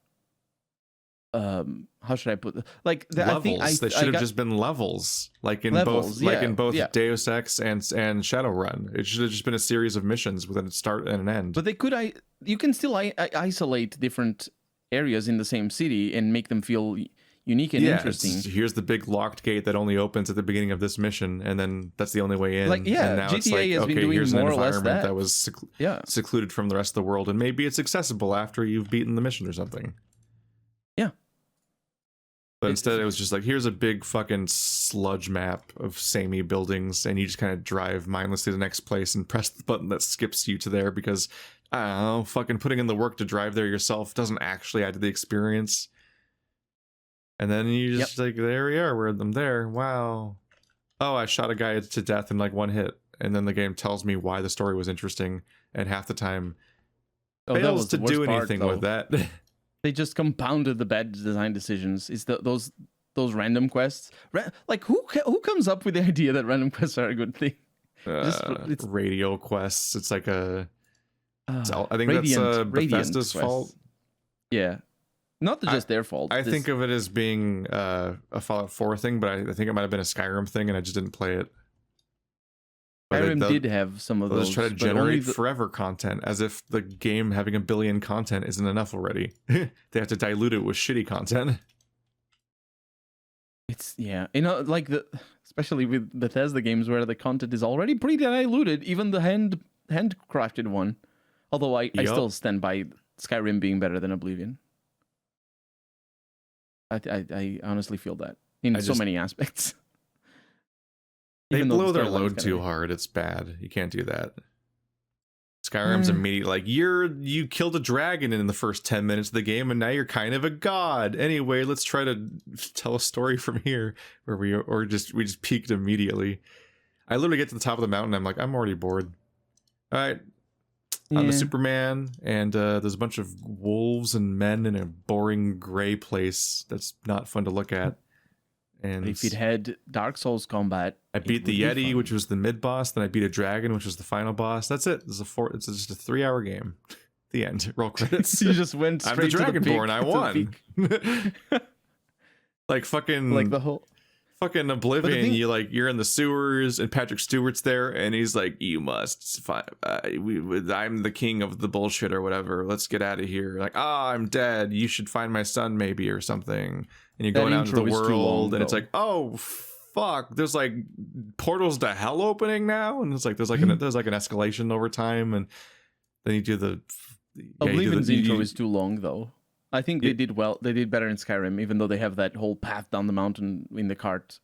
How should I put it? Like levels? They should have just been levels, like in both Deus Ex and Shadowrun. It should have just been a series of missions with a start and an end. But they could. You can still isolate different areas in the same city and make them feel unique and interesting. Here's the big locked gate that only opens at the beginning of this mission, and then that's the only way in. Like, yeah, and now GTA it's like, has been doing here's more an or less environment that. that was secluded from the rest of the world, and maybe it's accessible after you've beaten the mission or something. Yeah. But instead, it was just like, here's a big fucking sludge map of samey buildings, and you just kind of drive mindlessly to the next place and press the button that skips you to there because, I don't know, fucking putting in the work to drive there yourself doesn't actually add to the experience. And then you just like, there we are, I'm there. Wow. Oh, I shot a guy to death in like one hit. And then the game tells me why the story was interesting, and half the time fails to do anything with that. They just compounded the bad design decisions. Is those random quests? Like who comes up with the idea that random quests are a good thing? It's radio quests. It's like I think Radiant, that's Bethesda's fault. Yeah, not just their fault. I think of it as being a Fallout 4 thing, but I think it might have been a Skyrim thing, and I just didn't play it. Skyrim did have some of those. Just try to generate forever content, as if the game having 1 billion content isn't enough already. They have to dilute it with shitty content. It's like especially with Bethesda games where the content is already pretty diluted, even the handcrafted one. Although I still stand by Skyrim being better than Oblivion. I honestly feel that in so many aspects. They blow their load too hard. It's bad. You can't do that. Skyrim's immediate, like, you killed a dragon in the first 10 minutes of the game, and now you're kind of a god. Anyway, let's try to tell a story from here, where we just peaked immediately. I literally get to the top of the mountain, I'm like, I'm already bored. All right, I'm a Superman, and there's a bunch of wolves and men in a boring gray place that's not fun to look at. And if it had Dark Souls combat, I beat the Yeti, which was the mid boss. Then I beat a dragon, which was the final boss. That's it. It's just a 3-hour game. The end. Roll credits. You just went straight I'm the to the Dragonborn. I won. Like fucking like the whole fucking Oblivion. You're in the sewers, and Patrick Stewart's there, and he's like, "You must find. I'm the king of the bullshit or whatever. Let's get out of here." Like, I'm dead. You should find my son, maybe, or something. And you're going out into the world, and it's like, oh fuck, there's like portals to hell opening now, and it's like there's like an escalation over time, and then you do the Oblivion's intro is too long though. I think they did well. They did better in Skyrim, even though they have that whole path down the mountain in the cart.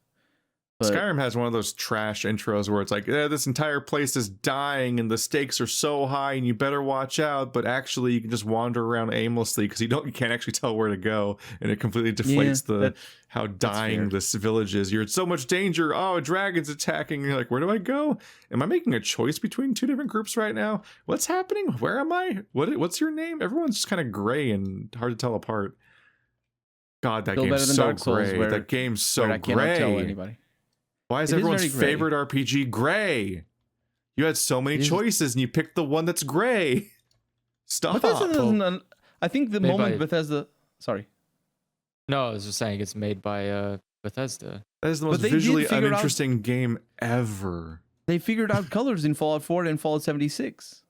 But Skyrim has one of those trash intros where it's like, this entire place is dying and the stakes are so high and you better watch out, but actually you can just wander around aimlessly because you can't actually tell where to go, and it completely deflates how dying this village is. You're in so much danger. Oh, a dragon's attacking. You're like, where do I go? Am I making a choice between 2 different groups right now? What's happening? Where am I? What's your name? Everyone's just kind of gray and hard to tell apart. God, that game's so gray. That game's so gray. I cannot tell anybody. Why is everyone's favorite RPG gray? You had so many choices and you picked the one that's gray. Stop. I think the moment Bethesda... Sorry. No, I was just saying it's made by Bethesda. That is the most visually uninteresting game ever. They figured out colors in Fallout 4 and Fallout 76.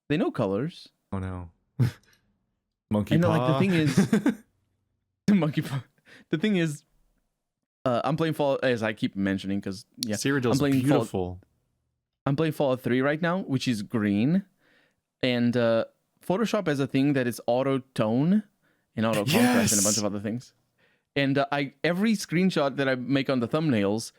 They know colors. Oh no. Monkey paw. Like, the thing is... Monkey paw. The thing is... I'm playing Fallout, as I keep mentioning, because Cyrodiil's beautiful. I'm playing Fallout 3 right now, which is green, and Photoshop has a thing that is auto tone and auto contrast and a bunch of other things. And every screenshot that I make on the thumbnails,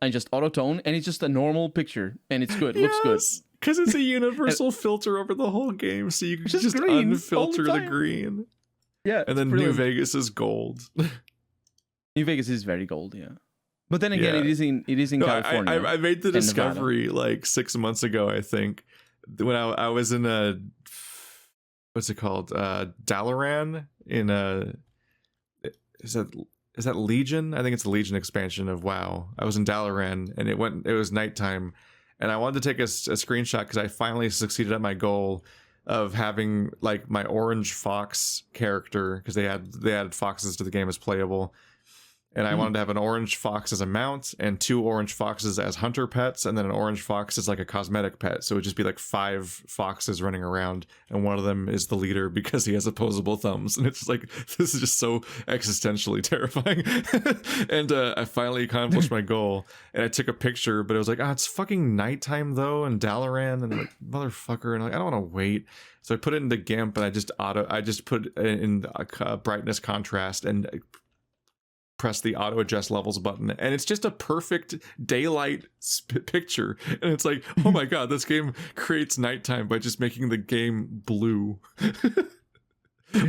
I just auto tone, and it's just a normal picture, and it's good. Looks good. Because it's a universal filter over the whole game, so you can just unfilter the green. Yeah, and then New Vegas is gold. New Vegas is very gold, yeah. But then again, it is in California. I made the discovery like 6 months ago, I think, when I was in what's it called? Dalaran in is that Legion? I think it's the Legion expansion of WoW. I was in Dalaran, and it was nighttime, and I wanted to take a screenshot because I finally succeeded at my goal of having like my orange fox character, because they added foxes to the game as playable. And I wanted to have an orange fox as a mount and 2 orange foxes as hunter pets, and then an orange fox as like a cosmetic pet. So it would just be like 5 foxes running around, and one of them is the leader because he has opposable thumbs. And it's just like, this is just so existentially terrifying. And I finally accomplished my goal, and I took a picture, but it was like, it's fucking nighttime though, and Dalaran, and like, motherfucker, and like, I don't want to wait. So I put it into GIMP, and I just put it in brightness contrast and press the auto adjust levels button, and it's just a perfect daylight picture. And it's like, oh my god, this game creates nighttime by just making the game blue.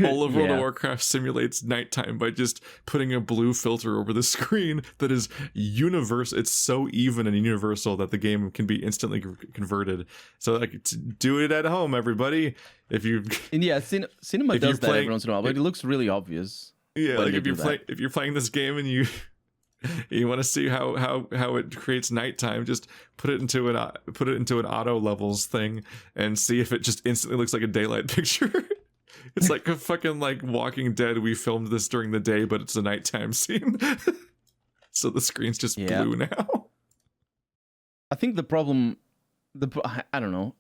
All of World of Warcraft simulates nighttime by just putting a blue filter over the screen that is universal. It's so even and universal that the game can be instantly converted. So like, do it at home, everybody. If you cinema does that every once in a while, but it looks really obvious. Yeah, like if you're playing this game and you want to see how it creates nighttime, just put it into an auto levels thing and see if it just instantly looks like a daylight picture. It's like a fucking like Walking Dead. We filmed this during the day, but it's a nighttime scene. So the screen's just blue now. I think the problem, I don't know.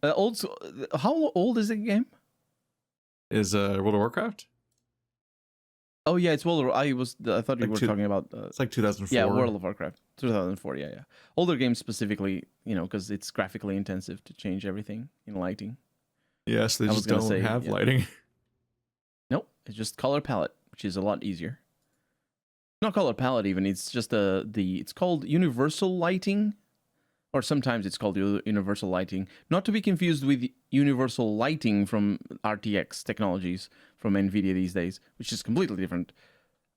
How old is the game? Is World of Warcraft? Oh yeah, it's World of. I thought you were talking about. It's like 2004. Yeah, World of Warcraft, 2004. Yeah. Older games specifically, because it's graphically intensive to change everything in lighting. Yes, they just don't have lighting. Nope, it's just color palette, which is a lot easier. Not color palette even. It's just it's called universal lighting, or sometimes it's called universal lighting. Not to be confused with universal lighting from RTX technologies from NVIDIA these days, which is completely different.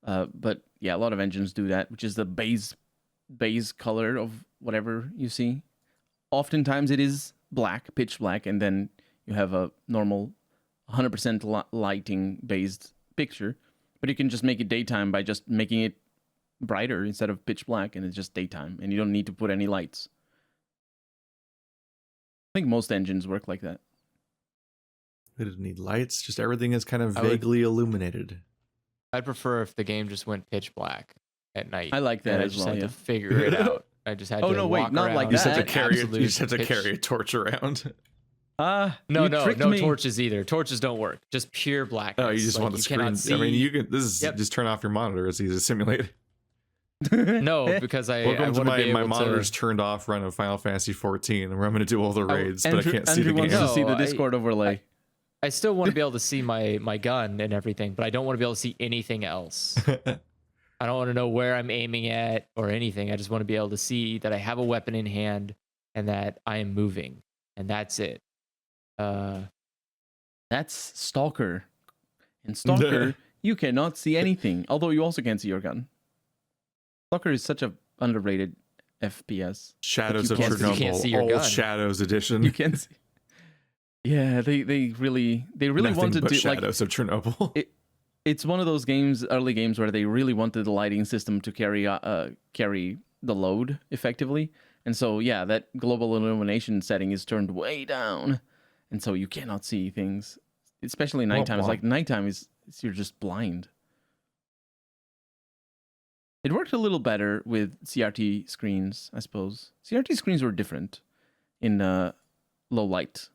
But yeah, a lot of engines do that, which is the base color of whatever you see. Oftentimes it is black, pitch black, and then you have a normal 100% lighting based picture. But you can just make it daytime by just making it brighter instead of pitch black, and it's just daytime, and you don't need to put any lights. I think most engines work like that. They didn't need lights, just everything is kind of vaguely illuminated. I'd prefer if the game just went pitch black at night. I like that as well. I just had to figure it out. I just had to walk not around. like You that. just have to carry a torch around. No torches either. Torches don't work. Just pure blackness. Oh, you just want the screen. I mean, you can. This is just turn off your monitor. It's easy to simulate. No, because I want to be able my monitor's turned off running Final Fantasy 14, where I'm going to do all the raids, but I can't see the game. Andrew wants to see the Discord overlay. I still want to be able to see my gun and everything, but I don't want to be able to see anything else. I don't want to know where I'm aiming at or anything. I just want to be able to see that I have a weapon in hand and that I am moving, and that's it. That's Stalker. In Stalker, you cannot see anything, although you also can't see your gun. Stalker is such an underrated FPS. Shadows of Chernobyl, old Shadows edition. You can see. Yeah, they really wanted to Shadows of Chernobyl. It's one of those games, early games, where they really wanted the lighting system to carry the load effectively, and so that global illumination setting is turned way down, and so you cannot see things, especially nighttime. It's like nighttime is you're just blind. It worked a little better with CRT screens, I suppose. CRT screens were different in low light,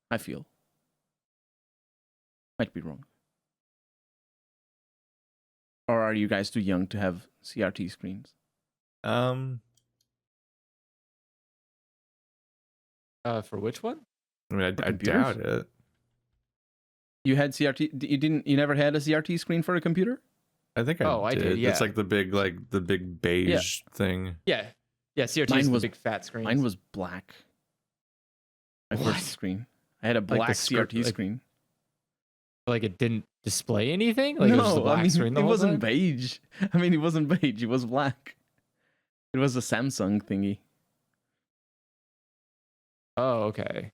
I feel. Might be wrong. Or are you guys too young to have CRT screens? For which one? I mean, I doubt it. You had CRT? You never had a CRT screen for a computer? I think I did. Yeah. It's like the big beige thing. Yeah. CRT is the big fat screen. Mine was black. My first screen. I had a black CRT screen. Like it didn't display anything? Like no, it was just a black screen the it whole wasn't time? beige. I mean, it wasn't beige. It was black. It was a Samsung thingy. Oh, okay.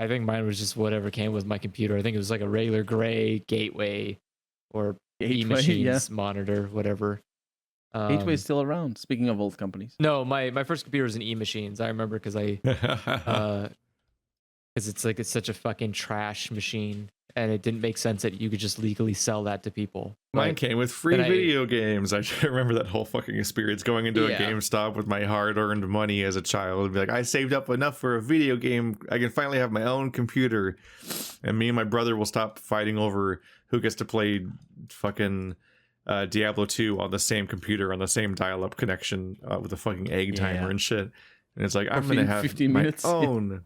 I think mine was just whatever came with my computer. I think it was like a regular gray Gateway or E-Machines monitor, whatever. Gateway's still around, speaking of old companies. No, my first computer was an E-Machines. I remember because it's such a fucking trash machine. and it didn't make sense that you could just legally sell that to people. Mine came with free video games. I remember that whole fucking experience going into a GameStop with my hard-earned money as a child and be like, I saved up enough for a video game. I can finally have my own computer. And me and my brother will stop fighting over who gets to play fucking Diablo 2 on the same computer on the same dial-up connection with a fucking egg timer and shit. And it's like, I'm going to have 15 minutes. My own.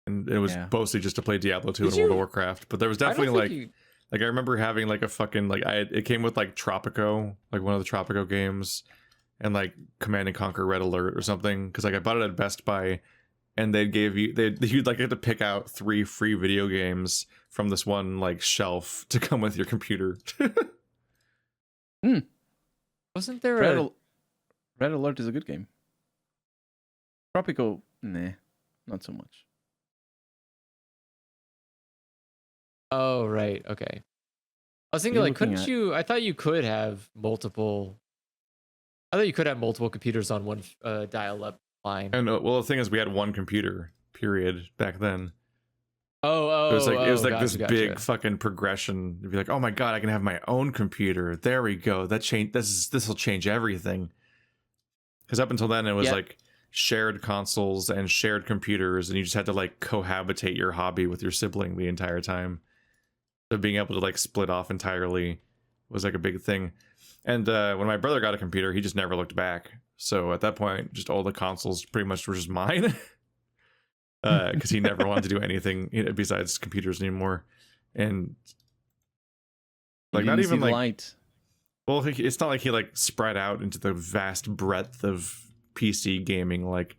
And it was mostly just to play Diablo 2 and World of Warcraft. But there was definitely like I remember having like a fucking it came with like Tropico, like one of the Tropico games, and like Command and Conquer Red Alert or something. Because like I bought it at Best Buy, and you'd like get to pick out 3 free video games from this one like shelf to come with your computer. Wasn't there Red Alert is a good game. Tropico, nah, not so much. Oh, right. Okay. I was thinking, like, I thought you could have multiple computers on one dial-up line. And well, the thing is, we had one computer, period, back then. It was like this big fucking progression. You'd be like, oh my god, I can have my own computer. There we go. This will change everything. Because up until then, it was like shared consoles and shared computers, and you just had to like cohabitate your hobby with your sibling the entire time. So being able to like split off entirely was like a big thing. And when my brother got a computer, he just never looked back. So at that point, just all the consoles pretty much were just mine. Because he never wanted to do anything besides computers anymore. And like not even like light. Well, it's not like he like spread out into the vast breadth of PC gaming. Like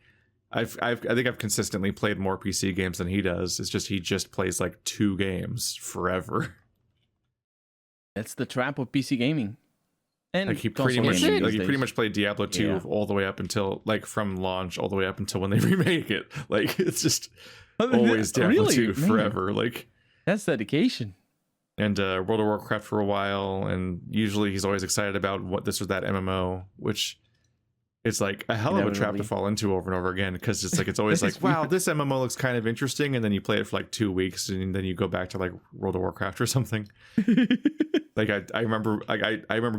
I think I've consistently played more PC games than he does. It's just he just plays like 2 games forever. That's the trap of PC gaming. And like he pretty much played Diablo 2 all the way up until like from launch all the way up until when they remake it. Like it's just always Diablo 2 forever. Like that's dedication. And World of Warcraft for a while, and usually he's always excited about what this or that MMO, which it's like a hell of a trap to fall into over and over again, because it's like it's always like, wow, this MMO looks kind of interesting, and then you play it for like 2 weeks, and then you go back to like World of Warcraft or something. Like I remember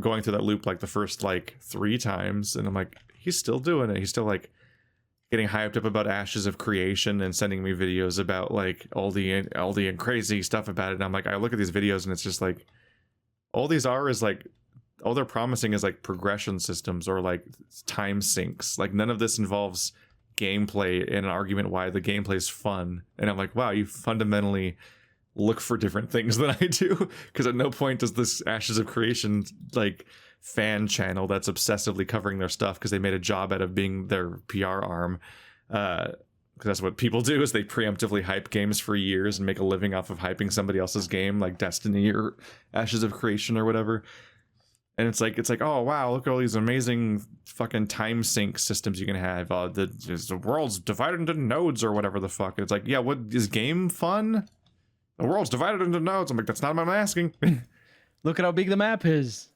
going through that loop like the first like 3 times, and I'm like, he's still doing it. He's still like getting hyped up about Ashes of Creation and sending me videos about like all the crazy stuff about it. And I'm like, I look at these videos and it's just like all they're promising is like progression systems or like time sinks. Like none of this involves gameplay and an argument why the gameplay is fun. And I'm like, wow, you fundamentally look for different things than I do, because at no point does this Ashes of Creation like fan channel that's obsessively covering their stuff because they made a job out of being their PR arm, because that's what people do, is they preemptively hype games for years and make a living off of hyping somebody else's game, like Destiny or Ashes of Creation or whatever. And it's like, oh wow, look at all these amazing fucking time sync systems you can have. The world's divided into nodes or whatever the fuck. And it's like, yeah, what is game fun? The world's divided into nodes. I'm like, that's not what I'm asking. Look at how big the map is.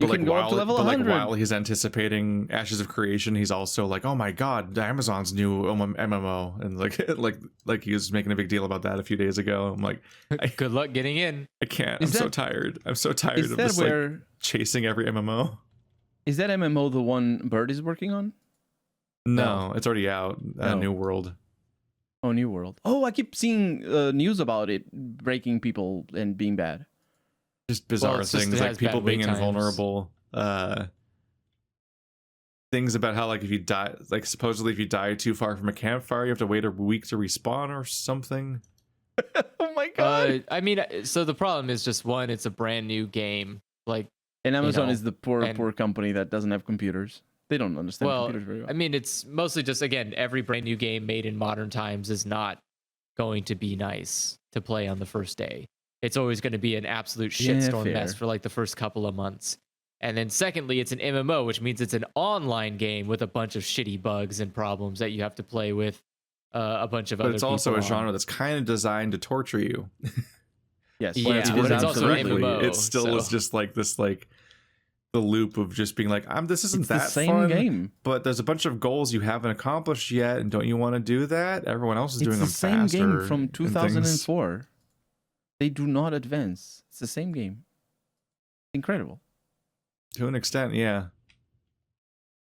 You can go up to level 100. While he's anticipating Ashes of Creation, he's also like, oh my god, Amazon's new MMO. And like he was making a big deal about that a few days ago. I'm like, good luck getting in. I can't. I'm so tired of this like chasing every MMO. Is that MMO the one Bird is working on? No, it's already out. New World. Oh, New World. Oh, I keep seeing news about it breaking people and being bad. Just bizarre things like people being invulnerable. Things about how like if you die, like supposedly if you die too far from a campfire, you have to wait a week to respawn or something. Oh my god! I mean, so the problem is just one, it's a brand new game. Like, and Amazon is the poor company that doesn't have computers. They don't understand computers very well. I mean, it's mostly just, again, every brand new game made in modern times is not going to be nice to play on the first day. It's always going to be an absolute shitstorm mess for like the first couple of months. And then secondly, it's an MMO, which means it's an online game with a bunch of shitty bugs and problems that you have to play with a bunch of other people. But it's also a genre that's kind of designed to torture you. Yes. Yeah, but it's also an MMO. It still is just like this, like the loop of just being like, this isn't it's that the same fun, game. But there's a bunch of goals you haven't accomplished yet, and don't you want to do that? Everyone else is doing them faster. It's the same game from 2004. They do not advance. It's the same game. Incredible. To an extent, yeah.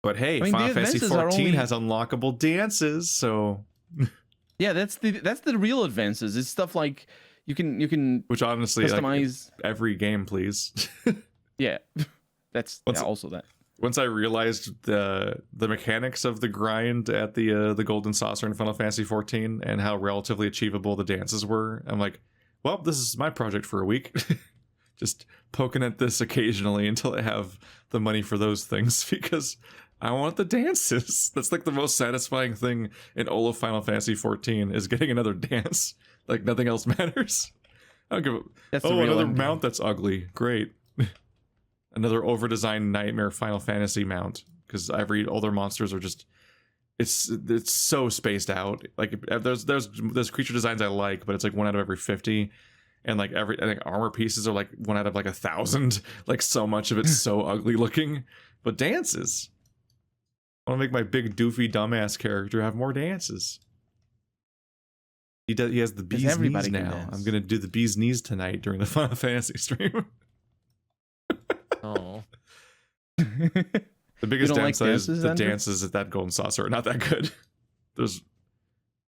But hey, I mean, Final Fantasy 14 has unlockable dances, so yeah, that's the real advances. It's stuff like you can which honestly customize every game, please. Yeah, that's also that. Once I realized the mechanics of the grind at the Golden Saucer in Final Fantasy 14 and how relatively achievable the dances were, I'm like, well, this is my project for a week. Just poking at this occasionally until I have the money for those things because I want the dances. That's like the most satisfying thing in all of Final Fantasy 14 is getting another dance. Like nothing else matters. I don't give a another mount that's ugly. Great. Another over-designed nightmare Final Fantasy mount because all their monsters are just it's so spaced out. Like there's creature designs I like, but it's like 1 out of every 50. And like I think armor pieces are like 1 out of like 1,000. Like so much of it's so ugly looking. But dances. I want to make my big doofy dumbass character have more dances. He has the bee's knees now. Dance. I'm gonna do the bee's knees tonight during the Final Fantasy stream. Oh. The biggest downside is the dances at that Golden Saucer are not that good. There's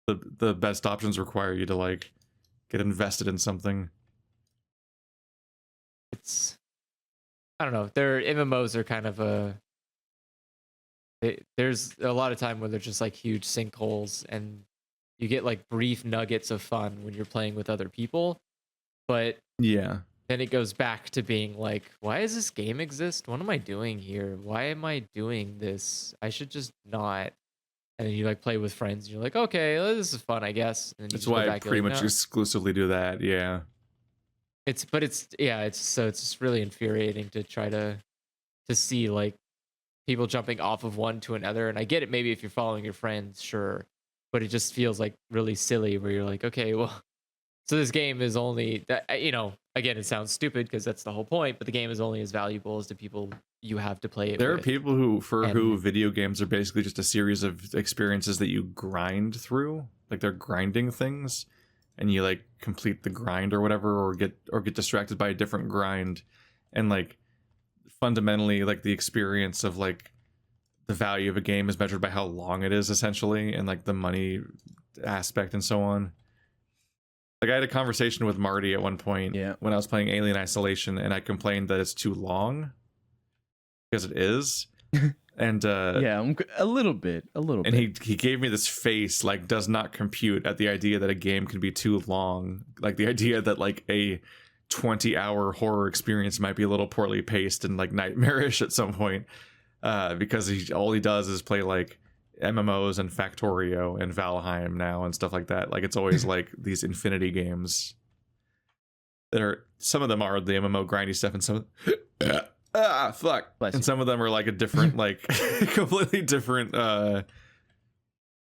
the best options require you to like get invested in something. I don't know. Their MMOs are kind of there's a lot of time where they're just like huge sinkholes and you get like brief nuggets of fun when you're playing with other people. But yeah. Then it goes back to being like, why does this game exist? What am I doing here? Why am I doing this? I should just not. And then you like play with friends and you're like, okay, this is fun, I guess. And that's why I pretty much exclusively do that. Yeah. It's just really infuriating to try to see like people jumping off of one to another. And I get it. Maybe if you're following your friends, sure. But it just feels like really silly where you're like, okay, well, so this game is only that, again, it sounds stupid because that's the whole point, but the game is only as valuable as the people you have to play it There with. are people who video games are basically just a series of experiences that you grind through. Like they're grinding things and you like complete the grind or whatever, or get distracted by a different grind. And like fundamentally like the experience of like the value of a game is measured by how long it is essentially, and like the money aspect and so on. Like I had a conversation with Marty at one point when I was playing Alien Isolation, and I complained that it's too long because it is. And a little bit. And he gave me this face like does not compute at the idea that a game can be too long. Like the idea that like a 20-hour horror experience might be a little poorly paced and like nightmarish at some point, because all he does is play like MMOs and Factorio and Valheim now and stuff like that. Like it's always like these infinity games that are, some of them are the MMO grindy stuff and some fuck. And some of them are like a different like completely different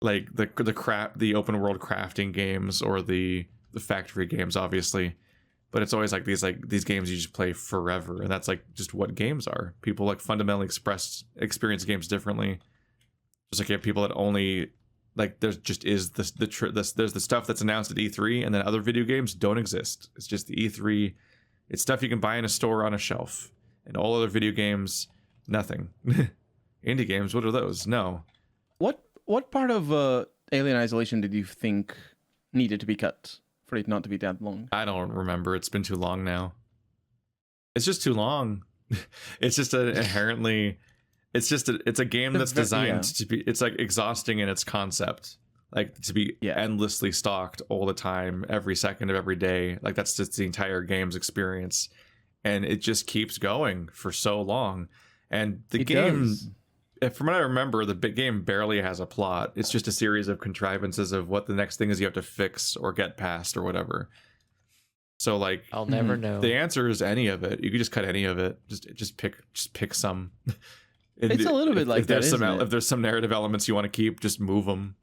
like the open world crafting games or the factory games obviously. But it's always like these games you just play forever, and that's like just what games are. People like fundamentally experience games differently. Just like you have people that only like there's just is there's the stuff that's announced at E3, and then other video games don't exist. It's just the E3. It's stuff you can buy in a store on a shelf, and all other video games, nothing. Indie games, what are those? No. What part of Alien Isolation did you think needed to be cut for it not to be that long? I don't remember. It's been too long now. It's just too long. It's just inherently. It's a game that's designed to be, it's like exhausting in its concept, like to be endlessly stocked all the time, every second of every day. Like that's just the entire game's experience, and it just keeps going for so long. And the game, from what I remember, the game barely has a plot. It's just a series of contrivances of what the next thing is you have to fix or get past or whatever. So like, I'll never know. The answer is any of it. You could just cut any of it. Just pick some. It's a little bit like that, if there's some narrative elements you want to keep, just move them.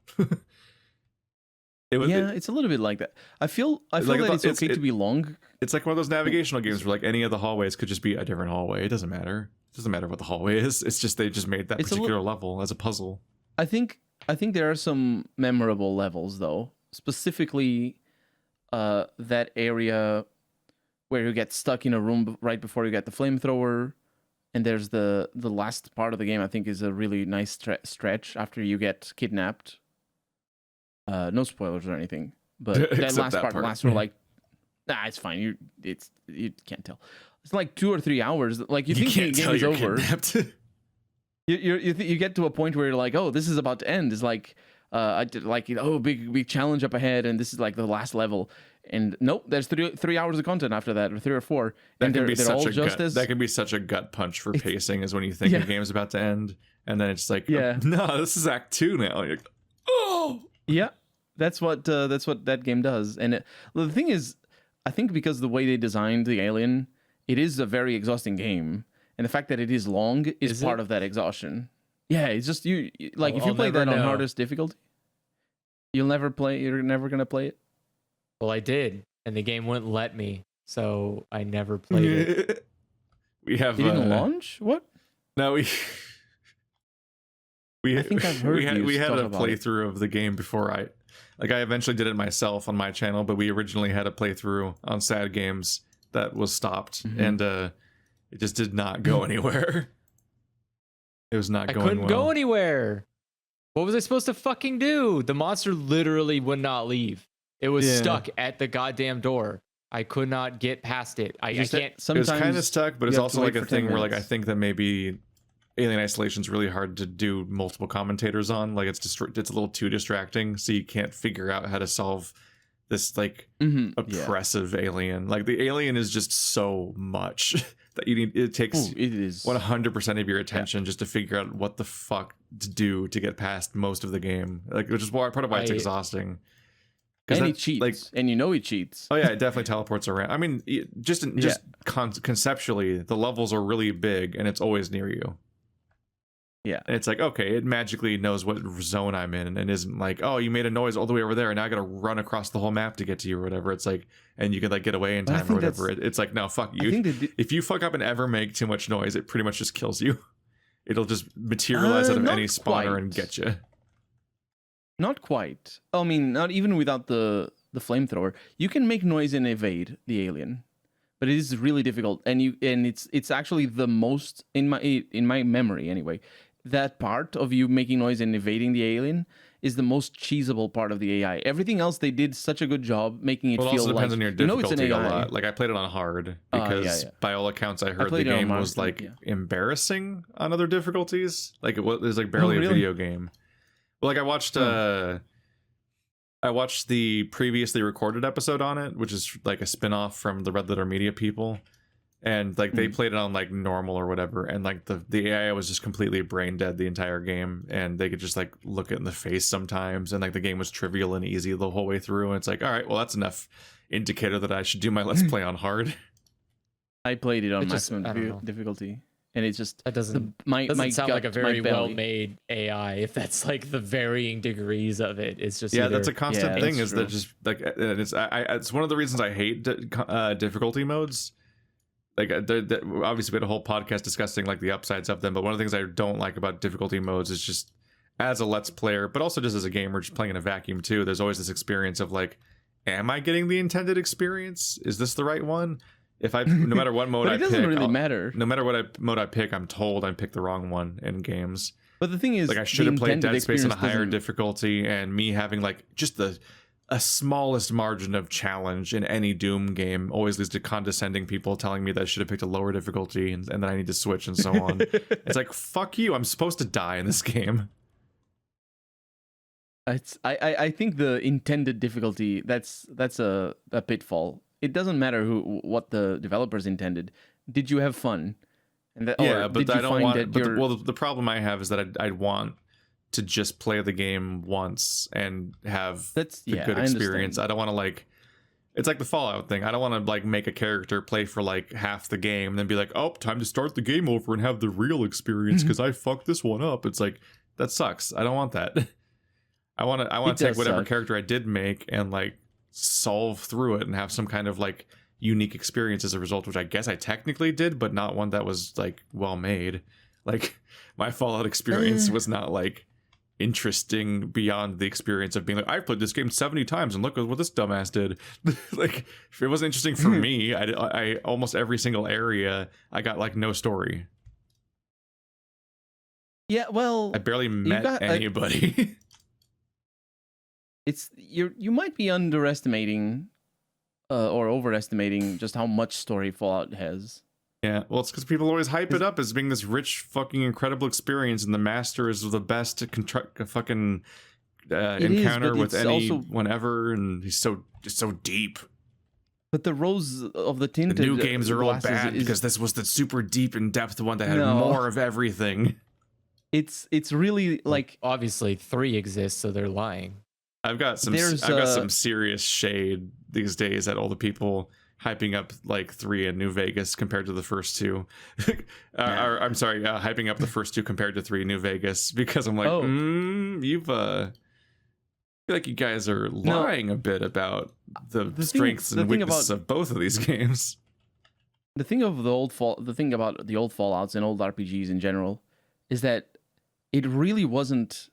It's a little bit like that. I feel like it's okay to be long. It's like one of those navigational games where like any of the hallways could just be a different hallway. It doesn't matter. It doesn't matter what the hallway is. It's just they just made that particular level as a puzzle. I think there are some memorable levels though. Specifically, that area where you get stuck in a room right before you get the flamethrower, and there's the last part of the game. I think is a really nice stretch after you get kidnapped. No spoilers or anything, but that last part lasts for like, it's fine. You can't tell. It's like 2 or 3 hours. Like you think the game is over. You get to a point where you're like, oh, this is about to end. It's like, I did like, big challenge up ahead, and this is like the last level. And nope, there's 3 hours of content after that, or 3 or 4. That and can be that can be such a gut punch for pacing, is when you think the game's about to end, and then it's like, no, this is Act 2 now. You're like, oh, yeah, that's what that game does. And the thing is, I think because the way they designed the alien, it is a very exhausting game. And the fact that it is long is part of that exhaustion. Yeah, it's just if you play that on hardest difficulty, you're never gonna play it. Well, I did, and the game wouldn't let me, so I never played it. We have you didn't launch? What? No, I think I've heard we had a playthrough of the game before I eventually did it myself on my channel, but we originally had a playthrough on Sad Games that was stopped, and it just did not go anywhere. It was not going well. I couldn't go anywhere. What was I supposed to fucking do? The monster literally would not leave. It was stuck at the goddamn door. I could not get past it. I can't. It was kind of stuck, but it's also like a thing where like I think that maybe Alien Isolation is really hard to do multiple commentators on. Like it's a little too distracting, so you can't figure out how to solve this like oppressive alien. Like the alien is just so much that it takes 100% of your attention just to figure out what the fuck to do to get past most of the game. Like, which is part of why it's exhausting. And he cheats, like, and he cheats. Oh yeah, it definitely teleports around. I mean, just conceptually, the levels are really big, and it's always near you. Yeah, and it's like, okay, it magically knows what zone I'm in, and isn't like, oh, you made a noise all the way over there, and now I got to run across the whole map to get to you or whatever. It's like, and you can like get away in time or whatever. It's like, no, fuck you. If you fuck up and ever make too much noise, it pretty much just kills you. It'll just materialize out of any spawner and get you. Not quite. I mean, not even without the flamethrower. You can make noise and evade the alien, but it is really difficult. And it's actually the most in my memory anyway. That part of you making noise and evading the alien is the most cheesable part of the AI. Everything else they did such a good job making it feel like, also depends on your difficulty it's an AI. a lot. Like I played it on hard because by all accounts I heard the game was like embarrassing on other difficulties. Like it was like barely a video game. Like I watched the previously recorded episode on it, which is like a spin-off from the Red Letter Media people, and like they played it on like normal or whatever, and like the AI was just completely brain dead the entire game, and they could just like look it in the face sometimes, and like the game was trivial and easy the whole way through, and it's like, all right, well that's enough indicator that I should do my Let's Play on hard. I played it on maximum difficulty. And it's just that doesn't sound like a very well-made AI. If that's like the varying degrees of it, it's just that's a constant thing. Is that just like it's one of the reasons I hate difficulty modes. Like obviously we had a whole podcast discussing like the upsides of them, but one of the things I don't like about difficulty modes is just as a Let's Player, but also just as a gamer, just playing in a vacuum too. There's always this experience of like, am I getting the intended experience? Is this the right one? If no matter what mode I pick, it doesn't really matter. No matter what mode I pick, I'm told I picked the wrong one in games. But the thing is, like I should have played Dead Space on a higher difficulty, and me having like just a smallest margin of challenge in any Doom game always leads to condescending people telling me that I should have picked a lower difficulty and that I need to switch and so on. It's like, fuck you! I'm supposed to die in this game. I think the intended difficulty that's a pitfall. It doesn't matter what the developers intended. Did you have fun? And but I don't want. But the problem I have is that I want to just play the game once and have the good experience. I don't want to like. It's like the Fallout thing. I don't want to like make a character play for like half the game and then be like, oh, time to start the game over and have the real experience because I fucked this one up. It's like that sucks. I don't want that. I want to take whatever character I did make and like solve through it and have some kind of like unique experience as a result, which I guess I technically did, but not one that was like well made. Like my Fallout experience was not like interesting beyond the experience of being like, I've played this game 70 times and look what this dumbass did. Like, if it wasn't interesting for me, I almost every single area I got like no story. Yeah, well, I barely met anybody. You might be underestimating or overestimating just how much story Fallout has. Yeah, well, it's because people always hype it up as being this rich, fucking incredible experience, and the master is the best to fucking encounter with anyone ever, and he's so deep. But the Rose of the Tinted, the new games are all bad because this was the super deep in depth one that had more of everything. It's really like, obviously 3 exists, so they're lying. I've got some serious shade these days at all the people hyping up like 3 in New Vegas compared to the first 2. I'm sorry, hyping up the first 2 compared to 3 in New Vegas, because I'm like, you've I feel like you guys are lying a bit about the strengths and weaknesses of both of these games. The thing about the old Fallouts and old RPGs in general is that it really wasn't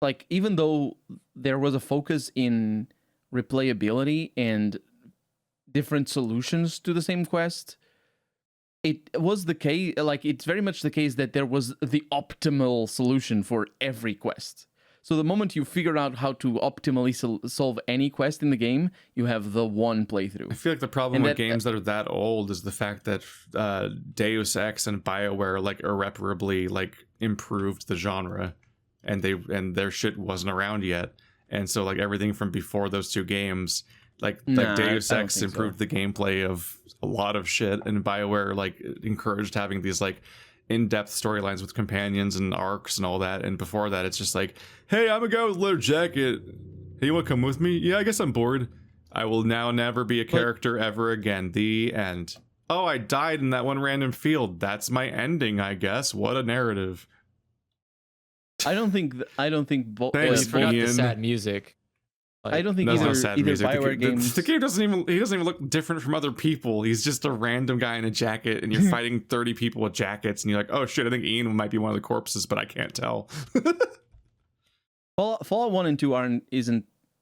like, even though there was a focus in replayability and different solutions to the same quest, it was the case, like, it's very much the case that there was the optimal solution for every quest. So the moment you figure out how to optimally solve any quest in the game, you have the one playthrough. I feel like the problem with games that are that old is the fact that Deus Ex and BioWare like irreparably like improved the genre, and their shit wasn't around yet. And so like everything from before those 2 games, like Deus Ex improved the gameplay of a lot of shit, and BioWare like encouraged having these like in-depth storylines with companions and arcs and all that. And before that, it's just like, hey, I'm a guy with a leather jacket. Hey, you want to come with me? Yeah, I guess I'm bored. I will now never be a character ever again. The end. Oh, I died in that one random field. That's my ending, I guess. What a narrative. I don't think Thanks, forgot the sad music. Like, I don't think either BioWare games. The game doesn't even look different from other people. He's just a random guy in a jacket, and you're fighting 30 people with jackets, and you're like, oh shit, I think Ian might be one of the corpses, but I can't tell. Fallout 1 and 2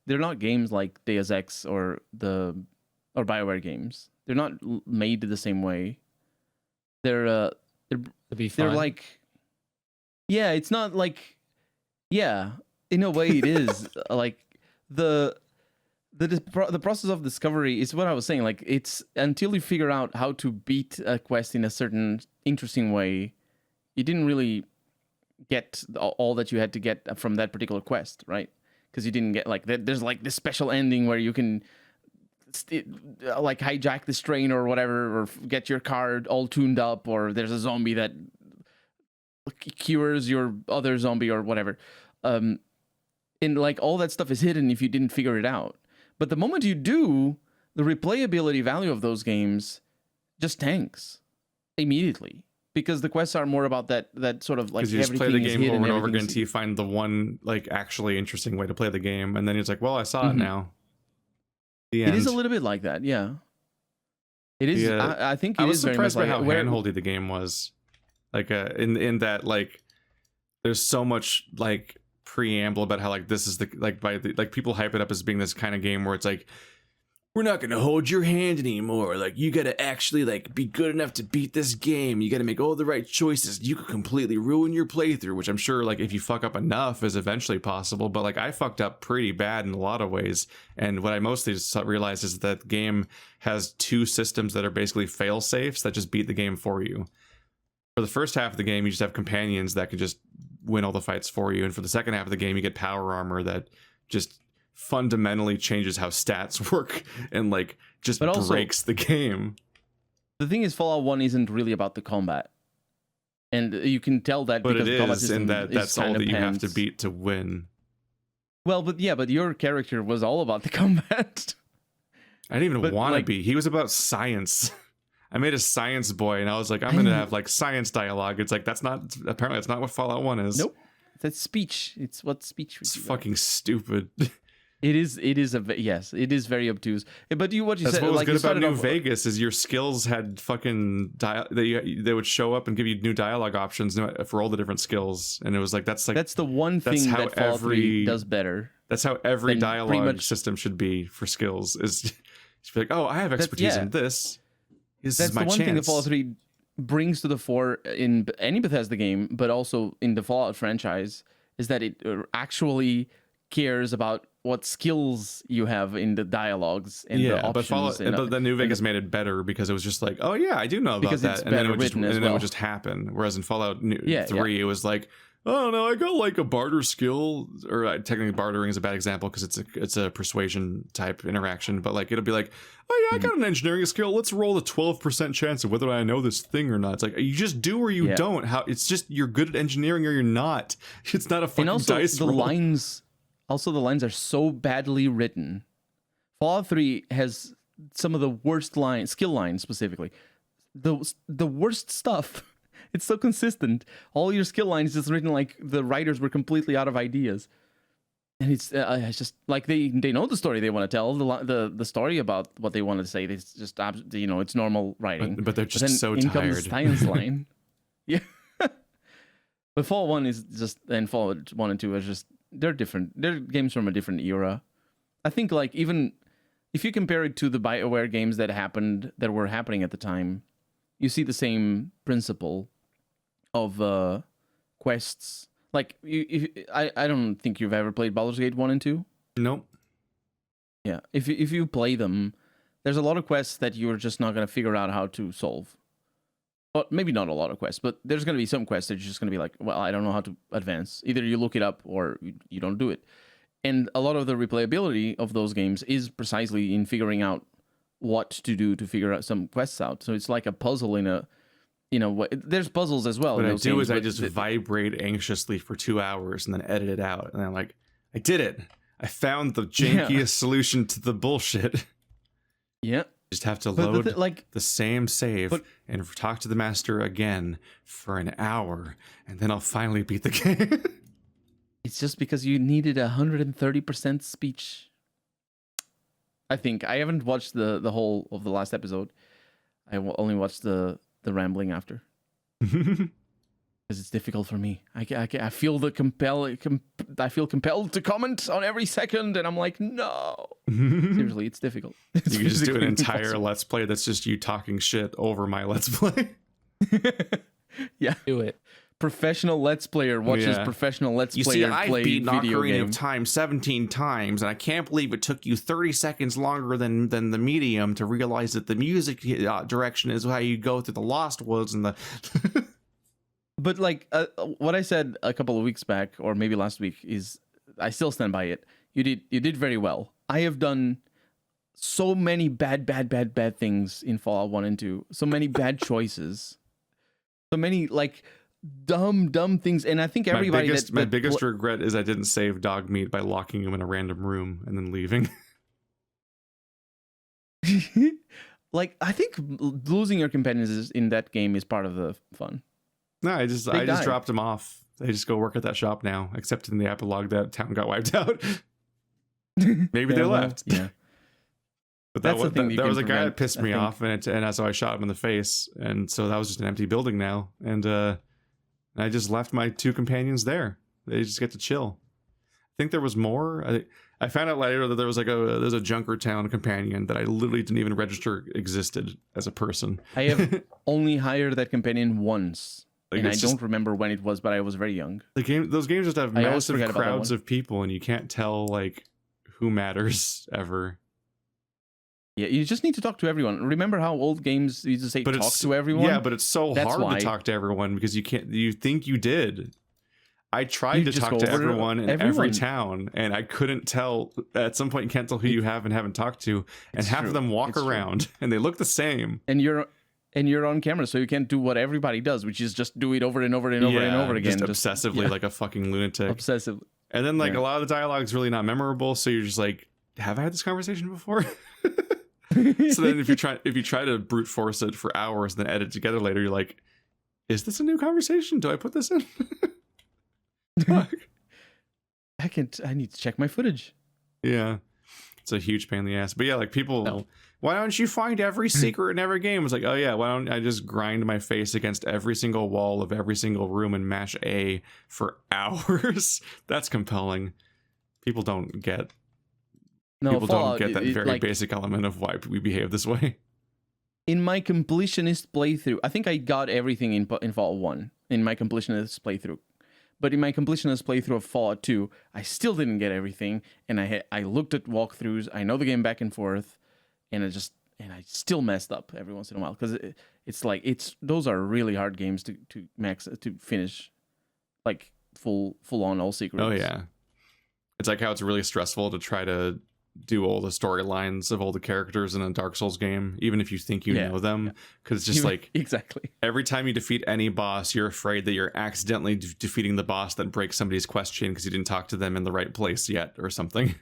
they're not games like Deus Ex or BioWare games. They're not made the same way. They're like, yeah, it's not like, yeah, in a way it is like the process of discovery is what I was saying. Like, it's until you figure out how to beat a quest in a certain interesting way, you didn't really get all that you had to get from that particular quest, right? Because you didn't get like there's like this special ending where you can like hijack this train or whatever, or get your car all tuned up, or there's a zombie that cures your other zombie or whatever. And like all that stuff is hidden if you didn't figure it out. But the moment you do, the replayability value of those games just tanks immediately, because the quests are more about that sort of like, because you just play the game over and over again until you find the one like actually interesting way to play the game, and then it's like, well, I saw it now. The end. It is a little bit like that, yeah. It is. Yeah. I think I was surprised by how handholdy the game was. Like in that, like, there's so much like preamble about how like this is the like people hype it up as being this kind of game where it's like, we're not gonna hold your hand anymore, like you gotta actually like be good enough to beat this game, you gotta make all the right choices, you could completely ruin your playthrough, which I'm sure like if you fuck up enough is eventually possible, but like I fucked up pretty bad in a lot of ways. And what I mostly realized is that the game has 2 systems that are basically fail safes that just beat the game for you. For the first half of the game, you just have companions that can just win all the fights for you. And for the second half of the game, you get power armor that just fundamentally changes how stats work and like just breaks the game. The thing is, Fallout 1 isn't really about the combat. And you can tell that but because it the combat is, and that's all that you have to beat to win. Well, but your character was all about the combat. I didn't even want to be. He was about science. I made a science boy, and I was like, I'm gonna have like science dialogue. It's like apparently that's not what Fallout 1 is. Nope, that's speech. It's what speech. It's fucking stupid. It is yes, it is very obtuse. But what you That's said, what was like, good about New Vegas is your skills had fucking they would show up and give you new dialogue options for all the different skills, and it was like that's the one thing that Fallout 3 does better. That's how every dialogue system should be for skills. Is to be like, oh, I have expertise in this. This is my chance. That's the one thing that Fallout 3 brings to the fore in any Bethesda game, but also in the Fallout franchise, is that it actually cares about what skills you have in the dialogues and the options. But then New Vegas made it better because it was just like, oh yeah, I do know about that, and then it would just happen. Whereas in Fallout 3, it was like, oh no, I got like a barter skill, or technically bartering is a bad example because it's a persuasion type interaction, but like it'll be like, oh yeah, I got an engineering skill. Let's roll a 12% chance of whether I know this thing or not. It's like you just do or you don't. How it's just you're good at engineering or you're not. It's not a fucking dice roll. Also, the lines are so badly written. Fallout 3 has some of the worst skill lines specifically. The worst stuff. It's so consistent. All your skill lines is written like the writers were completely out of ideas. And it's just like they know the story they want to tell, the story about what they want to say. It's just, it's normal writing. But they're just so tired. In comes the science line. Yeah. But Fallout 1 is just, and Fallout 1 and 2 are just, they're different. They're games from a different era. I think like even if you compare it to the BioWare games that were happening at the time, you see the same principle of quests. Like I don't think you've ever played Baldur's Gate 1 and 2. Nope. Yeah. If you play them, there's a lot of quests that you're just not going to figure out how to solve. Well, maybe not a lot of quests, but there's going to be some quests that you're just going to be like, well, I don't know how to advance. Either you look it up or you don't do it. And a lot of the replayability of those games is precisely in figuring out what to do to figure out some quests out. So it's like a puzzle in a, there's puzzles as well. What I do is I just vibrate anxiously for 2 hours and then edit it out. And I'm like, I did it. I found the jankiest solution to the bullshit. Yeah. Just have to load the same save and talk to the master again for an hour, and then I'll finally beat the game. It's just because you needed 130% speech. I think I haven't watched the whole of the last episode. I only watched the rambling after. Because it's difficult for me. I feel I feel compelled to comment on every second, and I'm like, no. Seriously, it's difficult. You can just do an entire Let's Play that's just you talking shit over my Let's Play. Yeah, do it. Professional Let's Player watches professional Let's Player play video game. I've beat Ocarina of Time 17 times, and I can't believe it took you 30 seconds longer than the medium to realize that the music direction is how you go through the Lost Woods and the. But like what I said a couple of weeks back, or maybe last week, is I still stand by it. You did very well. I have done so many bad things in Fallout 1 and 2. So many bad choices. So many like dumb things. And I think everybody my biggest regret is I didn't save dog meat by locking him in a random room and then leaving. Like I think losing your companions in that game is part of the fun. No, I just dropped them off. They just go work at that shop now, except in the epilogue that town got wiped out. Maybe they left. Yeah. But that was a guy that pissed me off, and so I shot him in the face, and so that was just an empty building now, and I just left my 2 companions there. They just get to chill. I think there was more. I found out later that there's a Junkertown companion that I literally didn't even register existed as a person. I have only hired that companion once. Like, and I don't remember when it was, but I was very young. Those games just have massive crowds of people, and you can't tell like who matters ever. Yeah, you just need to talk to everyone. Remember how old games used to say talk to everyone? Yeah, but it's so hard to talk to everyone because you can't. You think you did. I tried to talk to everyone in every town, and I couldn't tell. At some point, you can't tell who you have and haven't talked to, and half of them walk around, and they look the same. And you're on camera, so you can't do what everybody does, which is just do it over and over and over and over again. Just obsessively, like a fucking lunatic. Obsessively. And then, like, a lot of the dialogue's really not memorable, so you're just like, have I had this conversation before? So then if you try to brute force it for hours and then edit it together later, you're like, is this a new conversation? Do I put this in? Fuck. I need to check my footage. Yeah, it's a huge pain in the ass. But yeah, like people, No. why don't you find every secret in every game? It's like, oh yeah, why don't I just grind my face against every single wall of every single room and mash A for hours? That's compelling. People don't get. People don't get that very basic element of why we behave this way. In my completionist playthrough, I think I got everything in Fallout 1 in my completionist playthrough. But in my completionist playthrough of Fallout 2, I still didn't get everything, and I looked at walkthroughs. I know the game back and forth, and I still messed up every once in a while because those are really hard games to finish, like full on all secrets. Oh yeah, it's like how it's really stressful to try to do all the storylines of all the characters in a Dark Souls game, even if you think you know them, because it's just like exactly every time you defeat any boss, you're afraid that you're accidentally defeating the boss that breaks somebody's quest chain because you didn't talk to them in the right place yet or something.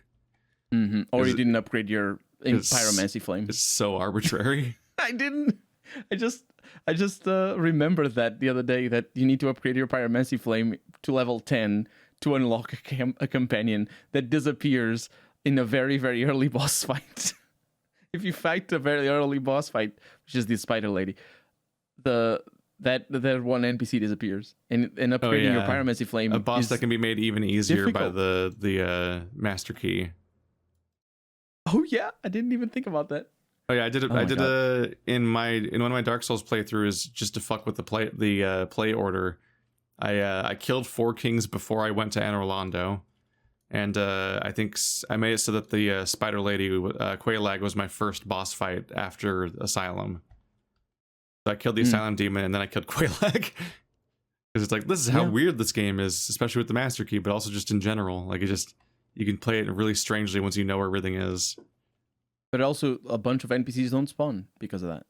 Mm-hmm. Or you didn't upgrade your pyromancy flame. It's so arbitrary. I didn't. I just remembered that the other day that you need to upgrade your pyromancy flame to level 10 to unlock a companion that disappears in a very, very early boss fight. If you fight a very early boss fight, which is the spider lady, that one NPC disappears, and upgrading your pyromancy flame, a boss that can be made even easier difficult. by the master key. Oh yeah, I didn't even think about that. Oh yeah, I did it. I did in one of my Dark Souls playthroughs just to fuck with the play order. I killed 4 kings before I went to Anor Londo. And I think I made it so that the spider lady, Quelaag, was my first boss fight after Asylum. So I killed the Asylum demon, and then I killed Quelaag. Because it's like, this is how weird this game is, especially with the Master Key, but also just in general. Like, you can play it really strangely once you know where everything is. But also, a bunch of NPCs don't spawn because of that.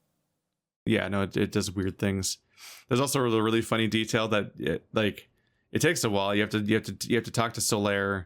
Yeah, no, it does weird things. There's also the really funny detail that it takes a while. You have to talk to Solaire.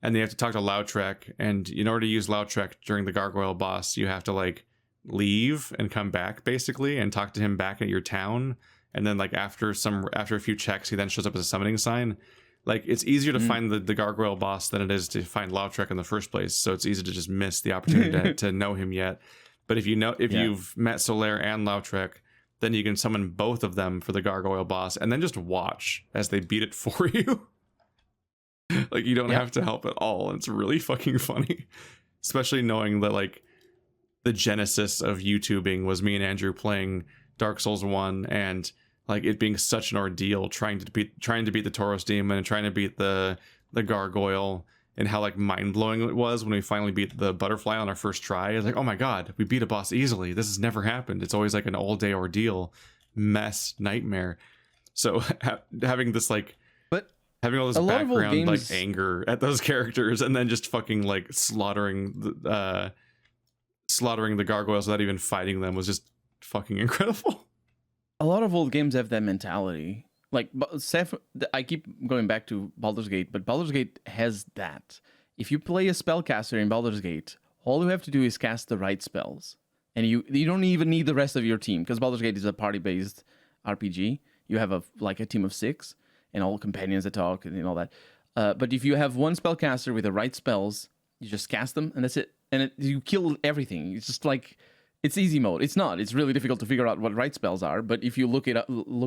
And then you have to talk to Lautrec, and in order to use Lautrec during the Gargoyle boss, you have to like leave and come back basically, and talk to him back at your town. And then like after a few checks, he then shows up as a summoning sign. Like it's easier to find the Gargoyle boss than it is to find Lautrec in the first place. So it's easy to just miss the opportunity to know him yet. But if you've met Solaire and Lautrec, then you can summon both of them for the Gargoyle boss, and then just watch as they beat it for you. Like you don't have to help at all. And it's really fucking funny, especially knowing that like the genesis of YouTubing was me and Andrew playing Dark Souls 1, and like it being such an ordeal trying to beat the Tauros demon and trying to beat the Gargoyle, and how like mind-blowing it was when we finally beat the butterfly on our first try. It's like, oh my god, we beat a boss easily. This has never happened. It's always like an all-day ordeal, nightmare. So having this like having all this background like anger at those characters, and then just fucking like slaughtering the gargoyles without even fighting them was just fucking incredible. A lot of old games have that mentality. Like I keep going back to Baldur's Gate, but Baldur's Gate has that. If you play a spellcaster in Baldur's Gate, all you have to do is cast the right spells, and you don't even need the rest of your team, because Baldur's Gate is a party-based RPG. You have a team of 6. And all companions that talk and all that. But if you have one spellcaster with the right spells, you just cast them, and that's it. And you kill everything. It's just like, it's easy mode. It's not. It's really difficult to figure out what right spells are. But if you look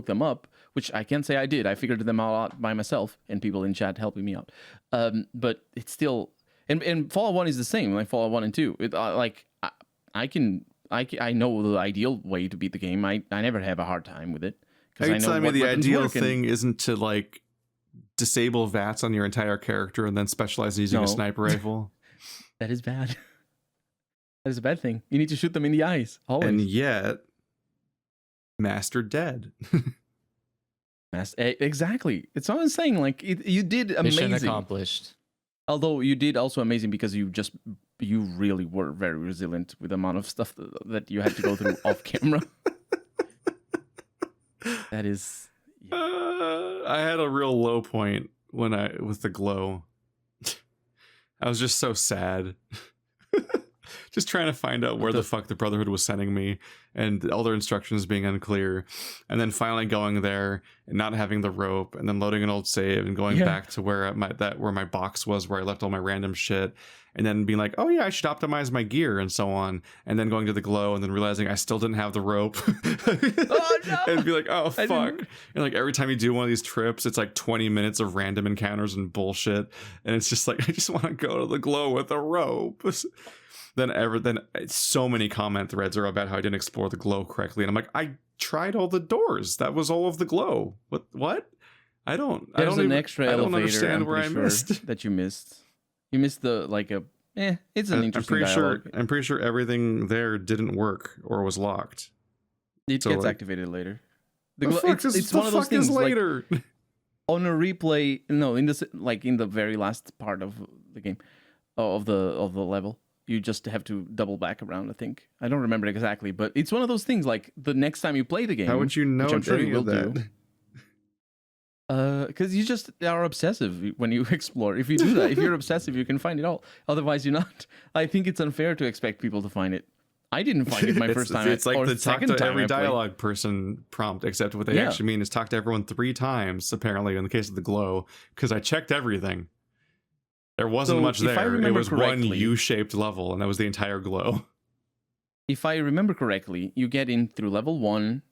them up, which I can't say I did. I figured them all out by myself, and people in chat helping me out. But it's still... And Fallout 1 is the same, like Fallout 1 and 2. I know the ideal way to beat the game. I never have a hard time with it. Are you telling me the ideal thing isn't to like disable VATS on your entire character and then specialize in using a sniper rifle? That is bad. That is a bad thing. You need to shoot them in the eyes always. And yet, Master dead. Exactly. It's what I'm saying. Like you did amazing. Mission accomplished. Although you did also amazing because you really were very resilient with the amount of stuff that you had to go through off camera. That is... Yeah. I had a real low point with the glow. I was just so sad. just trying to find out where the fuck the Brotherhood was sending me, and all their instructions being unclear, and then finally going there and not having the rope, and then loading an old save and going back to where my box was, where I left all my random shit, and then being like, oh yeah, I should optimize my gear and so on, and then going to the glow and then realizing I still didn't have the rope. Oh no! And be like, oh fuck. And like every time you do one of these trips, it's like 20 minutes of random encounters and bullshit, and it's just like, I just want to go to the glow with a rope. Then so many comment threads are about how I didn't explore the glow correctly, and I'm like, I tried all the doors. That was all of the glow. What? I don't understand where I missed that you missed. You missed the it's an interesting dialogue. I'm pretty sure everything there didn't work or was locked. It gets activated later. It's one of those things later. Like, on a replay, no, in the very last part of the game, of the level, you just have to double back around. I think I don't remember exactly, but it's one of those things. Like the next time you play the game, how would you know? I'm sure you will do. Because you just are obsessive when you explore. If you do that, if you're obsessive, you can find it all. Otherwise, you're not. I think it's unfair to expect people to find it. I didn't find it my first time. It's like the talk to every dialogue person prompt, except what they actually mean is talk to everyone 3 times, apparently, in the case of the glow, because I checked everything. There wasn't much there. It was one U-shaped level, and that was the entire glow. If I remember correctly, you get in through level 1,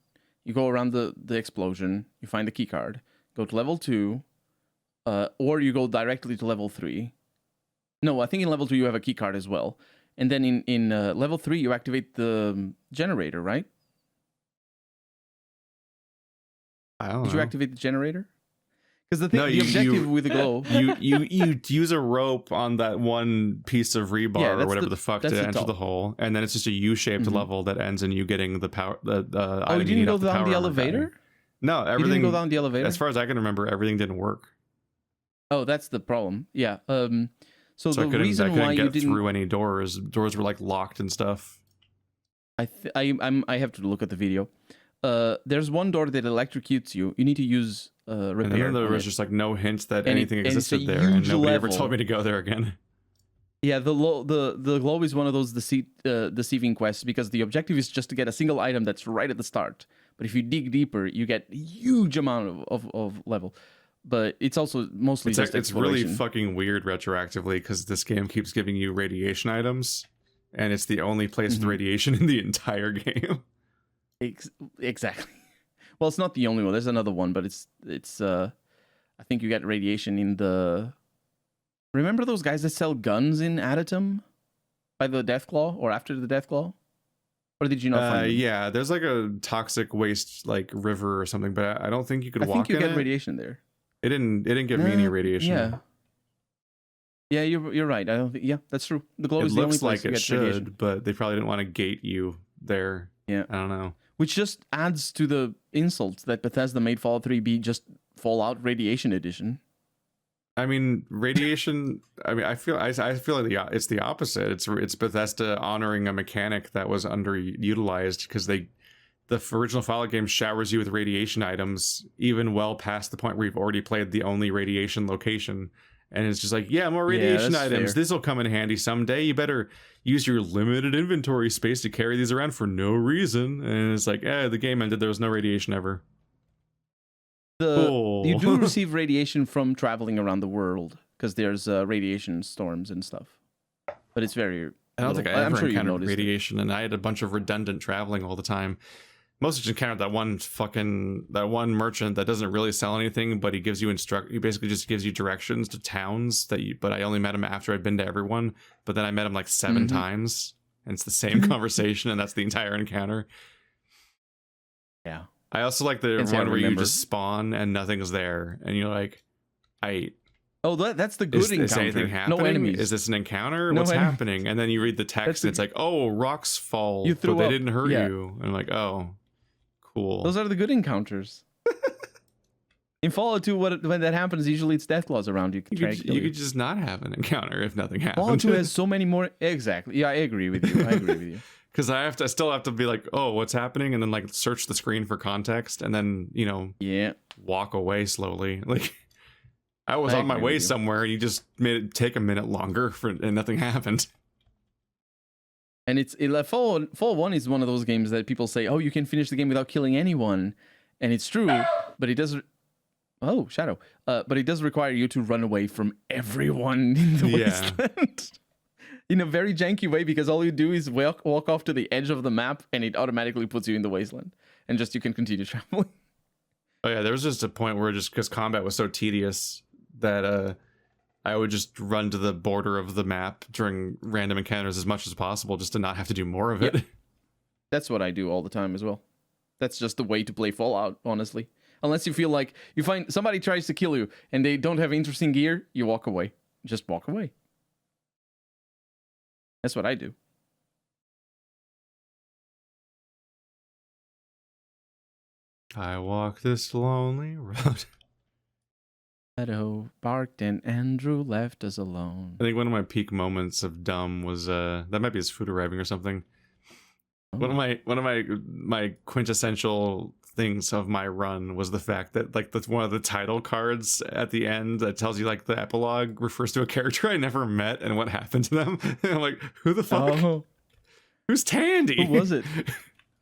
you go around the explosion, you find the key card. Go to level 2, or you go directly to level 3. No, I think in level 2 you have a key card as well. And then in level 3 you activate the generator, right? I don't know. Did you activate the generator? Because the objective with the glow, you use a rope on that one piece of rebar or whatever the fuck to enter the hole, and then it's just a U-shaped level that ends in you getting the power. You didn't go down the elevator? No, everything. You didn't go down the elevator? As far as I can remember, everything didn't work. Oh, that's the problem. Yeah. So the I couldn't reason why get you didn't through any doors were like locked and stuff. I have to look at the video. There's one door that electrocutes you. You need to use repair. And then there was just like no hint that anything existed there, and nobody ever told me to go there again. Yeah, the glow is one of those deceiving quests, because the objective is just to get a single item that's right at the start. But if you dig deeper, you get a huge amount of level. But it's also mostly it's really fucking weird retroactively, because this game keeps giving you radiation items, and it's the only place with radiation in the entire game. Exactly. Well, it's not the only one. There's another one, but it's I think you get radiation in the. Remember those guys that sell guns in Adatum by the Deathclaw, or after the Deathclaw? Or did you not find them? Yeah, there's like a toxic waste like river or something, but I don't think you could walk in it. I think you get radiation there. It didn't give me any radiation. Yeah, you're right. I don't think. Yeah, that's true. The glow is the only place you get radiation. But they probably didn't want to gate you there. Yeah, I don't know. Which just adds to the insult that Bethesda made Fallout 3 be just Fallout Radiation Edition. I mean, radiation. I mean, I feel like it's the opposite. It's Bethesda honoring a mechanic that was underutilized, because the original Fallout game showers you with radiation items even well past the point where you've already played the only radiation location, and it's just like, yeah, more radiation items. This will come in handy someday. You better use your limited inventory space to carry these around for no reason. And it's like, the game ended. There was no radiation ever. You do receive radiation from traveling around the world, because there's radiation storms and stuff. But it's very. I don't think I ever encountered radiation, and I had a bunch of redundant traveling all the time. Mostly just encountered that one merchant that doesn't really sell anything, but he basically just gives you directions to towns but I only met him after I'd been to everyone. But then I met him like 7 times, and it's the same conversation, and that's the entire encounter. Yeah. I also like the one where you just spawn and nothing's there, and you're like, oh, that's the good encounter. Is anything happening? No enemies. Is this an encounter? What's happening? And then you read the text, and it's like, oh, rocks fall, but they didn't hurt you. And I'm like, oh, cool. Those are the good encounters. In Fallout 2, when that happens, usually it's Deathclaws around you. You could just not have an encounter if nothing happened. Fallout 2 has so many more. Exactly. Yeah, I agree with you. Because I still have to be like, oh, what's happening? And then like search the screen for context, and then, walk away slowly. Like, I was on my way somewhere, and you just made it take a minute longer and nothing happened. And Fall 1 is one of those games that people say, oh, you can finish the game without killing anyone. And it's true, but it does... Oh, Shadow. But it does require you to run away from everyone in the wasteland. In a very janky way, because all you do is walk off to the edge of the map, and it automatically puts you in the wasteland. And just you can continue traveling. Oh yeah, there was just a point where just because combat was so tedious that I would just run to the border of the map during random encounters as much as possible just to not have to do more of it. Yep. That's what I do all the time as well. That's just the way to play Fallout, honestly. Unless you feel like you find somebody tries to kill you and they don't have interesting gear, you walk away. Just walk away. That's what I do. I walk this lonely road. Shadow barked and Andrew left us alone. I think one of my peak moments of dumb was that might be his food arriving or something. Oh. One of my quintessential things of my run was the fact that like one of the title cards at the end that tells you like the epilogue refers to a character I never met and what happened to them. And I'm like, who the fuck? Oh. Who's Tandy? Who was it?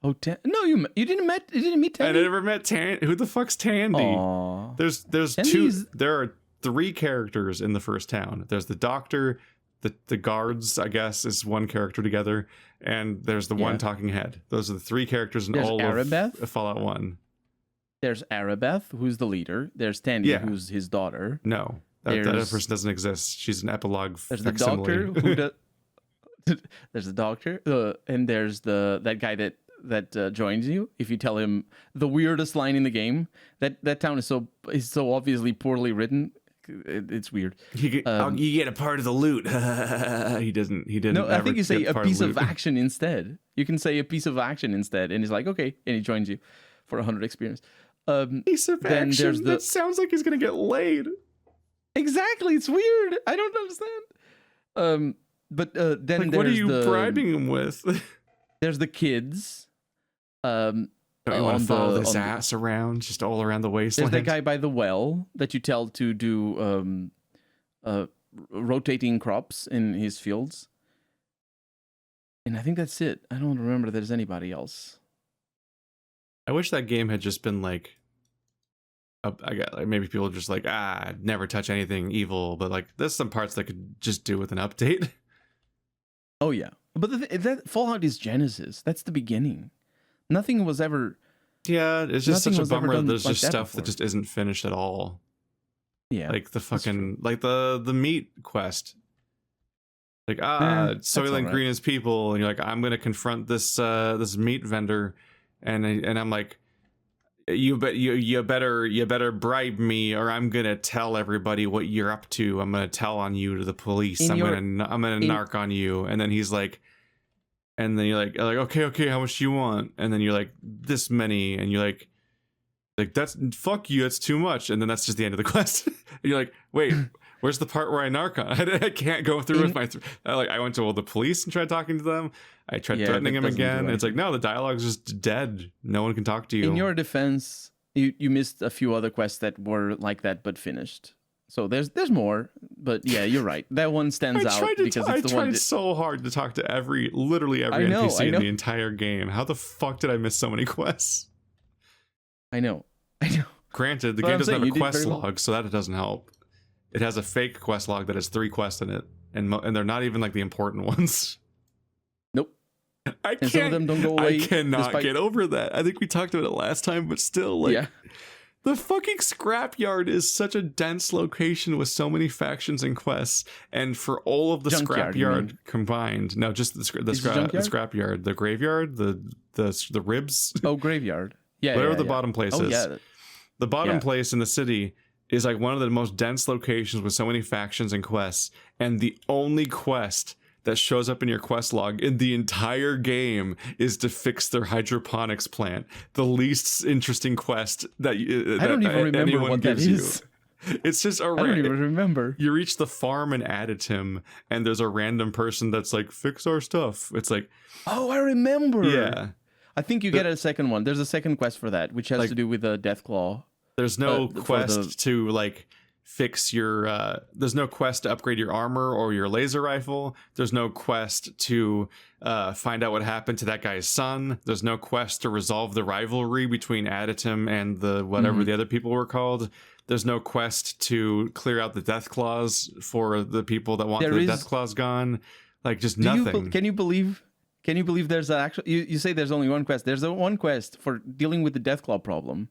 Oh, no, you didn't meet Tandy. I never met Tandy. Who the fuck's Tandy? Aww. There's Tandy's... There are 3 characters in the first town. There's the doctor, the guards, I guess, is one character together, and there's the one talking head. Those are the 3 characters in all of Fallout 1. There's Arabeth, who's the leader. There's Tandy, who's his daughter. No, that other person doesn't exist. She's an epilogue. There's the doctor. There's the doctor, and there's that guy that joins you. If you tell him the weirdest line in the game, that town is so obviously poorly written. It's weird. You get a part of the loot. He didn't. No, I think you say a piece of action instead. You can say a piece of action instead, and he's like, okay, and he joins you for 100 experience. Piece of action. That sounds like he's gonna get laid. Exactly. It's weird. I don't understand. But then like, what are you bribing him with? There's the kids. Don't you want to follow this ass around, just all around the wasteland? There's that guy by the well that you tell to do rotating crops in his fields. And I think that's it. I don't remember if there's anybody else. I wish that game had just been like, I got like maybe people are just like, never touch anything evil, but like there's some parts that could just do with an update. Oh yeah, but that Fallout is Genesis. That's the beginning. Nothing was ever. Yeah, it's just such a bummer. There's just stuff that just isn't finished at all. Yeah, like the fucking like the meat quest. Like Soylent Green is people, and you're like, I'm gonna confront this this meat vendor, and I'm like, you better bribe me, or I'm gonna tell everybody what you're up to. I'm gonna tell on you to the police. I'm gonna narc on you. And then he's like. And then you're like, okay, how much do you want? And then you're like, this many. And you're like that's fuck you, that's too much. And then that's just the end of the quest. And you're like, wait, where's the part where I narc on? I can't go through with my. I went to all the police and tried talking to them. I tried threatening him again. It's like, no, the dialogue's just dead. No one can talk to you. In your defense, you missed a few other quests that were like that but finished. So there's more, but yeah, you're right. That one stands out because it's the one. I tried so hard to talk to literally every NPC in the entire game. How the fuck did I miss so many quests? I know. Granted, the game doesn't have a quest log, so that doesn't help. It has a fake quest log that has 3 quests in it, and they're not even like the important ones. Nope. And some of them don't go away. I cannot get over that. I think we talked about it last time, but still, like. Yeah. The fucking scrapyard is such a dense location with so many factions and quests, and for all of the scrapyard combined, no, just the scrapyard, the graveyard, the ribs. Oh, graveyard, yeah, whatever the bottom place is. Yeah. The bottom place in the city is like one of the most dense locations with so many factions and quests, and the only quest that shows up in your quest log in the entire game is to fix their hydroponics plant. The least interesting quest that I don't even remember what that is. It's just I don't even remember. You reach the farm in Additim, and there's a random person that's like, fix our stuff. It's like, oh, I remember. Yeah. I think you get a second one. There's a second quest for that, which has to do with the Deathclaw. There's no quest to like fix your there's no quest to upgrade your armor or your laser rifle. There's no quest to find out what happened to that guy's son. There's no quest to resolve the rivalry between Aditum and the whatever the other people were called. There's no quest to clear out the death clause for the people that want the death clause gone. Like, just nothing. Can you believe there's you say there's only one quest. There's one quest for dealing with the death claw problem,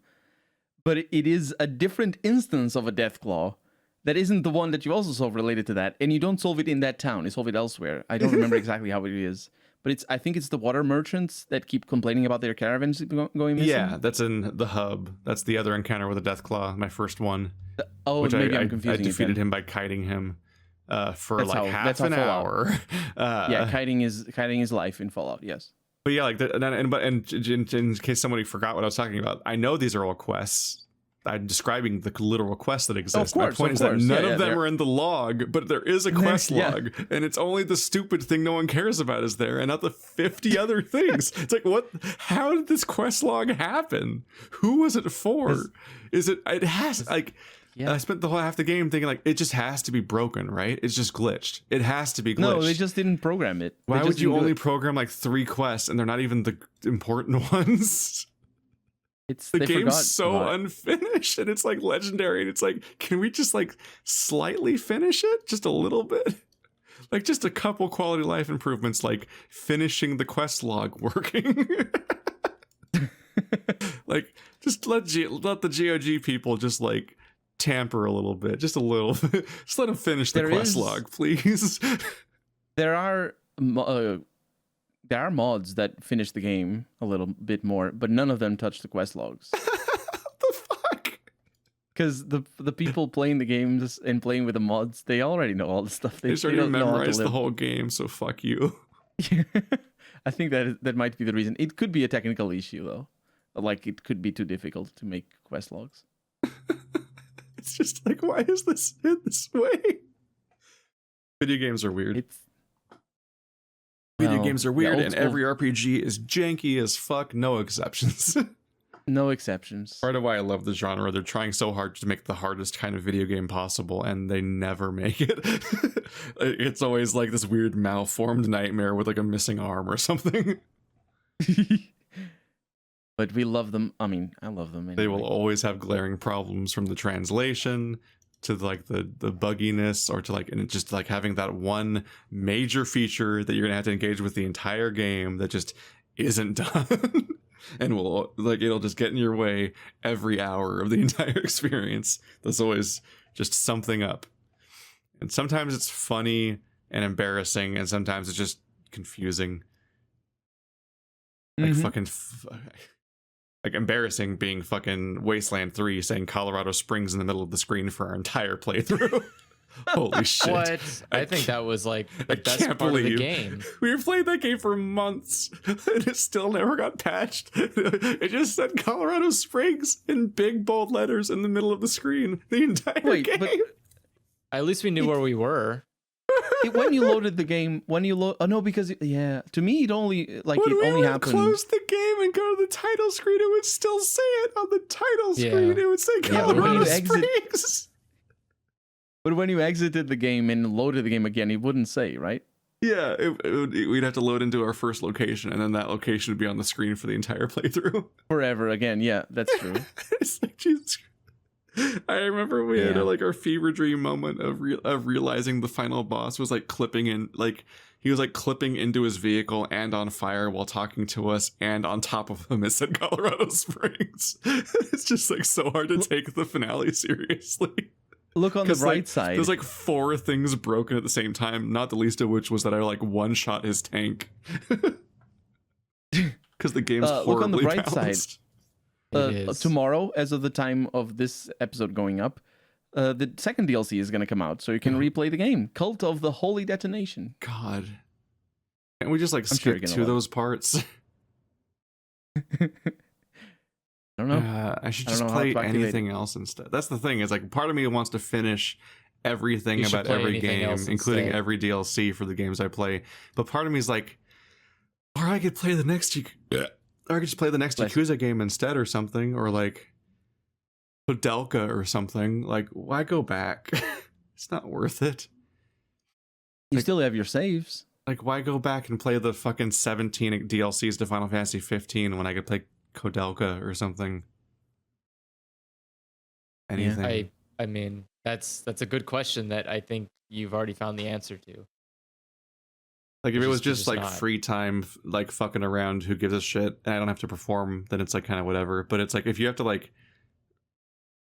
but it is a different instance of a death claw that isn't the one that you also solve related to that, and you don't solve it in that town. You solve it elsewhere. I don't remember exactly how it is, but I think it's the water merchants that keep complaining about their caravans going missing. Yeah, that's in the hub. That's the other encounter with a death claw, my first one. Maybe I'm confusing. I defeated him by kiting him for half an hour. Kiting is life in Fallout. Yes. But yeah, like, in case somebody forgot what I was talking about, I know these are all quests. I'm describing the literal quests that exist. My point is that none of them are in the log, but there is a quest log, and it's only the stupid thing no one cares about is there, and not the 50 other things. It's like, what? How did this quest log happen? Who was it for? It has, like... Yeah. I spent the whole half the game thinking, like, it just has to be broken, right? It's just glitched. It has to be glitched. No, they just didn't program it. Why would you only program like 3 quests and they're not even the important ones? The game's so unfinished, and it's like legendary, and it's like, can we just like slightly finish it? Just a little bit? Like, just a couple quality life improvements, like finishing the quest log working. Like, just let the GOG people just like tamper a little bit, just a little bit. Just let them finish the quest log, please. There are mods that finish the game a little bit more, but none of them touch the quest logs. What the fuck? Because the people playing the games and playing with the mods, they already know all the stuff. They already memorized the whole game, so fuck you. I think that might be the reason. It could be a technical issue, though. Like, it could be too difficult to make quest logs. It's just like, why is this in this way? Video games are weird. Video games are weird, and every RPG is janky as fuck. No exceptions. No exceptions. Part of why I love the genre. They're trying so hard to make the hardest kind of video game possible, and they never make it. It's always like this weird malformed nightmare with like a missing arm or something. But we love them. I mean, I love them. Anyway. They will always have glaring problems, from the translation to like the bugginess, or to like, and just like having that one major feature that you're gonna have to engage with the entire game that just isn't done. And will, like, it'll just get in your way every hour of the entire experience. There's always just something up. And sometimes it's funny and embarrassing, and sometimes it's just confusing. Like like embarrassing being fucking Wasteland 3 saying Colorado Springs in the middle of the screen for our entire playthrough. Holy shit. What? I think that was like the best part of the game. We were playing that game for months and it still never got patched. It just said Colorado Springs in big bold letters in the middle of the screen the entire game. But at least we knew where we were. When you loaded the game, because to me it only happened. Close the game and go to the title screen, it would still say it on the title screen. It would say Colorado Springs. But when you exited the game and loaded the game again, it wouldn't say, right? Yeah, we'd have to load into our first location, and then that location would be on the screen for the entire playthrough. Forever again, yeah, that's true. It's like, Jesus Christ. I remember we had our fever dream moment of realizing the final boss was like clipping into his vehicle and on fire while talking to us, and on top of him it said Colorado Springs. It's just like so hard to take the finale seriously. Look on the right side. There's like 4 things broken at the same time, not the least of which was that I like one-shot his tank. Because the game's horribly look on the right balanced. Side. Tomorrow, as of the time of this episode going up, the second DLC is going to come out, so you can replay the game. Cult of the Holy Detonation. God. Can't we just like skip to those parts? I don't know. I should just play anything else instead. That's the thing, is like part of me wants to finish everything about every game, including every DLC for the games I play. But part of me is like, or I could play the next... Or I could just play the next Yakuza game instead or something, or like Podelka or something. Like, why go back? It's not worth it. You still have your saves. Like, why go back and play the fucking 17 DLCs to Final Fantasy 15 when I could play Kodelka or something? Anything. Yeah. I mean, that's a good question that I think you've already found the answer to. Like, if it was just like free time, like fucking around, who gives a shit, and I don't have to perform, then it's like kind of whatever. But it's like, if you have to like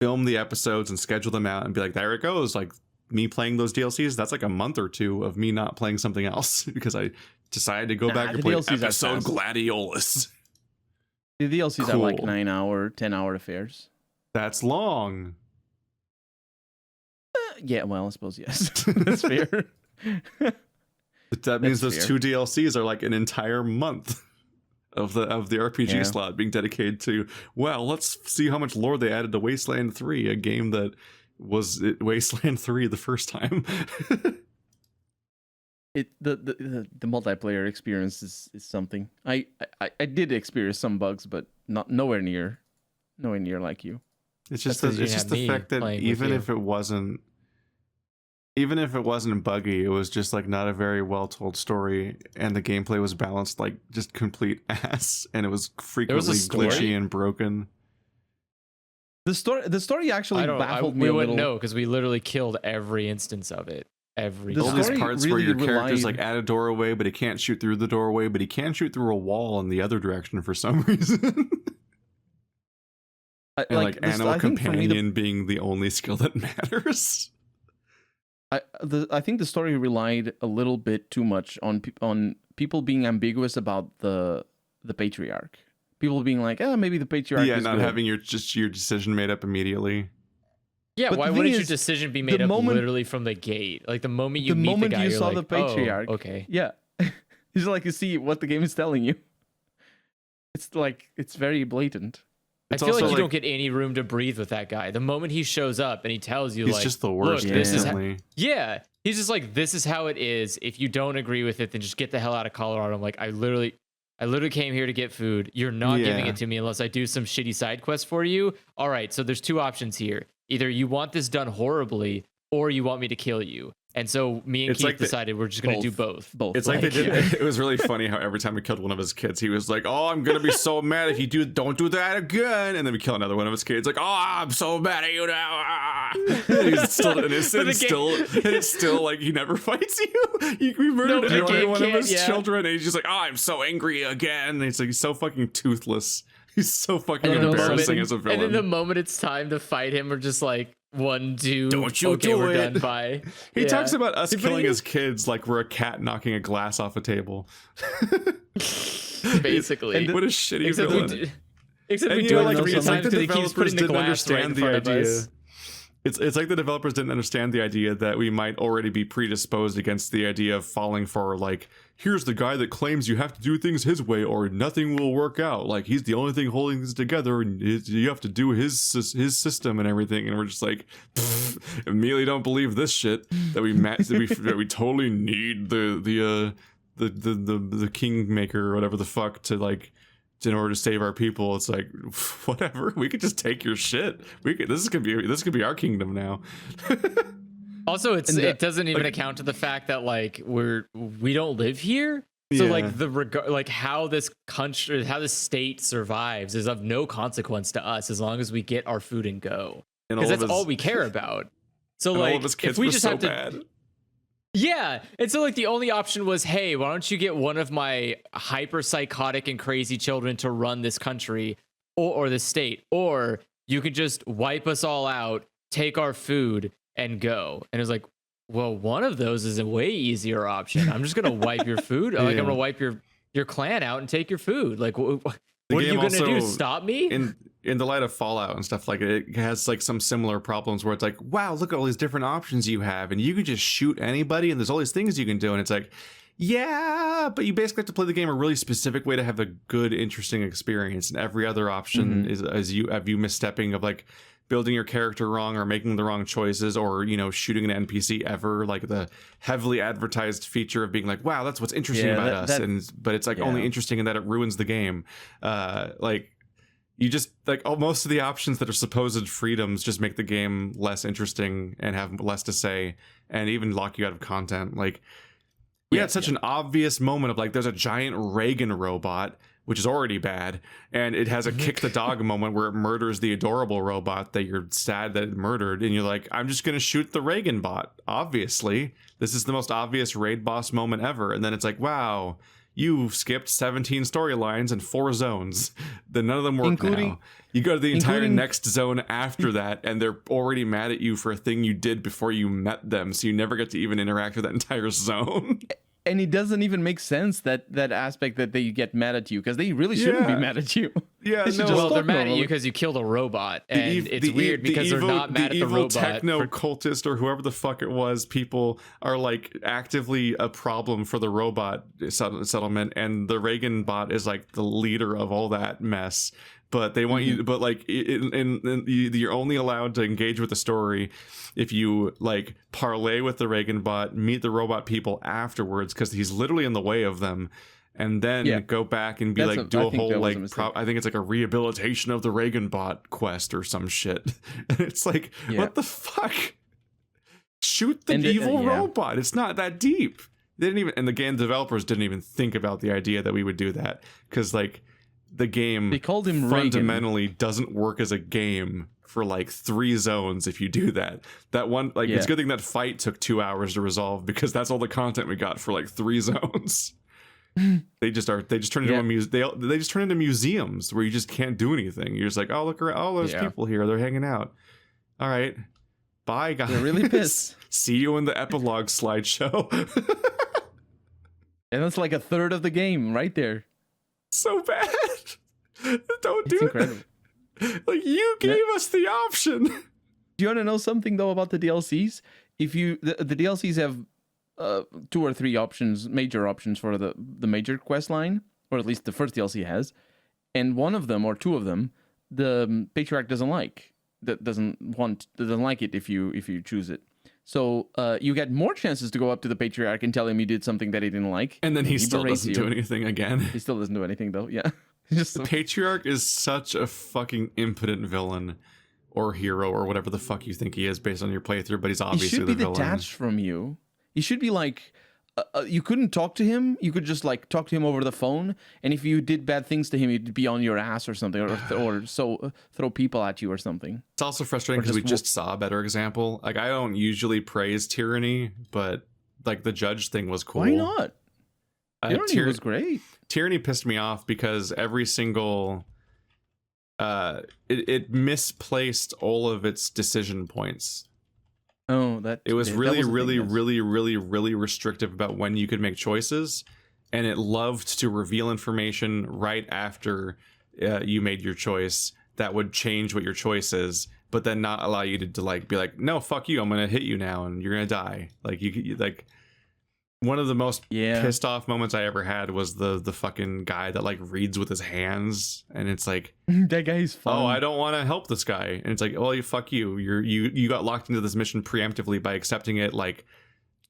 film the episodes and schedule them out and be like, there it goes, like me playing those DLCs, that's like a month or two of me not playing something else because I decided to go back and play DLCs episode Gladiolus. The DLCs are like 9-hour, 10-hour affairs. That's long. Yeah, well, I suppose yes. That's fair. That means those 2 DLCs are like an entire month of the RPG slot being dedicated to, well, let's see how much lore they added to Wasteland 3, a game that was Wasteland 3 the first time. The multiplayer experience is something. I did experience some bugs, but nowhere near like you. It's just the fact that even if it wasn't buggy, it was just like not a very well told story, and the gameplay was balanced like just complete ass, and it was frequently glitchy and broken. The story actually baffled me. We wouldn't know because we literally killed every instance of it. All these parts where your character's like at a doorway, but he can't shoot through the doorway, but he can shoot through a wall in the other direction for some reason. And like animal companion being the only skill that matters. I think the story relied a little bit too much on people being ambiguous about the patriarch. People being like, maybe the patriarch. Yeah, is not good. having your decision made up immediately. Yeah, but why wouldn't your decision be made up literally from the gate? Like the moment you meet the guy, you saw like, the patriarch. Oh, okay. Yeah, it's like you see what the game is telling you. It's like it's very blatant. I feel like you don't get any room to breathe with that guy. The moment he shows up and he tells you, he's like, just the worst. Look, this is he's just like, this is how it is. If you don't agree with it, then just get the hell out of Colorado. I'm like, I literally came here to get food. You're not giving it to me unless I do some shitty side quest for you. All right, so there's 2 options here. Either you want this done horribly, or you want me to kill you. And so me and Keith decided we're just going to do both. It's like they did. It was really funny how every time we killed one of his kids, he was like, "Oh, I'm going to be so mad if you don't do that again." And then we kill another one of his kids, like, "Oh, I'm so mad at you now." He's still innocent. It's still like he never fights you. We murdered every one of his children, and he's just like, "Oh, I'm so angry again." And he's so fucking toothless. He's so fucking embarrassing as a villain. And then the moment it's time to fight him, we're just like, 1, 2, don't you do we're it. Done. Bye. He talks about us killing his kids like we're a cat knocking a glass off a table. Basically. What a shitty villain. Except we do it like 3 times because he keeps putting the glass right in front of us. It's like the developers didn't understand the idea that we might already be predisposed against the idea of falling for, like, here's the guy that claims you have to do things his way or nothing will work out. Like, he's the only thing holding things together and you have to do his system and everything. And we're just like, immediately don't believe this shit that we totally need the kingmaker or whatever the fuck to, like, in order to save our people. It's like, whatever, we could just take your shit. This could be our kingdom now. Also, it doesn't even account to the fact that, like, we don't live here. So like how this country, how this state survives is of no consequence to us as long as we get our food and go, because that's all we care about. So like, all of his kids if we were just so have to, bad. Yeah, and so like the only option was, hey, why don't you get one of my hyper psychotic and crazy children to run this country or this state, or you could just wipe us all out, take our food, and go. And it was like, well, one of those is a way easier option. I'm just gonna wipe your food. Like, I'm gonna wipe your clan out and take your food. Like, what are you gonna do? Stop me? In the light of Fallout and stuff, like, it has like some similar problems where it's like, wow, look at all these different options you have, and you can just shoot anybody, and there's all these things you can do, and it's like, yeah, but you basically have to play the game a really specific way to have a good, interesting experience, and every other option is you misstepping of like building your character wrong or making the wrong choices or, you know, shooting an NPC ever, like the heavily advertised feature of being like, wow, that's what's interesting about us, but it's like only interesting in that it ruins the game. Like, you just like most of the options that are supposed freedoms just make the game less interesting and have less to say, and even lock you out of content. Like we had such an obvious moment of like, there's a giant Reagan robot, which is already bad, and it has a kick the dog moment where it murders the adorable robot that you're sad that it murdered, and you're like, I'm just gonna shoot the Reagan bot. Obviously, this is the most obvious raid boss moment ever. And then it's like, wow, you skipped 17 storylines and 4 zones. Then none of them work now. You go to the entire next zone after that, and they're already mad at you for a thing you did before you met them, so you never get to even interact with that entire zone. And it doesn't even make sense that aspect that they get mad at you, because they really shouldn't be mad at you. Yeah, well, they're mad at you because you killed a robot, and it's weird because they're not mad at the robot. Techno cultist or whoever the fuck it was, people are like actively a problem for the robot settlement, and the Reagan bot is like the leader of all that mess. But they want you, but like, you're only allowed to engage with the story if you like parlay with the Reagan bot, meet the robot people afterwards, because he's literally in the way of them, and then go back and be do a whole like, I think it's like a rehabilitation of the Reagan bot quest or some shit. And it's like, what the fuck? Shoot the evil robot. It's not that deep. They didn't even, and the game developers didn't even think about the idea that we would do that, because like, the game they called him fundamentally Reagan. Doesn't work as a game for like 3 zones if you do that. That one, like, it's a good thing that fight took 2 hours to resolve, because that's all the content we got for like 3 zones. They just turn into they just turn into museums where you just can't do anything. You're just like, oh, look around, oh, there's people here, they're hanging out. All right, bye guys. They're really pissed. See you in the epilogue slideshow. And that's like a third of the game right there. So bad. Don't do it. Like, you gave us the option. Do you want to know something though about the DLCs? If you the DLCs have 2 or 3 options, major options for the major quest line, or at least the first DLC has, and one of them or 2 of them, the Patriarch doesn't like. Doesn't like it if you choose it. So you get more chances to go up to the Patriarch and tell him you did something that he didn't like. And then he still doesn't do anything again. He still doesn't do anything, though. Yeah. The Patriarch is such a fucking impotent villain or hero or whatever the fuck you think he is based on your playthrough, but he's obviously the villain. He should be detached from you. He should be like... you couldn't talk to him. You could just like talk to him over the phone, and if you did bad things to him, he'd be on your ass or something, or throw people at you or something. It's also frustrating because we just saw a better example. Like, I don't usually praise Tyranny, but like the judge thing was cool. Why not? Tyranny was great. Tyranny pissed me off because every single it misplaced all of its decision points. Oh, it was really restrictive about when you could make choices, and it loved to reveal information right after you made your choice that would change what your choice is, but then not allow you to like be like, no, fuck you, I'm gonna hit you now and you're gonna die. Like, you like, one of the most pissed off moments I ever had was the fucking guy that like reads with his hands, and it's like, that guy's fun. Oh, I don't want to help this guy, and it's like, well, fuck you. You got locked into this mission preemptively by accepting it like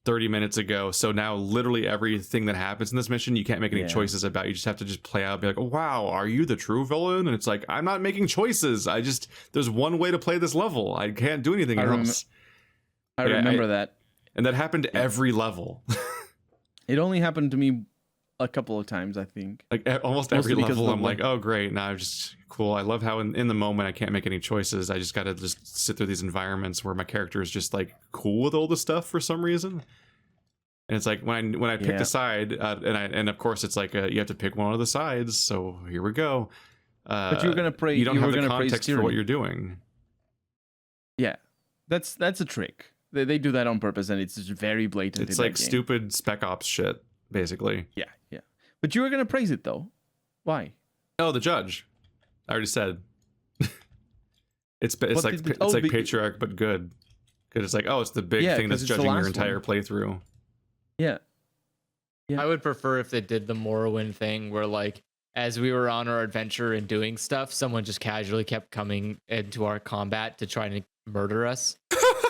30 minutes ago. So now literally everything that happens in this mission, you can't make any choices about. You just have to just play out, and be like, oh, wow, are you the true villain? And it's like, I'm not making choices. There's one way to play this level. I can't do anything else. I remember that. And that happened every level. It only happened to me a couple of times, I think. Like almost every level, I'm like, oh, great. Now I'm just cool. I love how in the moment I can't make any choices. I just got to just sit through these environments where my character is just like cool with all the stuff for some reason. And it's like when I picked a side, and of course it's like you have to pick one of the sides. So here we go. But you're gonna praise. You don't have the context for what you're doing. Yeah, that's a trick. They do that on purpose, and it's just very blatant. It's like stupid Spec Ops shit, basically. Yeah. But you were gonna praise it though. Why? Oh, the judge. I already said. it's like Patriarch, but good. Because it's like, oh, it's the big thing that's judging your entire playthrough. Yeah. I would prefer if they did the Morrowind thing, where like, as we were on our adventure and doing stuff, someone just casually kept coming into our combat to try to murder us.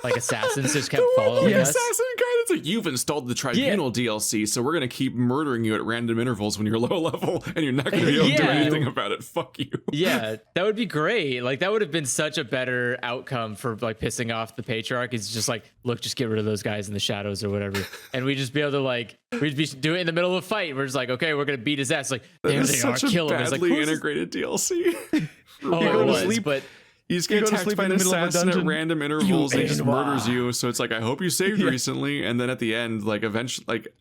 Like assassins just kept following us. Assassin guy that's you've installed the Tribunal DLC, so we're gonna keep murdering you at random intervals when you're low level, and you're not gonna be able to do anything about it. Fuck you. Yeah, that would be great. Like, that would have been such a better outcome for like pissing off the Patriarch. It's just like, look, just get rid of those guys in the shadows or whatever, and we just be able to like, we'd be do it in the middle of a fight. We're just like, okay, we're gonna beat his ass. Like, there they are, kill him. It's like, badly integrated DLC. Oh, it was, but. You just get attacked by an assassin at random intervals and he just murders you. So it's like, I hope you saved recently. And then at the end, like eventually, like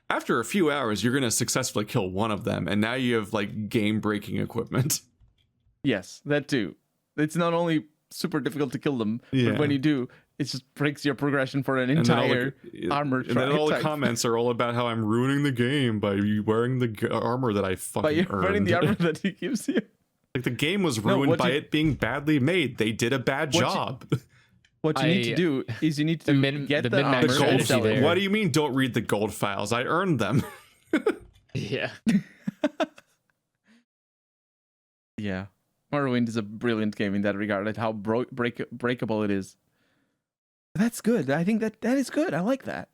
after a few hours, you're going to successfully kill one of them. And now you have like game breaking equipment. Yes, that too. It's not only super difficult to kill them, but when you do, it just breaks your progression for an entire armor. And then all the comments are all about how I'm ruining the game by you wearing the armor that I fucking earned. Wearing the armor that he gives you. Like the game was ruined by it being badly made. They did a bad job. What you need to do is you need to get the armor gold there. What do you mean don't read the gold files? I earned them. Yeah. Yeah. Morrowind is a brilliant game in that regard, like how breakable it is. That's good. I think that is good. I like that.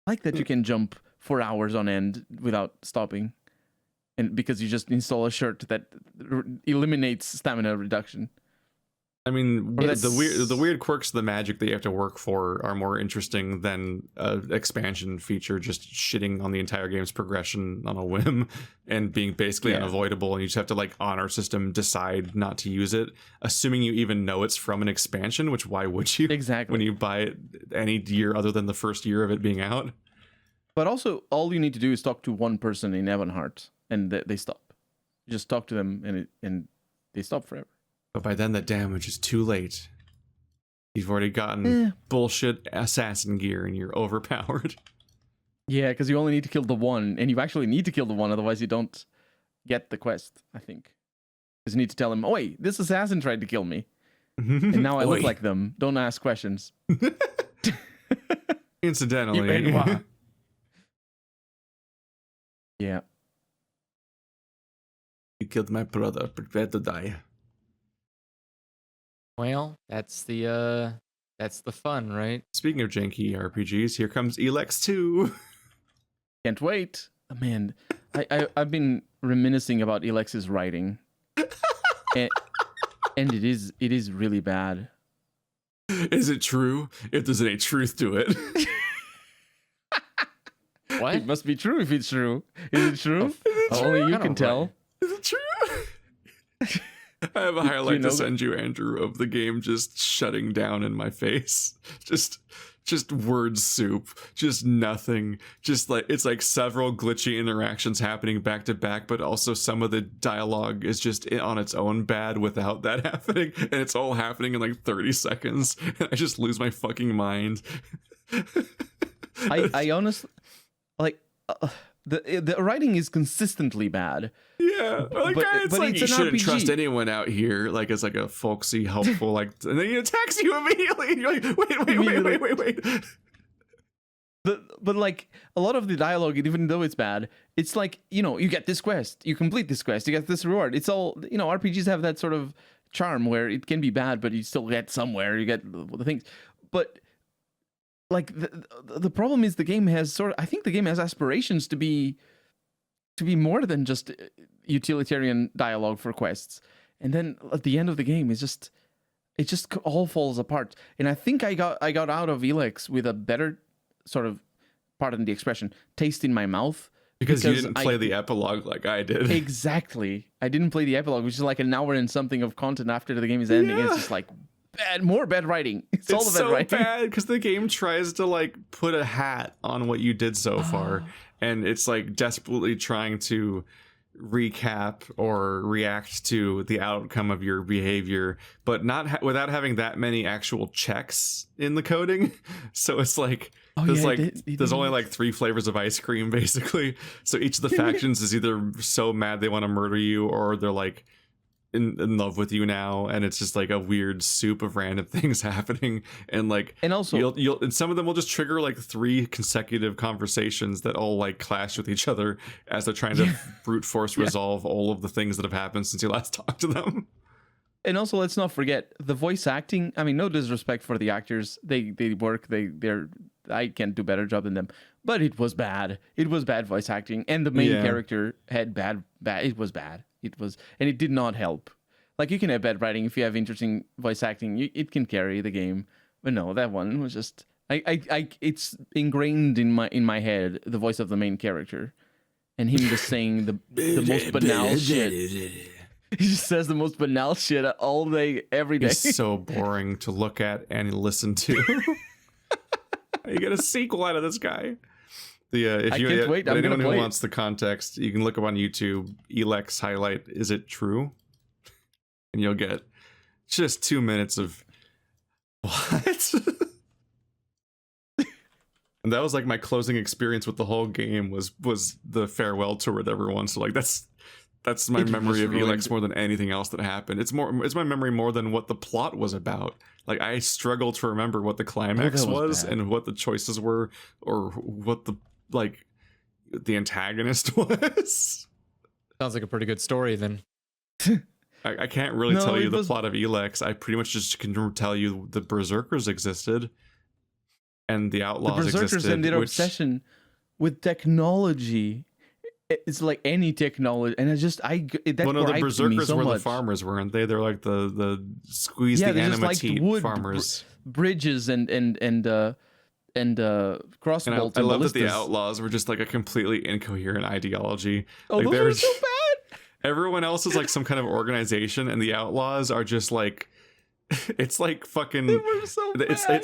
I like that you can jump for hours on end without stopping. And because you just install a shirt that eliminates stamina reduction. I mean, the weird quirks of the magic that you have to work for are more interesting than an expansion feature just shitting on the entire game's progression on a whim and being basically unavoidable. And you just have to, like, on our system, decide not to use it, assuming you even know it's from an expansion, which why would you? Exactly. When you buy it any year other than the first year of it being out. But also, all you need to do is talk to one person in Ebonheart. And they stop. You just talk to them, and they stop forever. But by then, the damage is too late. You've already gotten bullshit assassin gear, and you're overpowered. Yeah, because you only need to kill the one, and you actually need to kill the one, otherwise you don't get the quest, I think. Because you need to tell him, oi, this assassin tried to kill me. And now I look like them. Don't ask questions. Incidentally. Yeah. You killed my brother, prepare to die. Well, that's the fun, right? Speaking of janky RPGs, here comes Elex 2. Can't wait. Oh, man, I've been reminiscing about Elex's writing. and it is really bad. Is it true? If there's any truth to it. What? It must be true if it's true. Is it true? Only you can tell. Is it true? I have a highlight to send you, Andrew, of the game just shutting down in my face. Just word soup. Just nothing. Just like it's like several glitchy interactions happening back to back, but also some of the dialogue is just on its own bad without that happening, and it's all happening in like 30 seconds. And I just lose my fucking mind. I honestly like. The writing is consistently bad. Yeah, like, it's like you shouldn't RPG. Trust anyone out here. Like it's like a folksy, helpful, like, and then he attacks you immediately. And you're like, wait. But like a lot of the dialogue, even though it's bad, it's like, you know, you get this quest, you complete this quest, you get this reward. It's all, you know, RPGs have that sort of charm where it can be bad, but you still get somewhere. You get the things, but. Like the problem is the game has I think the game has aspirations to be more than just utilitarian dialogue for quests, and then at the end of the game it just all falls apart. And I think I got out of Elex with a better sort of, pardon the expression, taste in my mouth because you didn't play the epilogue like I did. Exactly, I didn't play the epilogue, which is like an hour and something of content after the game is ending. Yeah. It's just like. More bad writing. It's all the bad so writing. Bad because the game tries to like put a hat on what you did so far, and it's like desperately trying to recap or react to the outcome of your behavior, but not without having that many actual checks in the coding. So it's like there's only like 3 flavors of ice cream basically. So each of the factions is either so mad they want to murder you, or they're like in love with you now, and it's just like a weird soup of random things happening. And like, and also you'll and some of them will just trigger like 3 consecutive conversations that all like clash with each other as they're trying to brute force resolve all of the things that have happened since you last talked to them. And also, let's not forget the voice acting. I mean, no disrespect for the actors, they work, they're I can't do better job than them. But it was bad. It was bad voice acting, and the main character had bad. It was bad. And it did not help. Like, you can have bad writing if you have interesting voice acting. It can carry the game. But no, that one was just. It's ingrained in my head, the voice of the main character, and him just saying the most banal shit. He just says the most banal shit all day, every day. He's so boring to look at and listen to. You get a sequel out of this guy. If you can't wait. anyone who wants the context, you can look up on YouTube. Elex highlight "Is it true?" and you'll get just 2 minutes of what. And that was like my closing experience with the whole game was the farewell tour with everyone. So like that's my memory of Elex more than anything else that happened. It's my memory more than what the plot was about. Like, I struggle to remember what the climax was and what the choices were, or what the antagonist was. Sounds like a pretty good story then. I can't really tell you the plot of Elex. I pretty much just can tell you the Berserkers existed. And the Outlaws existed. The Berserkers and their obsession with technology. It's like any technology, and the Berserkers were the farmers, weren't they? They're like the squeeze the animate wood farmers, bridges and crossbow. And I love that the Outlaws were just like a completely incoherent ideology. Oh, like, those were so bad. Everyone else is like some kind of organization, and the Outlaws are just like. It's like fucking. They were so bad.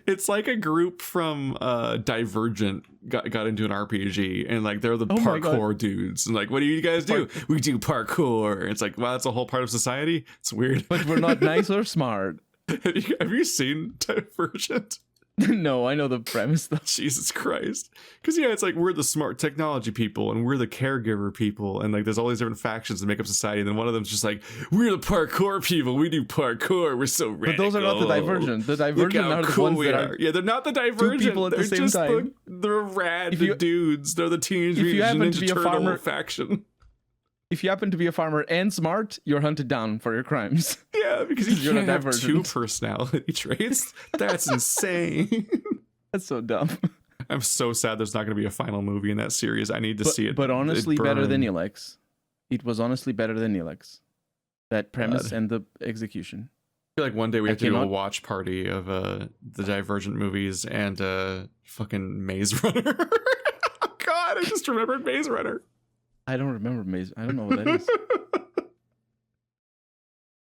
It's like a group from Divergent got into an RPG, and like they're the parkour dudes, and like, what do you guys do? We do parkour. It's like, wow, that's a whole part of society. It's weird. But we're not nice or smart. Have you seen Divergent? No, I know the premise though. Jesus Christ. Because it's like we're the smart technology people and we're the caregiver people, and like there's all these different factions that make up society, and then one of them's just like, we're the parkour people, we do parkour, we're so radical. But those are not the Divergent. The Divergent are the ones that are they're not the Divergent. People at the same time. They're rad dudes. They're the Teenage Mutant Ninja Turtle faction. If you happen to be a farmer and smart, you're hunted down for your crimes. Yeah, because you can't have 2 personality traits. That's insane. That's so dumb. I'm so sad there's not going to be a final movie in that series. I need to see it. But honestly, better than Elex. It was honestly better than Elex. That premise and the execution. I feel like one day we have to do a watch party of the Divergent movies and fucking Maze Runner. Oh God, I just remembered Maze Runner. I don't remember Maze. I don't know what that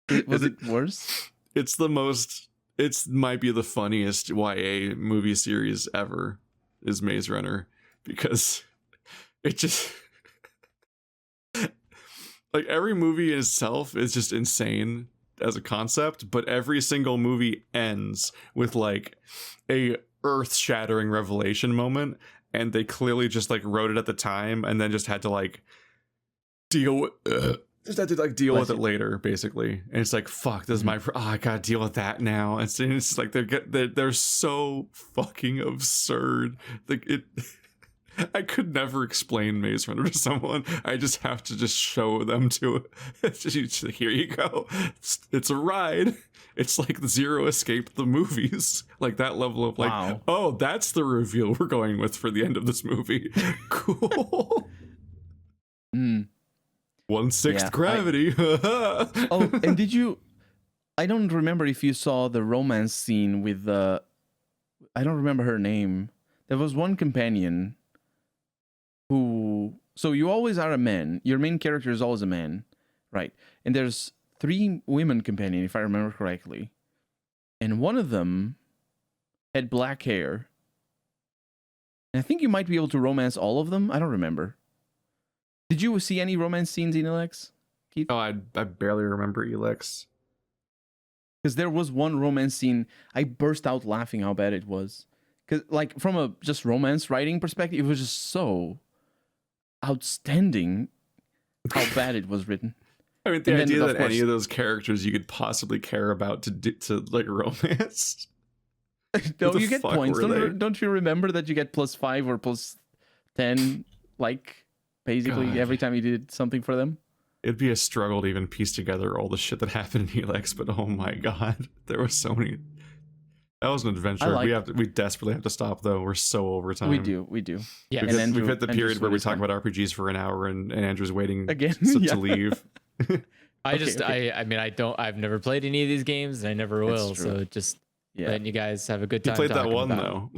is. Was it worse? It's the most. It might be the funniest YA movie series ever. Is Maze Runner, because it just like every movie in itself is just insane as a concept, but every single movie ends with like a earth-shattering revelation moment. And they clearly just like wrote it at the time, and then just had to like deal with it later, basically. And it's like, fuck, this is my. I gotta deal with that now. And it's like they're so fucking absurd. Like it. I could never explain Maze Runner to someone. I just have to just show them to it. Here you go. It's a ride. It's like Zero Escape the movies. Like that level of like, wow. Oh, that's the reveal we're going with for the end of this movie. Cool. 1/6 gravity. Oh, and did you... I don't remember if you saw the romance scene with the... I don't remember her name. There was one companion who... So you always are a man. Your main character is always a man, right? And there's 3 women companion, if I remember correctly. And one of them had black hair. And I think you might be able to romance all of them. I don't remember. Did you see any romance scenes in Elex, Keith? Oh, I barely remember Elex. Because there was one romance scene, I burst out laughing how bad it was. Because, like, from a just romance writing perspective, it was just so outstanding how bad it was written. I mean, the idea that any of those characters you could possibly care about to like romance. No, you get points. Don't you remember that you get +5 or +10, like, basically every time you did something for them? It'd be a struggle to even piece together all the shit that happened in Elex, but oh my God, there were so many. That was an adventure. We desperately have to stop though. We're so over time. We do. Yeah, we've hit the period where we talk about RPGs for an hour, and Andrew's waiting again to leave. I've never played any of these games, and I never will. So just letting you guys have a good time. You played that one though.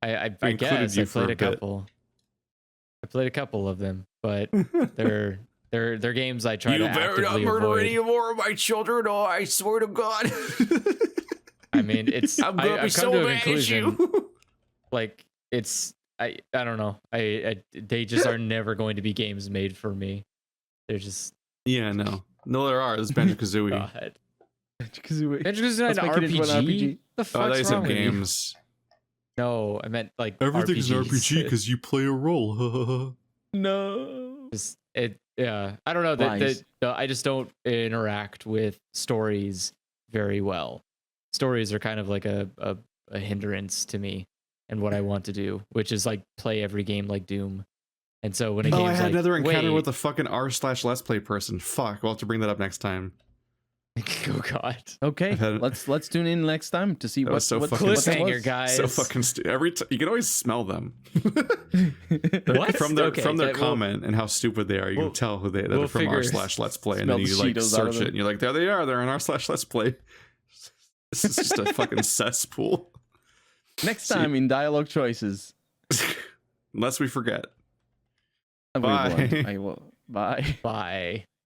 I guess I played a couple. I played a couple of them, but they're games I try to actively avoid. You better not murder any more of my children, or I swear to God. I mean, I'm gonna be so mad at you. Like I don't know. They just are never going to be games made for me. They're just no, there are. There's Banjo-Kazooie. God. Banjo-Kazooie's not an RPG. The fuck's wrong with games? No, I meant like everything's RPGs. an RPG because you play a role. No. I don't know. I just don't interact with stories very well. Stories are kind of like a hindrance to me and what I want to do, which is like play every game like Doom. And so when a game's I had like, another encounter with a fucking r/let's play person. Fuck, we'll have to bring that up next time. Oh God. Okay, let's tune in next time to see what cliffhanger, guys. So fucking you can always smell them. What? From their comment and how stupid they are, you can tell who they're from r/let's play, and then you like search it, and you're like, there they are. They're in r/let's play. This is just a fucking cesspool. Next time in Dialogue Choices. Unless we forget. Bye. Bye.